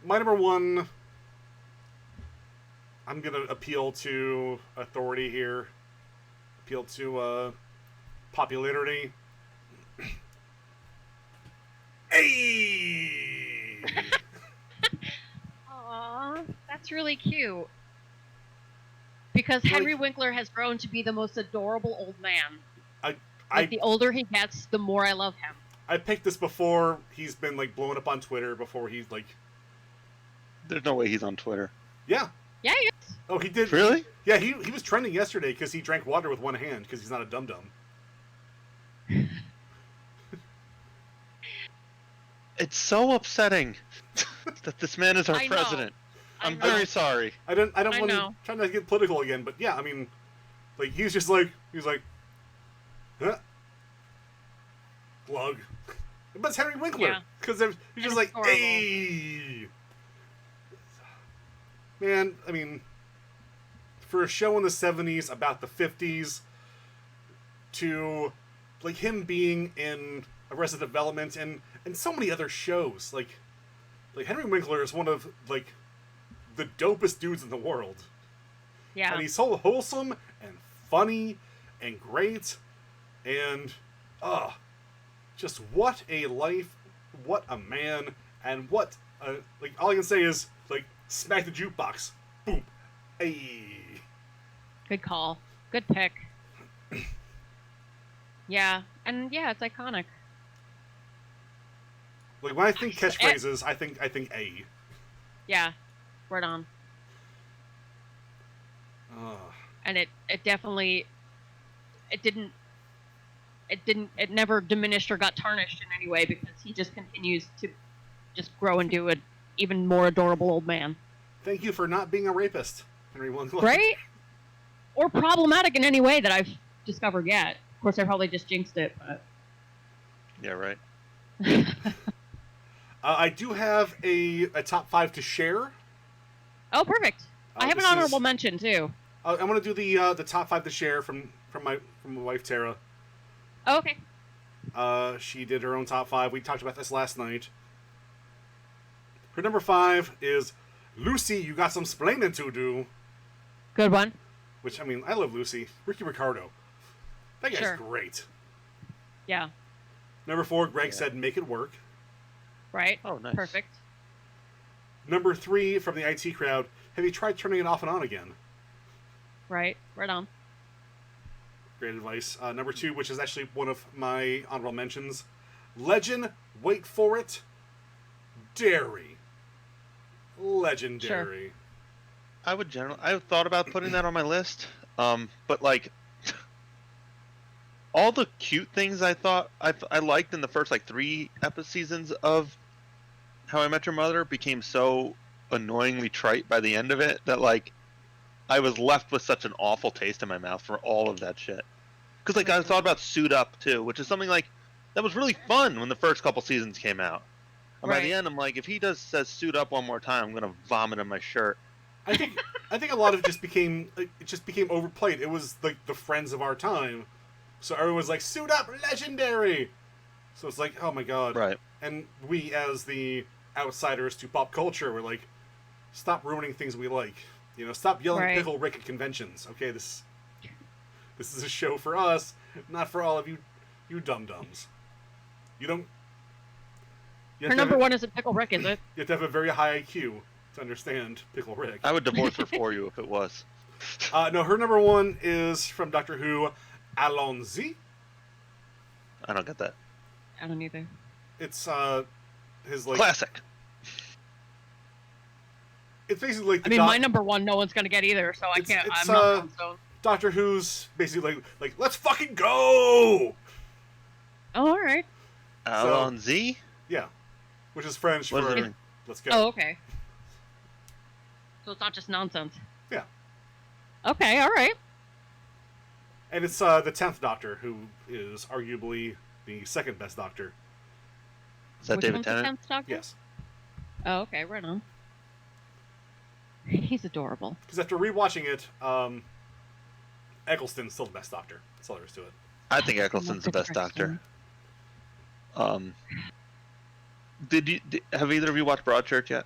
My number one, I'm gonna appeal to authority here. Appeal to popularity. Hey! Aww, that's really cute. Because Henry Winkler has grown to be the most adorable old man. The older he gets, the more I love him. I picked this before he's been like blowing up on Twitter. Before he's like, There's no way he's on Twitter. yeah. Yeah, he is. Oh, he did. Really? Yeah, he was trending yesterday because he drank water with one hand because he's not a dum dum. It's so upsetting that this man is our I know. president. I'm know. very sorry. I don't I want to know. try to get political again, but yeah, I mean, like he's like, huh? Glug. But it's Henry Winkler because he's just like, adorable. hey. Man, I mean, for a show in the 70s about the 50s, to like him being in Arrested Development and so many other shows, like Henry Winkler is one of like the dopest dudes in the world. Yeah. And he's so wholesome and funny and great and just what a life, what a man, and what like all I can say is like smack the jukebox. Boom. Hey. Good call. Good pick. Yeah. And yeah, it's iconic. Like when I think catchphrases, I think a. Yeah. Right on. And it definitely it never diminished or got tarnished in any way because he just continues to just grow into an even more adorable old man. Thank you for not being a rapist, Henry Winkler. Right? Or problematic in any way that I've discovered yet. Of course, I probably just jinxed it, but... Yeah, right. I do have a top 5 to share. Oh, perfect. I have an honorable mention, too. I'm going to do the top 5 to share from my wife, Tara. Oh, okay. She did her own top 5. We talked about this last night. Her number 5 is Lucy, You Got Some Splaining to Do. Good one. Which, I mean, I love Lucy. Ricky Ricardo. That guy's great. Yeah. Number 4, Greg said Make It Work. Right. Oh, nice. Perfect. Number 3, from the IT crowd, Have you tried turning it off and on again? Right. Right on. Great advice. Number 2, which is actually one of my honorable mentions, Legend, wait for it, Dairy. Legendary. Sure. I've thought about putting that on my list, but like all the cute things I thought I liked in the first like 3 seasons of How I Met Your Mother became so annoyingly trite by the end of it that like I was left with such an awful taste in my mouth for all of that shit. Because like I thought about Suit Up too, which is something like that was really fun when the first couple seasons came out. And by the end, I'm like, if he says Suit Up one more time, I'm gonna vomit in my shirt. I think a lot of it just became overplayed. It was like the Friends of our time, so everyone was like, Suit Up, legendary. So it's like, oh my god. Right. And we, as the outsiders to pop culture, were like, stop ruining things we like. You know, stop yelling Pickle Rick at conventions. Okay, this is a show for us, not for all of you dum-dums. You don't... Her number 1 isn't Pickle Rick, is it? You have to have a very high IQ to understand Pickle Rick. I would divorce her for you if it was. No, her number 1 is from Doctor Who, Allons-y. I don't get that. I don't either. It's his like classic. It's basically like I mean, my number 1, no one's gonna get either, so I can't. I'm not so. Doctor Who's basically like let's fucking go. Oh, all right. Allons-y? Yeah, which is French for let's go. Oh, okay. So it's not just nonsense. Yeah. Okay, all right. And it's the 10th Doctor, who is arguably the second best Doctor. Is that Which David one's the Tennant? 10th Doctor? Yes. Oh, okay, right on. He's adorable. Because after rewatching it, Eccleston's still the best Doctor. That's all there is to it. I think Eccleston's the best Doctor. Have either of you watched Broadchurch yet?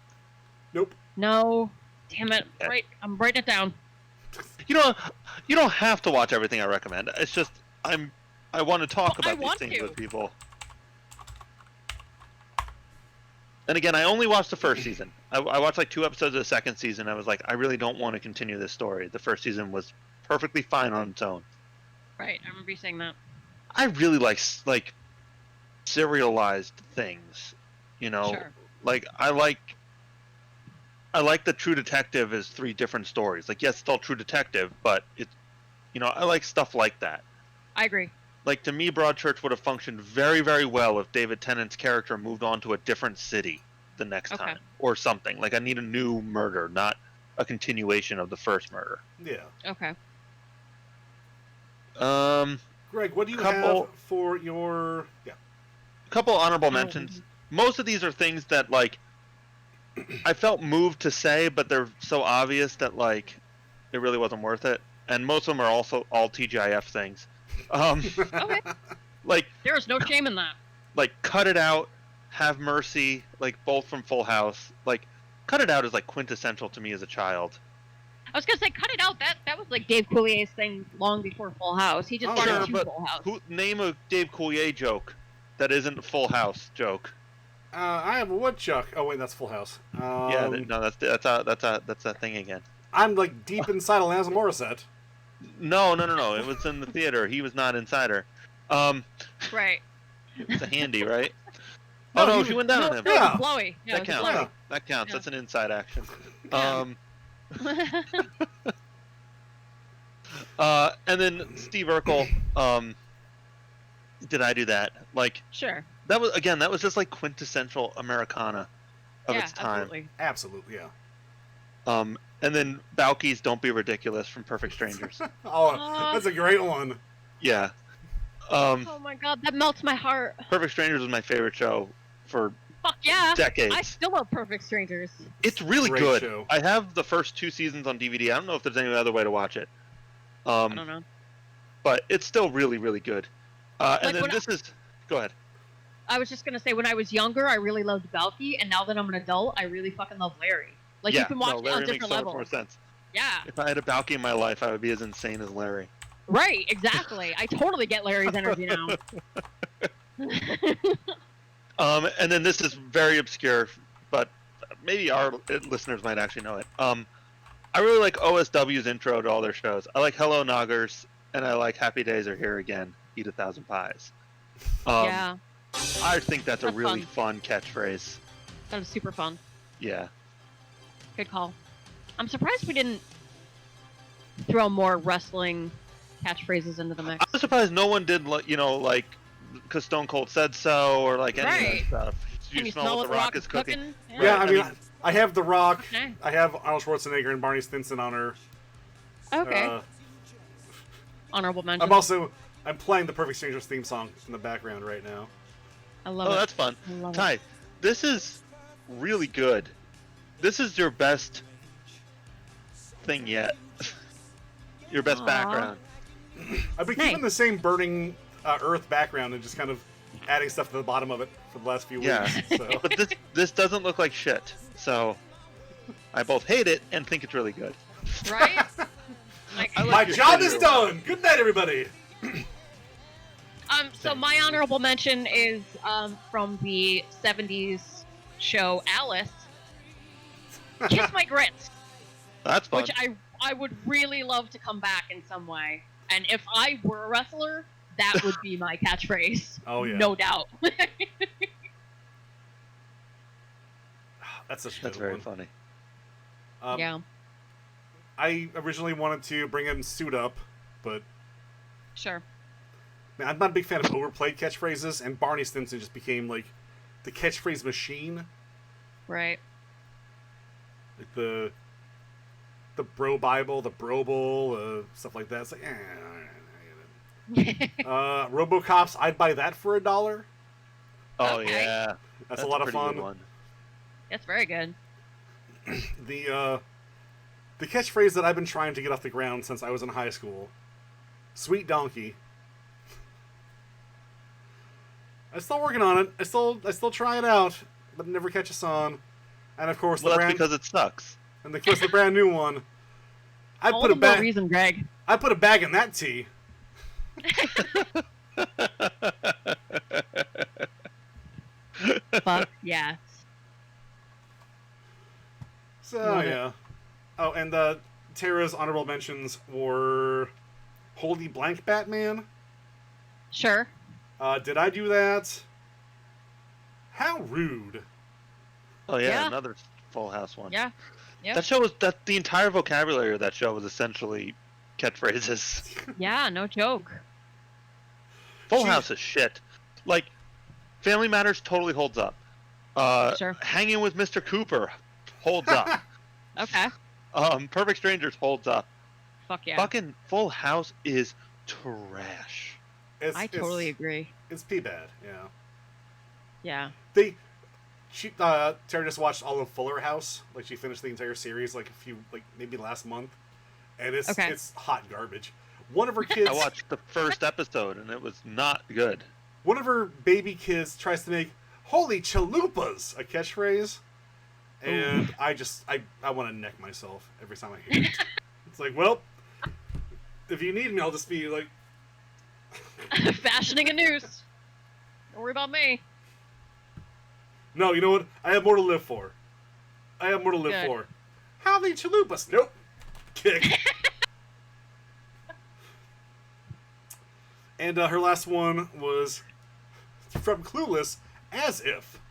Nope. No. Damn it. Yeah. Right. I'm writing it down. You don't have to watch everything I recommend. It's just I want to talk about these things with people. And again, I only watched the first season. I watched like 2 episodes of the second season. I was like, I really don't want to continue this story. The first season was perfectly fine on its own. Right. I remember you saying that. I really like serialized things. You know, Sure. like I like that True Detective is 3 different stories. Like, yes, it's all True Detective, but it's, I like stuff like that. I agree. Like, to me, Broadchurch would have functioned very, very well if David Tennant's character moved on to a different city the next time, or something. Like, I need a new murder, not a continuation of the first murder. Yeah. Okay. Greg, what do you have for your... Yeah. A couple honorable mentions. Most of these are things that, like, I felt moved to say, but they're so obvious that, like, it really wasn't worth it. And most of them are also all TGIF things. Okay. Like, there is no shame in that. Like, Cut It Out, Have Mercy, like, both from Full House. Like, Cut It Out is, like, quintessential to me as a child. I was gonna say, Cut It Out. That was like Dave Coulier's thing long before Full House. He just wanted to Full House. Name a Dave Coulier joke that isn't a Full House joke. I have a woodchuck. Oh wait, that's Full House. That's a thing again. I'm like deep inside Alanis Morissette. No. It was in the theater. He was not inside her. Right. It's a handy, right? No, she went down on him. Yeah. Blowy. Yeah, that counts. Blowy. That counts. Yeah. That's an inside action. Yeah. And then Steve Urkel. Did I do that? Like, sure. That was just like quintessential Americana of its time. Absolutely, yeah. And then Balky's "Don't Be Ridiculous" from Perfect Strangers. That's a great one. Yeah. Oh my god, that melts my heart. Perfect Strangers was my favorite show for decades. I still love Perfect Strangers. It's really great good. Show. I have the first 2 seasons on DVD. I don't know if there's any other way to watch it. I don't know. But it's still really, really good. And then go ahead. I was just gonna say, when I was younger, I really loved Balky, and now that I'm an adult, I really fucking love Larry. Like, you can watch it on Larry different makes so levels. much more sense. Yeah. If I had a Balky in my life, I would be as insane as Larry. Right, exactly. I totally get Larry's energy now. And then this is very obscure, but maybe our listeners might actually know it. I really like OSW's intro to all their shows. I like Hello Noggers and I like Happy Days Are Here Again, Eat 1,000 Pies. Yeah, I think that's a That's really fun catchphrase. that was super fun. Yeah. Good call. I'm surprised we didn't throw more wrestling catchphrases into the mix. I'm surprised no one did, like, because Stone Cold said so, or like any Right. of that stuff. Can you smell what the Rock is cooking? Yeah, I mean, I have The Rock. Okay. I have Arnold Schwarzenegger and Barney Stinson on her. Okay. Honorable mention. I'm playing the Perfect Strangers theme song in the background right now. I love it. Oh, that's fun. I love it. Ty, this is really good. This is your best thing yet. Your best Aw. background. I've been Nice. keeping the same burning Earth background and just kind of adding stuff to the bottom of it for the last few Yeah. weeks. So. But this doesn't look like shit. So I both hate it and think it's really good. Right? I like My your job is video. done. Good night, everybody. So my honorable mention is from the 70s show Alice. Kiss My Grits, That's fun. which I would really love to come back in some way. And if I were a wrestler, that would be my catchphrase. Oh, yeah. No doubt. That's a That's very funny. Yeah, I originally wanted to bring in Suit Up, but sure. man, I'm not a big fan of overplayed catchphrases, and Barney Stinson just became like the catchphrase machine. Right. Like the Bro Bible, the Brobel, stuff like that. It's like, RoboCops, I'd buy that for $1. Oh Okay. yeah. That's a lot of pretty fun. good one. That's very good. The catchphrase that I've been trying to get off the ground since I was in high school, Sweet Donkey. I'm still working on it. I still try it out, but never catch us on. And of course, Well, that's because it sucks. and of course the brand new one. I All put a the more bag. reason, Greg. I put a bag in that tea. Fuck yes. So Love it. yeah. Oh, and Tara's honorable mentions were Holy Blank Batman. Sure. Did I do that? How rude. Oh yeah, Yeah. another Full House one. Yeah. Yep. That show was the entire vocabulary of that show was essentially catchphrases. Yeah, no joke. Full She- House is shit. Like, Family Matters totally holds up. Sure. Hanging with Mr. Cooper holds up. Okay. Perfect Strangers holds up. Fuck yeah. Fucking Full House is trash. I totally agree. It's pee bad. Yeah. Yeah. Tara just watched all of Fuller House. Like she finished the entire series maybe last month, and it's hot garbage. One of her kids. I watched the first episode and it was not good. One of her baby kids tries to make "Holy chalupas" a catchphrase, and I want to neck myself every time I hear it. It's like, well, if you need me, I'll just be like, Fashioning a noose. Don't worry about me. no, you know what? I have more to live for. I have more to live Good. for. Howdy chalupas. Nope. Kick. And her last one was from Clueless, As If.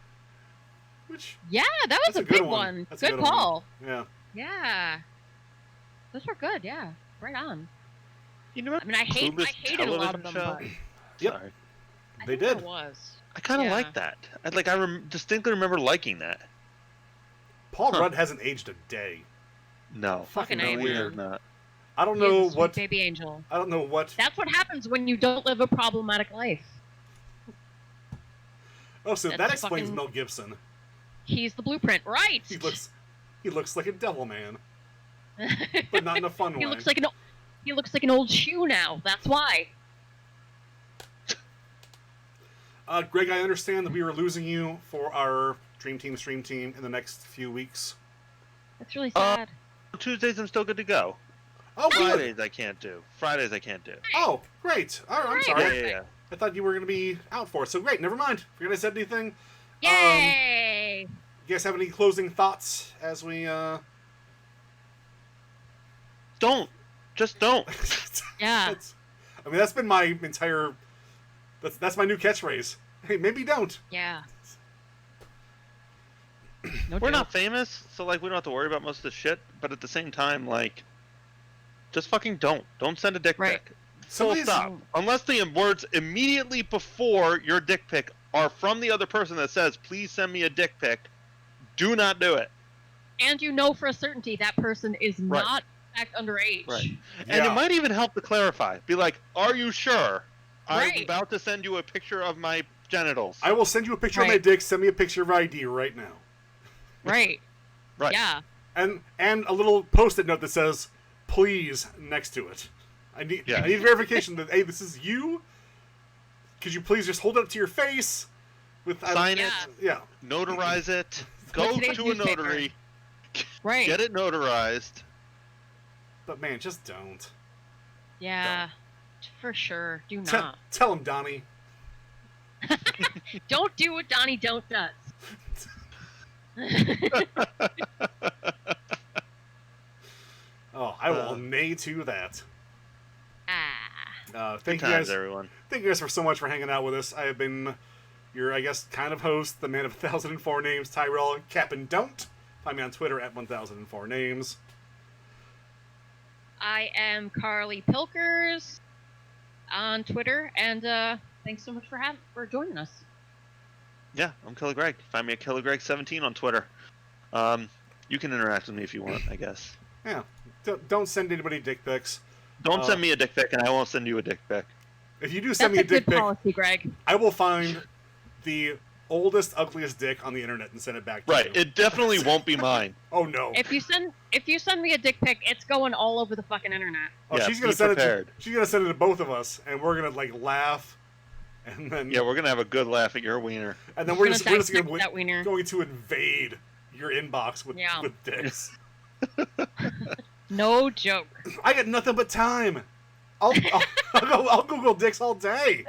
Which, Yeah, that was that's a big one. That's a Good one. call. Yeah. Yeah. Those were good, yeah. Right on. You know what? I mean, I hated a lot of them, show? but Yep. Sorry. I They think there did. was. I kind of Yeah. like that. I distinctly remember liking that. Paul Rudd hasn't aged a day. No. Fucking no, A, he man. is not. I don't He is know a sweet what. baby angel. I don't know what. That's what happens when you don't live a problematic life. Oh, so That's that explains fucking- Mel Gibson. He's the blueprint, right? He looks like a devil man, but not in a fun he way. looks like an old shoe now. That's why. Greg, I understand that we were losing you for our Dream Team Stream Team in the next few weeks. That's really sad. Tuesdays I'm still good to go. Oh, good. Fridays I can't do. Fridays I can't do. Oh, great. All right, I'm Great. sorry. Yeah. I thought you were going to be out for it. So great, never mind. Forget I said anything. Yay! You guys have any closing thoughts as we Don't. Just don't. Yeah. I mean, that's been my entire. That's my new catchphrase. Hey, maybe don't. Yeah. No We're joke. not famous, so like we don't have to worry about most of the shit. But at the same time, like, just fucking don't send a dick Right. pic. Full Somebody's- stop. Unless the words immediately before your dick pic are from the other person that says, "Please send me a dick pic." Do not do it. And you know for a certainty that person is Right. not in fact underage. Right. And Yeah. it might even help to clarify. Be like, "Are you sure? I'm Right. about to send you a picture of my genitals." I will send you a picture of my Right. dick. Send me a picture of ID right now. Right. Right. Yeah. And a little post-it note that says, "Please" next to it. I need verification that, hey, this is you. Could you please just hold it up to your face with Sign it. Yeah. Notarize it. Go today's to a newspaper. notary. Right. Get it notarized. But man, just don't. Yeah. For sure. Do Te- not. tell him, Donnie. Don't do what Donnie don't does. Oh, I will nay to that. Thank Good you times, guys. everyone. Thank you guys so much for hanging out with us. I have been your, I guess, kind of host, the man of 1004 names, Tyrell Cap and Don't. Find me on Twitter at 1004names. I am Carly Pilkers on Twitter, and thanks so much for joining us. Yeah, I'm Killer Greg. Find me at KillerGreg17 on Twitter. You can interact with me if you want, I guess. Yeah. Don't send anybody dick pics. Don't send me a dick pic, and I won't send you a dick pic. If you do send That's me a a dick good pic, policy, Greg. I will find the oldest, ugliest dick on the internet and send it back to Right. you. It definitely won't be mine. Oh no. If you send me a dick pic, it's going all over the fucking internet. Oh, Yeah, she's gonna be send prepared. she's gonna send it to both of us, and we're gonna like laugh, and then Yeah, we're gonna have a good laugh at your wiener. and then we're just dissect gonna that wiener. going to invade your inbox with Yeah. dicks. No joke. I got nothing but time. I'll Google dicks all day.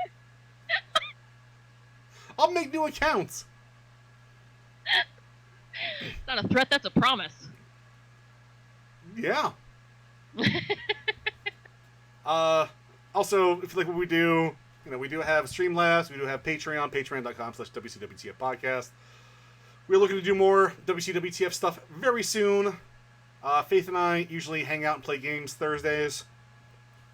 I'll make new accounts. It's not a threat, that's a promise. Yeah. Also, if you like what we do, we do have Streamlabs, we do have Patreon, patreon.com/WCWTF podcast. We're looking to do more WCWTF stuff very soon. Faith and I usually hang out and play games Thursdays.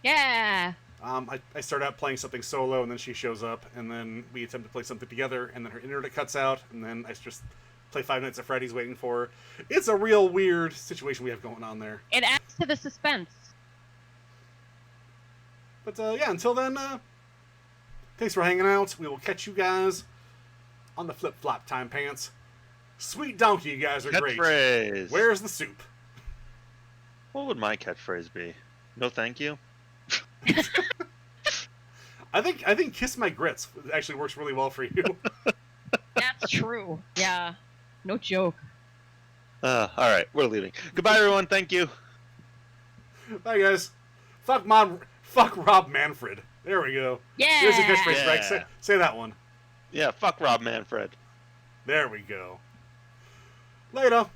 Yeah. I start out playing something solo, and then she shows up, and then we attempt to play something together, and then her internet cuts out, and then I just play 5 Nights at Freddy's waiting for her. It's a real weird situation we have going on there. It adds to the suspense. But yeah, until then, thanks for hanging out. We will catch you guys on the flip-flop time pants. Sweet donkey, you guys are great. Catchphrase. Where's the soup? What would my catchphrase be? No, thank you. I think "Kiss My Grits" actually works really well for you. That's true. Yeah. No joke. All right, we're leaving. Goodbye, everyone. Thank you. Bye, guys. Fuck Rob Manfred. There we go. Yeah. Here's a catchphrase, Yeah. Greg. Say that one. Yeah, fuck Rob Manfred. There we go. Later.